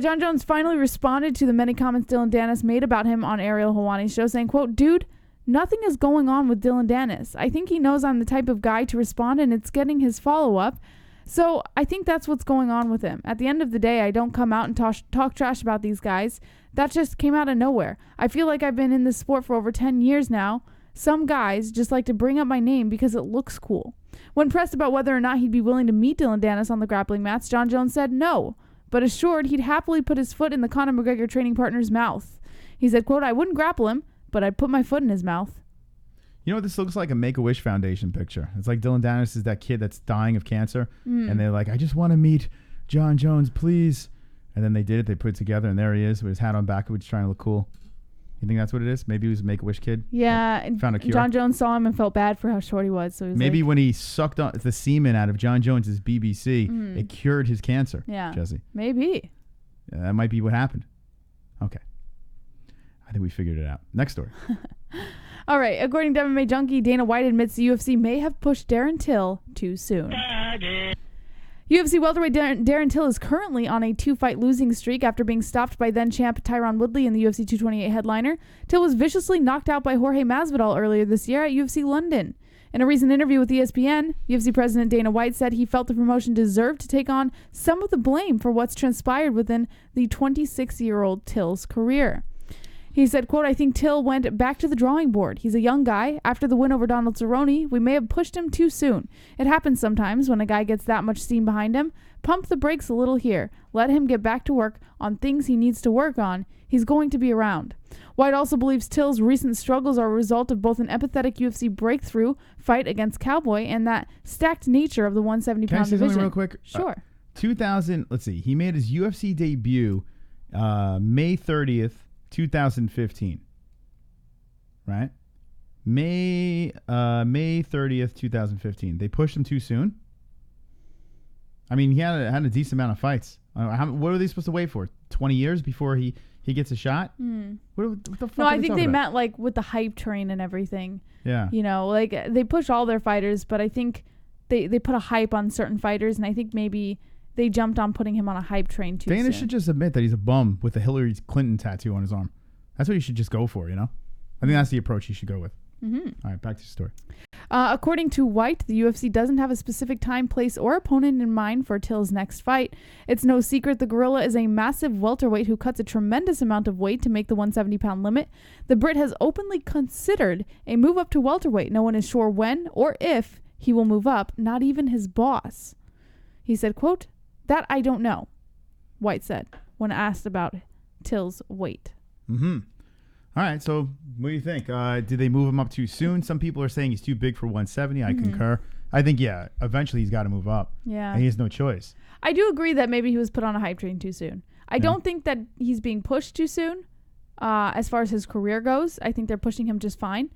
S5: Jon Jones finally responded to the many comments Dylan Dennis made about him on Ariel Helwani's show, saying, quote, "Dude, nothing is going on with Dylan Dennis. I think he knows I'm the type of guy to respond and it's getting his follow-up. So I think that's what's going on with him. At the end of the day, I don't come out and talk trash about these guys. That just came out of nowhere. I feel like I've been in this sport for over 10 years now. Some guys just like to bring up my name because it looks cool." When pressed about whether or not he'd be willing to meet Dylan Dennis on the grappling mats, Jon Jones said no, but assured he'd happily put his foot in the Conor McGregor training partner's mouth. He said, quote, "I wouldn't grapple him, but I'd put my foot in his mouth."
S4: You know what? This looks like a Make-A-Wish Foundation picture. It's like Dylan Dennis is that kid that's dying of cancer, and they're like, "I just want to meet Jon Jones, please." And then they did it. They put it together, and there he is with his hat on backwards trying to look cool. You think that's what it is? Maybe he was a Make-A-Wish kid?
S5: Yeah.
S4: Found a cure?
S5: Jon Jones saw him and felt bad for how short he was. So he was
S4: maybe when he sucked the semen out of Jon Jones's BBC, it cured his cancer.
S5: Yeah.
S4: Jesse.
S5: Maybe.
S4: Yeah, that might be what happened. Okay. I think we figured it out. Next story.
S5: All right. According to MMA Junkie, Dana White admits the UFC may have pushed Darren Till too soon. UFC welterweight Darren Till is currently on a 2-fight losing streak after being stopped by then-champ Tyron Woodley in the UFC 228 headliner. Till was viciously knocked out by Jorge Masvidal earlier this year at UFC London. In a recent interview with ESPN, UFC President Dana White said he felt the promotion deserved to take on some of the blame for what's transpired within the 26-year-old Till's career. He said, quote, I think Till went back to the drawing board. He's a young guy. After the win over Donald Cerrone, we may have pushed him too soon. It happens sometimes when a guy gets that much steam behind him. Pump the brakes a little here. Let him get back to work on things he needs to work on. He's going to be around. White also believes Till's recent struggles are a result of both an empathetic UFC breakthrough fight against Cowboy and that stacked nature of the 170-pound division.
S4: Can I say something real quick?
S5: Sure.
S4: 2000, let's see. He made his UFC debut May 30th, 2015. Right? May 30th, 2015. They pushed him too soon. I mean, he had a decent amount of fights. What are they supposed to wait for? 20 years before he gets a shot? What the fuck
S5: No,
S4: are
S5: I think
S4: talking
S5: they
S4: about?
S5: meant like with the hype train and everything.
S4: Yeah.
S5: You know, like they push all their fighters, but I think they put a hype on certain fighters, and I think maybe they jumped on putting him on a hype train too
S4: Dana
S5: soon.
S4: should just admit that he's a bum with a Hillary Clinton tattoo on his arm. That's what you should just go for, you know? I think that's the approach you should go with.
S5: Mm-hmm.
S4: All right, back to the story.
S5: According to White, the UFC doesn't have a specific time, place, or opponent in mind for Till's next fight. It's no secret the gorilla is a massive welterweight who cuts a tremendous amount of weight to make the 170-pound limit. The Brit has openly considered a move up to welterweight. No one is sure when or if he will move up, not even his boss. He said, quote, that I don't know, White said, when asked about Till's weight.
S4: Mm-hmm. All right, so what do you think? Did they move him up too soon? Some people are saying he's too big for 170. I concur. I think, yeah, eventually he's got to move up.
S5: Yeah.
S4: And he has no choice.
S5: I do agree that maybe he was put on a hype train too soon. I don't think that he's being pushed too soon as far as his career goes. I think they're pushing him just fine.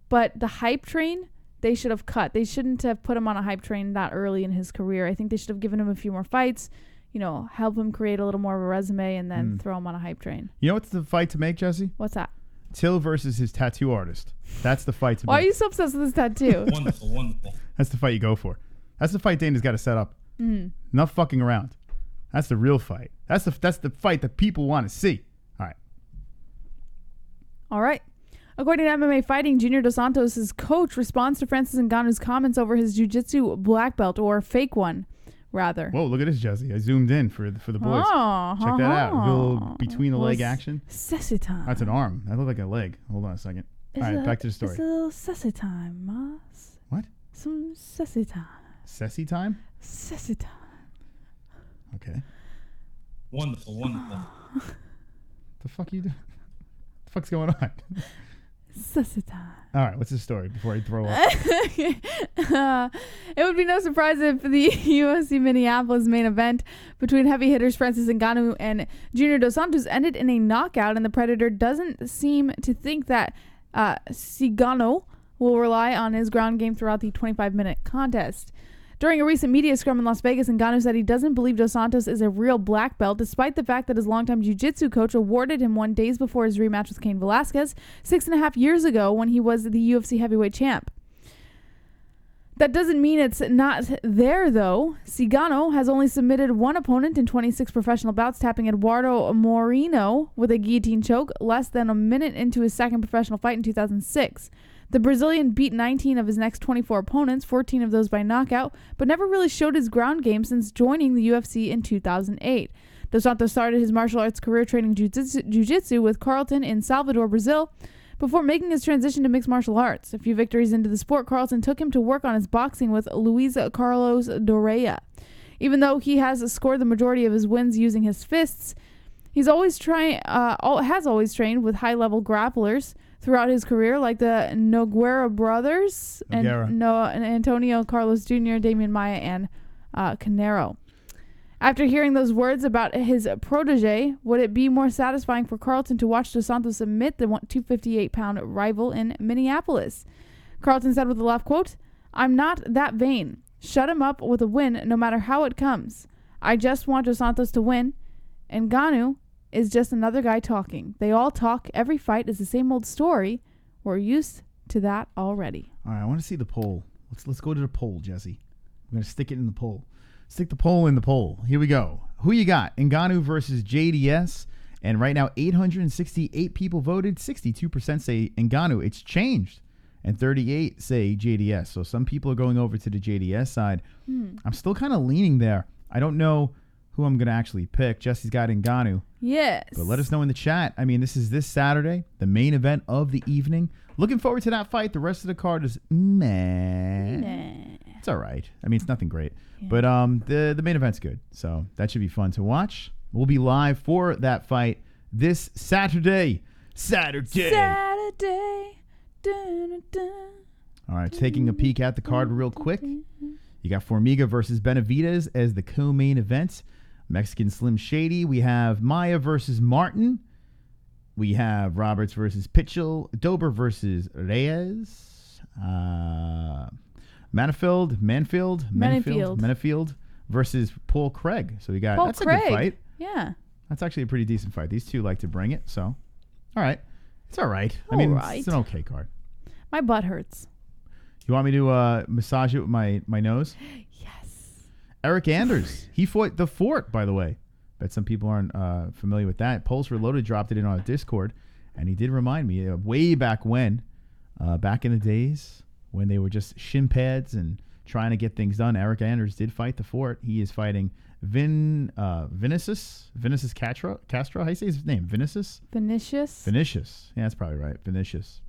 S5: But the hype train, they should have cut. They shouldn't have put him on a hype train that early in his career. I think they should have given him a few more fights, you know, help him create a little more of a resume and then throw him on a hype train.
S4: You know what's the fight to make, Jesse?
S5: What's that?
S4: Till versus his tattoo artist. That's the fight to
S5: Why
S4: make.
S5: are you so obsessed with this tattoo?
S3: Wonderful, wonderful.
S4: That's the fight you go for. That's the fight Dana's got to set up. Enough fucking around. That's the real fight. That's the fight that people want to see. All right.
S5: All right. According to MMA Fighting, Junior Dos Santos' coach responds to Francis Ngannou's comments over his jiu-jitsu black belt, or fake one, rather.
S4: Whoa, look at this, Jesse. I zoomed in for the boys.
S5: Oh,
S4: Check that out. A little between the leg action.
S5: Sassy time.
S4: That's an arm. That looked like a leg. Hold on a second. All right, back to the story.
S5: It's a little sassy time, Moss.
S4: What?
S5: Some sassy time.
S4: Sassy time?
S5: Sassy time.
S4: Okay.
S3: Wonderful, wonderful.
S4: The fuck you do? What the fuck's going on?
S5: Sassy time.
S4: All right, what's the story before I throw up?
S5: It would be no surprise if the UFC Minneapolis main event between heavy hitters Francis Ngannou and Junior Dos Santos ended in a knockout, and the Predator doesn't seem to think that Ngannou will rely on his ground game throughout the 25-minute contest. During a recent media scrum in Las Vegas, Ngannou said he doesn't believe Dos Santos is a real black belt, despite the fact that his longtime jiu-jitsu coach awarded him one days before his rematch with Cain Velasquez 6.5 years ago when he was the UFC heavyweight champ. That doesn't mean it's not there, though. Ngannou has only submitted one opponent in 26 professional bouts, tapping Eduardo Moreno with a guillotine choke less than a minute into his second professional fight in 2006. The Brazilian beat 19 of his next 24 opponents, 14 of those by knockout, but never really showed his ground game since joining the UFC in 2008. Dos Santos started his martial arts career training jiu-jitsu with Carlton in Salvador, Brazil, before making his transition to mixed martial arts. A few victories into the sport, Carlton took him to work on his boxing with Luis Carlos Dorea. Even though he has scored the majority of his wins using his fists, has always trained with high-level grapplers throughout his career, like the Nogueira brothers and Antonio Carlos Jr., Damian Maia, and Conor. After hearing those words about his protege, would it be more satisfying for Carlton to watch Dos Santos submit the 258-pound rival in Minneapolis? Carlton said with a laugh, quote, "I'm not that vain. Shut him up with a win no matter how it comes. I just want Dos Santos to win. And Ngannou is just another guy talking. They all talk. Every fight is the same old story. We're used to that already."
S4: All right, I want to see the poll. Let's go to the poll, Jesse. I'm going to stick it in the poll. Stick the poll in the poll. Here we go. Who you got? Ngannou versus JDS. And right now, 868 people voted. 62% say Ngannou. It's changed. And 38 say JDS. So some people are going over to the JDS side. I'm still kind of leaning there. I don't know who I'm going to actually pick. Jesse's got Ngannou.
S5: Yes.
S4: But let us know in the chat. I mean, this is this Saturday, the main event of the evening. Looking forward to that fight. The rest of the card is It's all right. I mean, it's nothing great. Yeah. But the main event's good. So that should be fun to watch. We'll be live for that fight this Saturday. Saturday.
S5: Dun, dun.
S4: All right, taking a peek at the card real quick. You got Formiga versus Benavidez as the co-main event. Mexican Slim Shady. We have Maya versus Martin. We have Roberts versus Pitchell. Dober versus Reyes. Manifield versus Paul Craig. So we got that's Craig. A good fight.
S5: Yeah.
S4: That's actually a pretty decent fight. These two like to bring it, so all right. It's all right. I mean, it's an okay card.
S5: My butt hurts.
S4: You want me to massage it with my nose?
S5: Yes.
S4: Eric Anders. He fought the Fort, by the way. Bet some people aren't familiar with that. Pulse Reloaded dropped it in on Discord, and he did remind me way back when, back in the days when they were just shin pads and trying to get things done. Eric Anders did fight the Fort. He is fighting Vinicius Castro. How do you say his name? Vinicius. Yeah, that's probably right. Vinicius.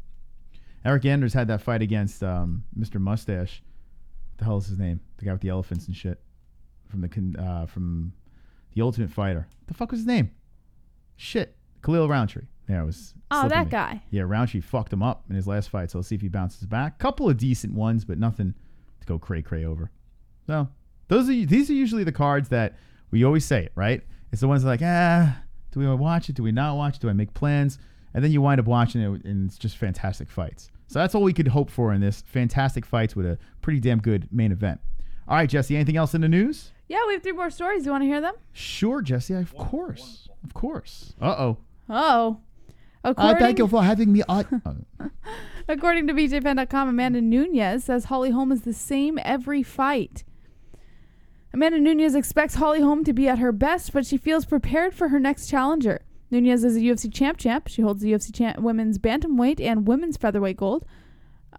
S4: Eric Anders had that fight against Mr. Mustache. What the hell is his name? The guy with the elephants and shit from the Ultimate Fighter. What the fuck was his name? Shit, Khalil Roundtree. Yeah, it was.
S5: Oh, that guy.
S4: Yeah, Roundtree fucked him up in his last fight. So let's see if he bounces back. Couple of decent ones, but nothing to go cray over. So these are usually the cards that we always say it, right? It's the ones that like, do we watch it? Do we not watch it? Do I make plans? And then you wind up watching it, and it's just fantastic fights. So that's all we could hope for in this. Fantastic fights with a pretty damn good main event. All right, Jesse, anything else in the news?
S5: Yeah, we have 3 more stories. You want to hear them?
S4: Sure, Jesse, of course. Of course.
S5: Uh-oh.
S4: Thank you for having me on.
S5: According to BJPenn.com, Amanda Nunes says Holly Holm is the same every fight. Amanda Nunes expects Holly Holm to be at her best, but she feels prepared for her next challenger. Nunes is a UFC champ. She holds the UFC women's bantamweight and women's featherweight gold.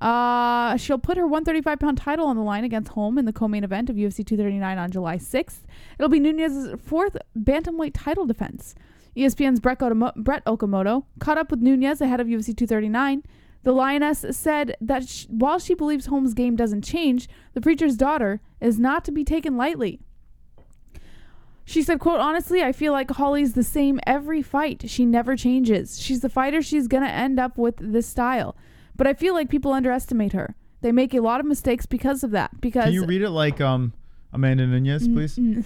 S5: She'll put her 135-pound title on the line against Holm in the co-main event of UFC 239 on July 6th. It'll be Nunes' 4th bantamweight title defense. ESPN's Brett Okamoto caught up with Nunes ahead of UFC 239. The Lioness said that while she believes Holm's game doesn't change, the preacher's daughter is not to be taken lightly. She said, quote, honestly, I feel like Holly's the same every fight. She never changes. She's the fighter. She's going to end up with this style. But I feel like people underestimate her. They make a lot of mistakes because of that. Can
S4: you read it like Amanda Nunes, please?
S5: No.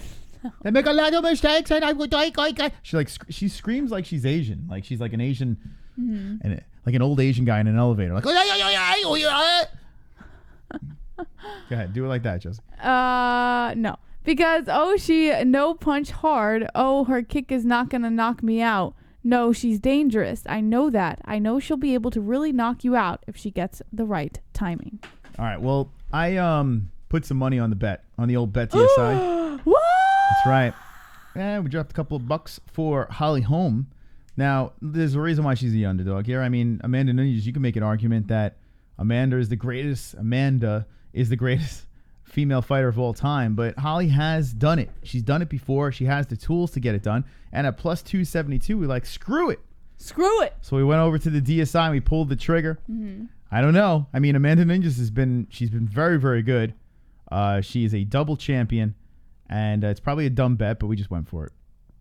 S4: They make a lot of mistakes, and I would she screams like she's Asian, like she's like an Asian, and like an old Asian guy in an elevator, like. Go ahead, do it like that, Jesse.
S5: No, because she no punch hard. Her kick is not gonna knock me out. No, she's dangerous. I know that. I know she'll be able to really knock you out if she gets the right timing.
S4: All right. Well, I put some money on the old BetDSI.
S5: What?
S4: That's right. And we dropped a couple of bucks for Holly Holm. Now, there's a reason why she's the underdog here. I mean, Amanda Nunes, you can make an argument that Amanda is the greatest female fighter of all time, but Holly has done it. She's done it before. She has the tools to get it done. And at plus 272, we're like, screw it. So we went over to the DSI and we pulled the trigger. Mm-hmm. I don't know. I mean, Amanda Nunes she's been very, very good. She is a double champion. And it's probably a dumb bet, but we just went for it.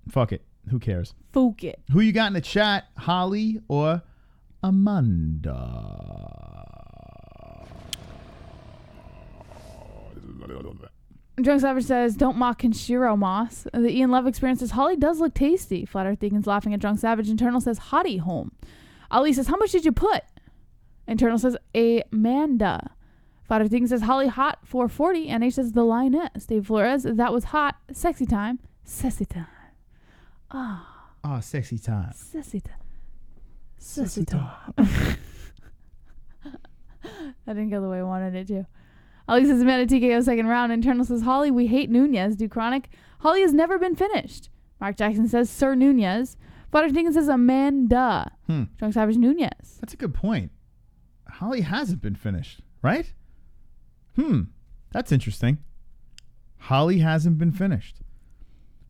S4: Fuck it. Who cares?
S5: Fuck it.
S4: Who you got in the chat, Holly or Amanda?
S5: Drunk Savage says, don't mock Kenshiro, Moss. The Ian Love experience says, Holly does look tasty. Flat Earth Deacon's laughing at Drunk Savage. Internal says, Hottie Home. Ali says, how much did you put? Internal says, Amanda. Father Deacon says, Holly hot 440. And H says, the Lioness. Dave Flores, that was hot. Sexy time. Sexy time.
S4: Sexy time.
S5: Sexy time. Sexy time. That didn't go the way I wanted it to. Ali says, Amanda TKO second round. Internal says, Holly, we hate Nunes. Do Chronic. Holly has never been finished. Mark Jackson says, Sir Nunes. Father Deacon says, Amanda. Drunk Savage Nunes.
S4: That's a good point. Holly hasn't been finished, right? That's interesting. Holly hasn't been finished.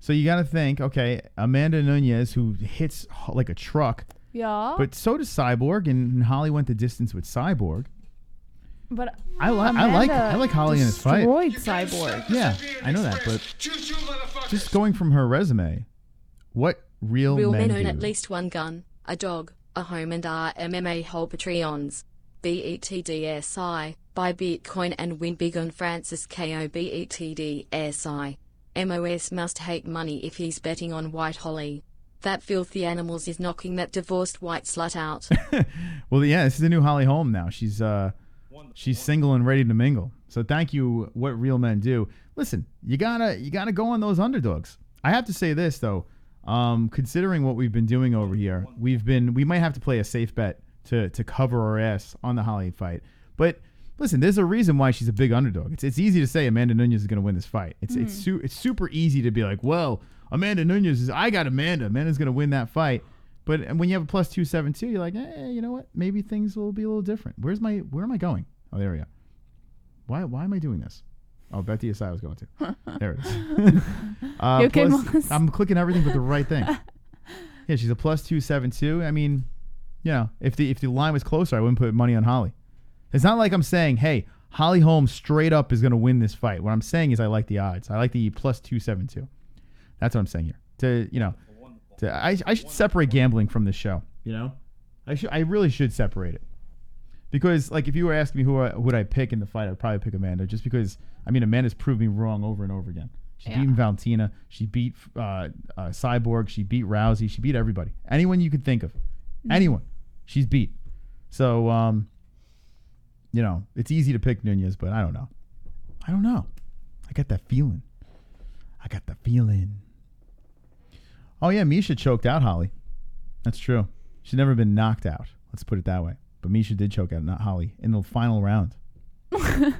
S4: So you got to think, okay, Amanda Nunes, who hits like a truck,
S5: Yeah.
S4: but so does Cyborg, and Holly went the distance with Cyborg.
S5: But
S4: I like Holly in this fight.
S5: Destroyed Cyborg.
S4: Yeah, I know that, but just going from her resume, what real men
S8: own
S4: do?
S8: at least one gun, a dog, a home, and are MMA-Hole Patreons. BETDSI, buy Bitcoin and win big on Francis KO. BETDSI. MOS must hate money if he's betting on White Holly. That filthy animals is knocking that divorced white slut out.
S4: Well, yeah, this is the new Holly Holm now. She's single and ready to mingle. So thank you, what real men do. Listen, you gotta go on those underdogs. I have to say this though, considering what we've been doing over here, we might have to play a safe bet to cover our ass on the Holly fight. But listen, there's a reason why she's a big underdog. It's easy to say Amanda Nunes is going to win this fight. It's super easy to be like, well, Amanda Nunes I got Amanda. Amanda's going to win that fight. But when you have a plus 272, you're like, you know what? Maybe things will be a little different. Where am I going? Oh, there we go. Why am I doing this? Oh, BetDSI I was going to. There it is.
S5: You okay, Melissa?
S4: I'm clicking everything but the right thing. Yeah, she's a plus 272. I mean, you know, if the line was closer, I wouldn't put money on Holly. It's not like I'm saying, hey, Holly Holm straight up is going to win this fight. What I'm saying is I like the odds. I like the plus 272. That's what I'm saying here. I should separate gambling from this show. You know, I really should separate it. Because, like, if you were asking me who would I pick in the fight, I'd probably pick Amanda. Just because, I mean, Amanda's proved me wrong over and over again. She beat Valentina. She beat Cyborg. She beat Rousey. She beat everybody. Anyone you could think of. Anyone. She's beat. So, you know, it's easy to pick Nunes, but I don't know. I got that feeling. Oh, yeah, Misha choked out Holly. That's true. She's never been knocked out. Let's put it that way. But Misha did choke out, not Holly, in the final round. The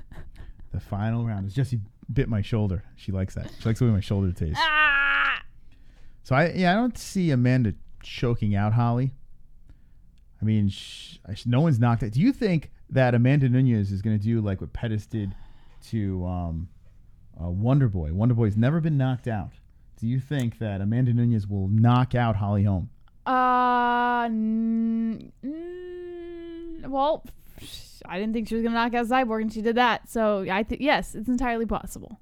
S4: final round. It's Jessie bit my shoulder. She likes that. She likes the way my shoulder tastes. So, I don't see Amanda choking out Holly. I mean, no one's knocked out. Do you think that Amanda Nunes is going to do like what Pettis did to Wonder Boy? Wonder Boy's never been knocked out. Do you think that Amanda Nunes will knock out Holly Holm?
S5: Well, I didn't think she was going to knock out Cyborg, and she did that. So I think, yes, it's entirely possible.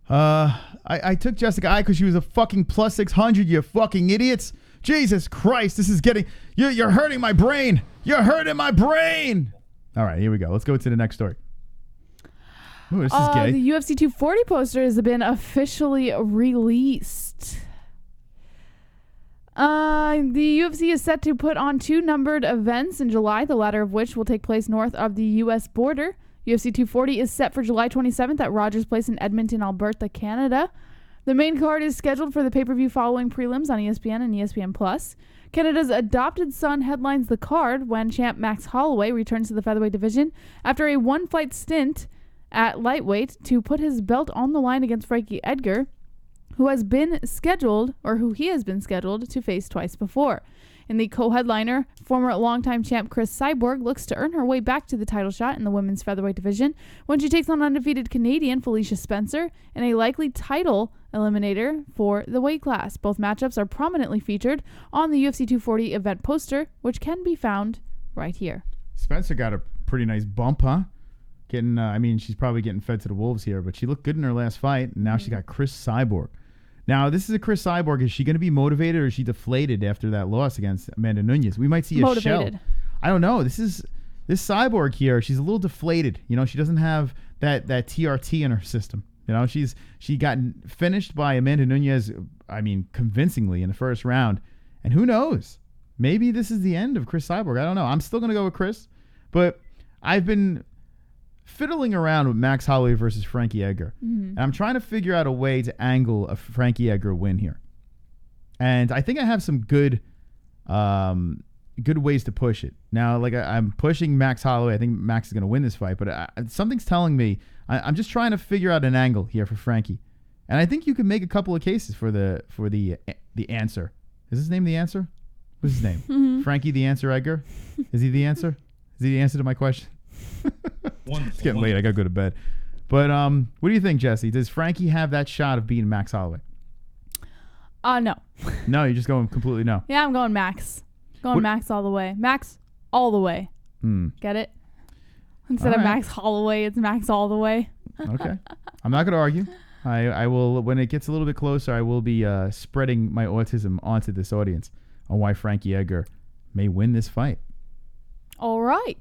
S4: I took Jessica I because she was a fucking plus 600, you fucking idiots. Jesus Christ, this is getting... You're hurting my brain. You're hurting my brain. All right, here we go. Let's go to the next story. Ooh, this is gay.
S5: The UFC 240 poster has been officially released. The UFC is set to put on 2 numbered events in July, the latter of which will take place north of the U.S. border. UFC 240 is set for July 27th at Rogers Place in Edmonton, Alberta, Canada. The main card is scheduled for the pay-per-view following prelims on ESPN and ESPN+. Canada's adopted son headlines the card when champ Max Holloway returns to the featherweight division after a one-fight stint at lightweight to put his belt on the line against Frankie Edgar, who he has been scheduled to face twice before. In the co-headliner, former longtime champ Chris Cyborg looks to earn her way back to the title shot in the women's featherweight division when she takes on undefeated Canadian Felicia Spencer in a likely title eliminator for the weight class. Both matchups are prominently featured on the UFC 240 event poster, which can be found right here.
S4: Spencer got a pretty nice bump, huh? She's probably getting fed to the wolves here, but she looked good in her last fight, and now she got Chris Cyborg. Now, this is a Chris Cyborg. Is she going to be motivated or is she deflated after that loss against Amanda Nunes? We might see a shell. I don't know. This Cyborg here, she's a little deflated. You know, she doesn't have that TRT in her system. You know, she got finished by Amanda Nunes, convincingly in the first round. And who knows? Maybe this is the end of Chris Cyborg. I don't know. I'm still going to go with Chris. But I've been fiddling around with Max Holloway versus Frankie Edgar. And I'm trying to figure out a way to angle a Frankie Edgar win here. And I think I have some good ways to push it. Now, like I'm pushing Max Holloway. I think Max is going to win this fight, but something's telling me I'm just trying to figure out an angle here for Frankie. And I think you can make a couple of cases for the answer. Is his name the answer? What's his name? Frankie the Answer Edgar? Is he the answer? Is he the answer to my question?
S3: Wonderful.
S4: It's getting late. I got to go to bed. But what do you think, Jesse? Does Frankie have that shot of beating Max Holloway?
S5: No.
S4: No, you're just going completely no.
S5: Yeah, I'm going Max. Max all the way. Max all the way. Get it? Instead of Max Holloway, it's Max all the way.
S4: Okay. I'm not going to argue. I will, when it gets a little bit closer, I will be spreading my autism onto this audience on why Frankie Edgar may win this fight.
S5: All right.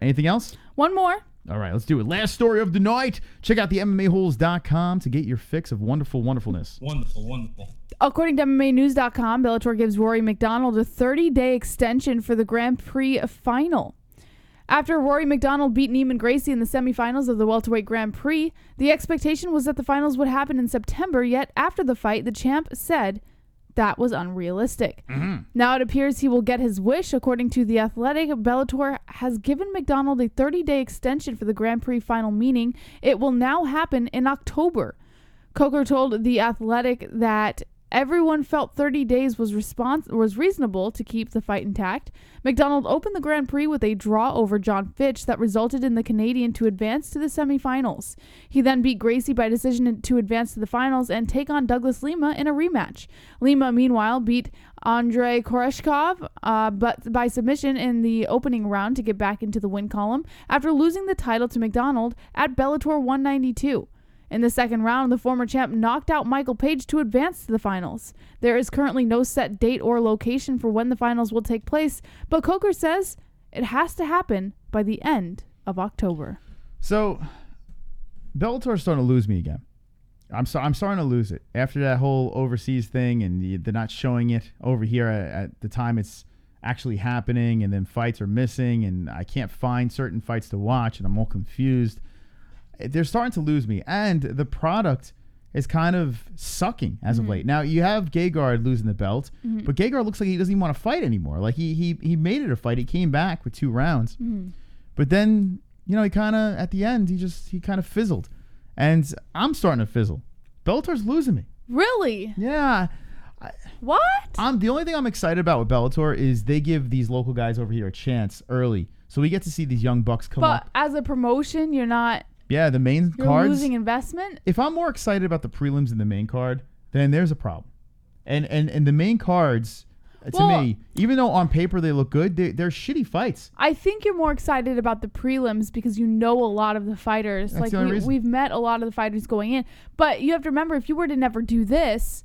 S4: Anything else?
S5: One more.
S4: All right, let's do it. Last story of the night. Check out the MMAHoles.com to get your fix of wonderfulness.
S3: Wonderful.
S5: According to MMAnews.com, Bellator gives Rory McDonald a 30-day extension for the Grand Prix final. After Rory McDonald beat Neiman Gracie in the semifinals of the welterweight Grand Prix, the expectation was that the finals would happen in September, yet after the fight, the champ said that was unrealistic. Now it appears he will get his wish. According to The Athletic, Bellator has given McDonald a 30-day extension for the Grand Prix final, meaning it will now happen in October. Coker told The Athletic that everyone felt 30 days was reasonable to keep the fight intact. McDonald opened the Grand Prix with a draw over John Fitch that resulted in the Canadian to advance to the semifinals. He then beat Gracie by decision to advance to the finals and take on Douglas Lima in a rematch. Lima, meanwhile, beat Andrei Koreshkov but by submission in the opening round to get back into the win column after losing the title to McDonald at Bellator 192. In the second round, the former champ knocked out Michael Page to advance to the finals. There is currently no set date or location for when the finals will take place, but Coker says it has to happen by the end of October.
S4: So, Bellator's starting to lose me again. I'm starting to lose it. After that whole overseas thing and they're not showing it over here at the time it's actually happening, and then fights are missing, and I can't find certain fights to watch, and I'm all confused. They're starting to lose me, and the product is kind of sucking as of late. Now, you have Gegard losing the belt, but Gegard looks like he doesn't even want to fight anymore. Like, he made it a fight. He came back with 2 rounds. But then, he kind of, at the end, he kind of fizzled. And I'm starting to fizzle. Bellator's losing me.
S5: Really?
S4: Yeah.
S5: What?
S4: The only thing I'm excited about with Bellator is they give these local guys over here a chance early. So we get to see these young bucks come up.
S5: But as a promotion, you're not...
S4: Yeah, the main
S5: You're
S4: cards.
S5: losing investment?
S4: If I'm more excited about the prelims than the main card, then there's a problem. And the main cards, to me, even though on paper they look good, they're shitty fights.
S5: I think you're more excited about the prelims because you know a lot of the fighters.
S4: That's the only reason.
S5: We've met a lot of the fighters going in. But you have to remember, if you were to never do this,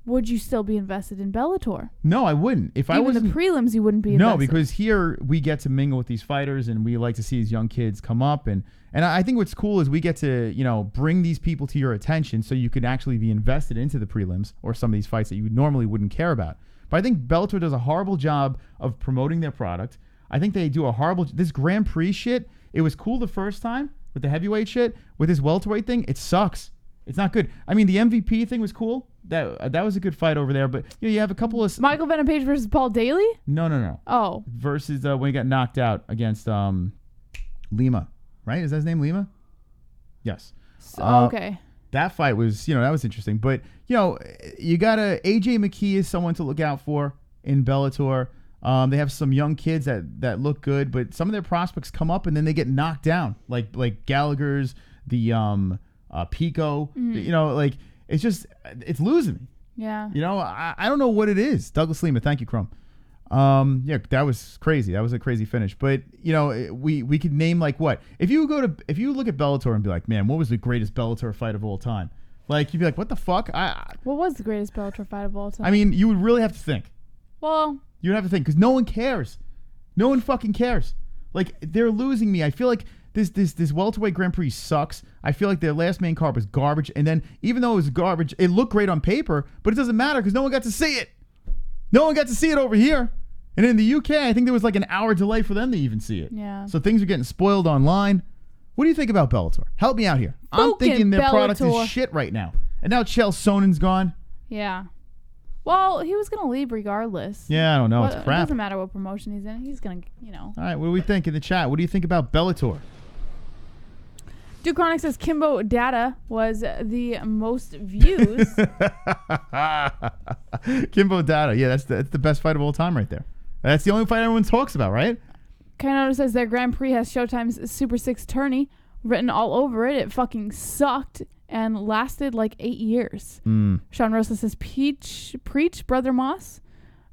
S5: would you still be invested in Bellator?
S4: No, I wouldn't. If I was
S5: the prelims, you wouldn't be invested.
S4: No, because here we get to mingle with these fighters, and we like to see these young kids come up, and I think what's cool is we get to bring these people to your attention, so you could actually be invested into the prelims or some of these fights that you normally wouldn't care about. But I think Bellator does a horrible job of promoting their product. I think they do a horrible this Grand Prix shit. It was cool the first time with the heavyweight shit. With this welterweight thing, it sucks. It's not good. I mean, the MVP thing was cool. That was a good fight over there. But you have a couple of
S5: Michael Venom Page versus Paul Daly.
S4: No.
S5: Oh,
S4: versus when he got knocked out against Lima, right? Is that his name, Lima? Yes.
S5: Okay.
S4: That fight was that was interesting. But you got AJ McKee is someone to look out for in Bellator. They have some young kids that look good, but some of their prospects come up and then they get knocked down, like Gallagher's, the Pico. It's losing me.
S5: Yeah.
S4: I don't know what it is. Douglas Lima, thank you, Crum. That was crazy. That was a crazy finish. But we could name what if you look at Bellator and be like, man, what was the greatest Bellator fight of all time? Like, you'd be like, what the fuck?
S5: What was the greatest Bellator fight of all time?
S4: I mean, you would really have to think.
S5: Well,
S4: you'd have to think because no one cares. No one fucking cares. Like, they're losing me. I feel like this welterweight Grand Prix sucks. I feel like their last main card was garbage. And then even though it was garbage, it looked great on paper, but it doesn't matter because no one got to see it. No one got to see it over here. And in the UK, I think there was like an hour delay for them to even see it.
S5: Yeah.
S4: So things are getting spoiled online. What do you think about Bellator? Help me out here. I'm thinking their product is shit right now. And now Chael Sonnen's gone.
S5: Yeah. Well, he was going to leave regardless.
S4: Yeah, I don't know. It's crap.
S5: It doesn't matter what promotion he's in. He's going to,
S4: All right, what do we think in the chat? What do you think about Bellator?
S5: Duke Chronic says Kimbo Data was the most views.
S4: Kimbo Data. Yeah, that's the best fight of all time right there. That's the only fight everyone talks about, right?
S5: Conor says their Grand Prix has Showtime's Super 6 tourney. written all over it. It fucking sucked and lasted like 8 years. Sean Rosa says, preach, Brother Moss.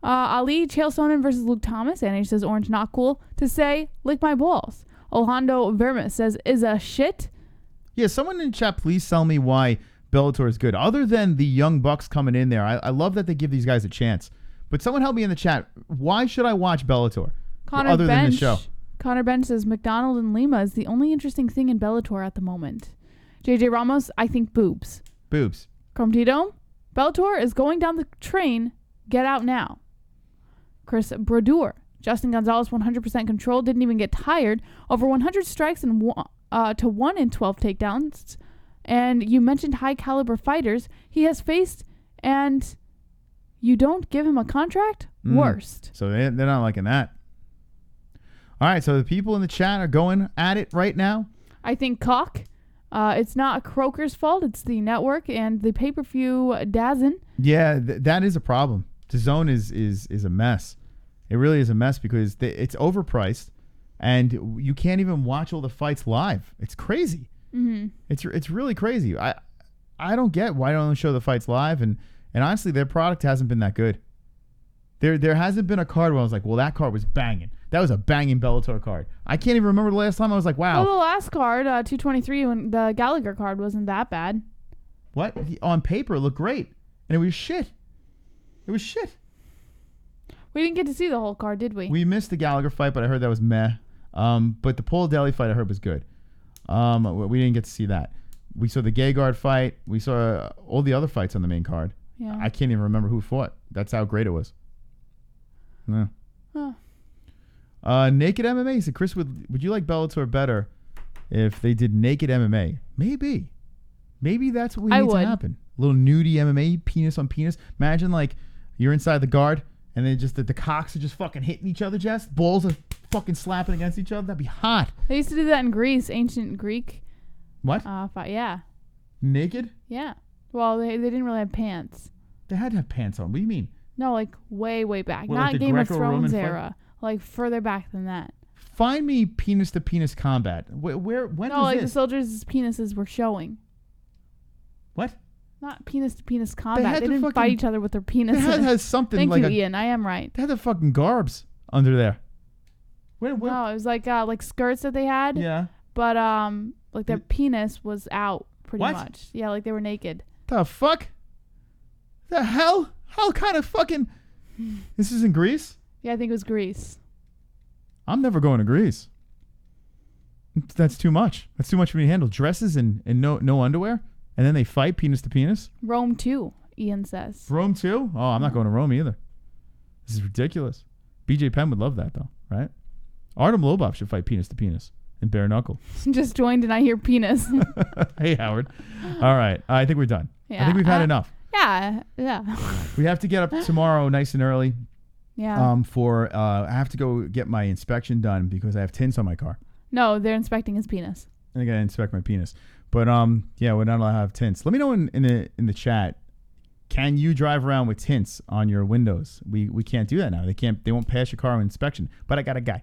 S5: Ali, Chael Sonnen versus Luke Thomas. And he says, Orange not cool. To say, lick my balls. Alejandro Vermes says, is a shit.
S4: Yeah, someone in chat, please tell me why Bellator is good. Other than the young bucks coming in there, I love that they give these guys a chance. But someone help me in the chat. Why should I watch Bellator? Other than the show.
S5: Connor Bench says, McDonald and Lima is the only interesting thing in Bellator at the moment. JJ Ramos, I think boobs.
S4: Boobs.
S5: Chrome Tito, Bellator is going down the train. Get out now. Chris Brodeur, Justin Gonzalez, 100% control, didn't even get tired. Over 100 strikes and 1 in 12 takedowns. And you mentioned high caliber fighters he has faced, and you don't give him a contract? Worst.
S4: So they're not liking that. All right, so the people in the chat are going at it right now.
S5: I think cock. It's not Croker's fault. It's the network and the pay-per-view DIAZ.
S4: Yeah, that is a problem. DAZN is a mess. It really is a mess because it's overpriced, and you can't even watch all the fights live. It's crazy. Mm-hmm. It's really crazy. I don't get why don't they show the fights live, and honestly, their product hasn't been that good. There hasn't been a card where I was like, well, that card was banging. That was a banging Bellator card. I can't even remember the last time I was like, wow.
S5: Well, the last card, 223, when the Gallagher card wasn't that bad.
S4: What? On paper, it looked great. And it was shit. It was shit.
S5: We didn't get to see the whole card, did we?
S4: We missed the Gallagher fight, but I heard that was meh. But the Paul Daly fight I heard was good. We didn't get to see that. We saw the Gegard fight. We saw all the other fights on the main card.
S5: Yeah.
S4: I can't even remember who fought. That's how great it was. Yeah.
S5: Huh.
S4: Naked MMA. So Chris, would you like Bellator better if they did naked MMA? Maybe that's what needs to happen. A little nudie MMA, penis on penis. Imagine like you're inside the guard and then just the cocks are just fucking hitting each other. Just balls are fucking slapping against each other. That'd be hot.
S5: They used to do that in Greece, ancient Greek.
S4: What?
S5: Yeah.
S4: Naked?
S5: Yeah. Well, they didn't really have pants.
S4: They had to have pants on. What do you mean?
S5: No, like way back.
S4: What,
S5: not
S4: like
S5: Game of
S4: Greco-Roman
S5: Thrones
S4: fight?
S5: era. Like further back than that.
S4: Find me penis to penis combat. When
S5: no,
S4: was
S5: like
S4: this?
S5: the soldiers' penises were showing.
S4: What?
S5: Not penis to penis combat. They
S4: to
S5: didn't
S4: fucking
S5: fight each other with their penises.
S4: They had something
S5: Thank
S4: like
S5: you, Ian. I am right.
S4: They had the fucking garbs under there.
S5: No, it was like skirts that they had.
S4: Yeah.
S5: But like their penis was out pretty
S4: What?
S5: much. Yeah, like they were naked.
S4: The fuck? The hell? How kind of fucking? This is in Greece?
S5: Yeah, I think it was Greece.
S4: I'm never going to Greece. That's too much. That's too much for me to handle. Dresses and no underwear, and then they fight penis to penis.
S5: Rome too, Ian says.
S4: Rome too? Oh, I'm not going to Rome either. This is ridiculous. BJ Penn would love that though, right? Artem Lobov should fight penis to penis and bare knuckle.
S5: Just joined and I hear penis.
S4: Hey Howard. All right, I think we're done.
S5: Yeah,
S4: I think we've had enough.
S5: Yeah.
S4: We have to get up tomorrow nice and early.
S5: Yeah.
S4: I have to go get my inspection done because I have tints on my car.
S5: No, they're inspecting his penis.
S4: I gotta inspect my penis. But yeah, we're not allowed to have tints. Let me know in the chat. Can you drive around with tints on your windows? We can't do that now. They won't pass your car inspection. But I got a guy.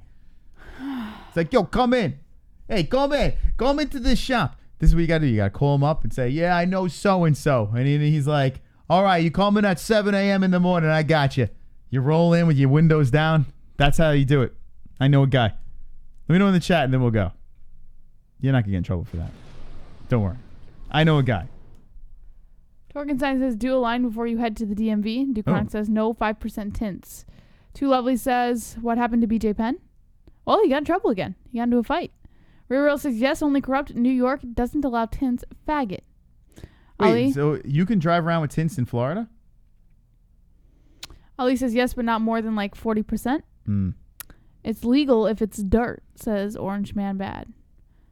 S4: It's like, yo, come in. Hey, come in. Come into this shop. This is what you gotta do. You gotta call him up and say, yeah, I know so and so. And he's like, all right, you call me at 7 a.m. in the morning. I got you. You roll in with your windows down. That's how you do it. I know a guy. Let me know in the chat and then we'll go. You're not going to get in trouble for that. Don't worry. I know a guy.
S5: Torkenstein says, do a line before you head to the DMV. Duconic says, no 5% tints. Too Lovely says, what happened to BJ Penn? Well, he got in trouble again. He got into a fight. Real says, yes, only corrupt New York doesn't allow tints. Faggot.
S4: Wait,
S5: Ali?
S4: So you can drive around with tints in Florida?
S5: Ali says, yes, but not more than like 40%. It's legal if it's dirt, says Orange Man Bad.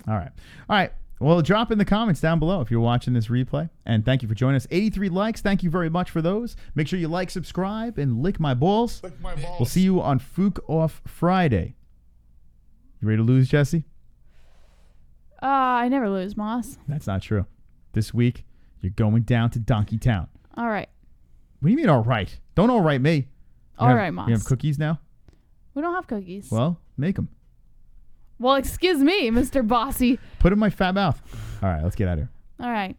S4: All right. Well, drop in the comments down below if you're watching this replay. And thank you for joining us. 83 likes. Thank you very much for those. Make sure you like, subscribe, and lick my balls.
S7: Lick my balls.
S4: We'll see you on Fook Off Friday. You ready to lose, Jesse?
S5: I never lose, Moss.
S4: That's not true. This week, you're going down to Donkey Town.
S5: All right.
S4: What do you mean, all right? Don't all right me.
S5: All right, Moss.
S4: You have cookies now?
S5: We don't have cookies.
S4: Well, make them.
S5: Well, excuse me, Mr. Bossy.
S4: Put it in my fat mouth. All right, let's get out of here.
S5: All right.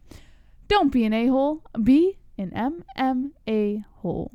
S5: Don't be an a-hole. Be an MMA hole.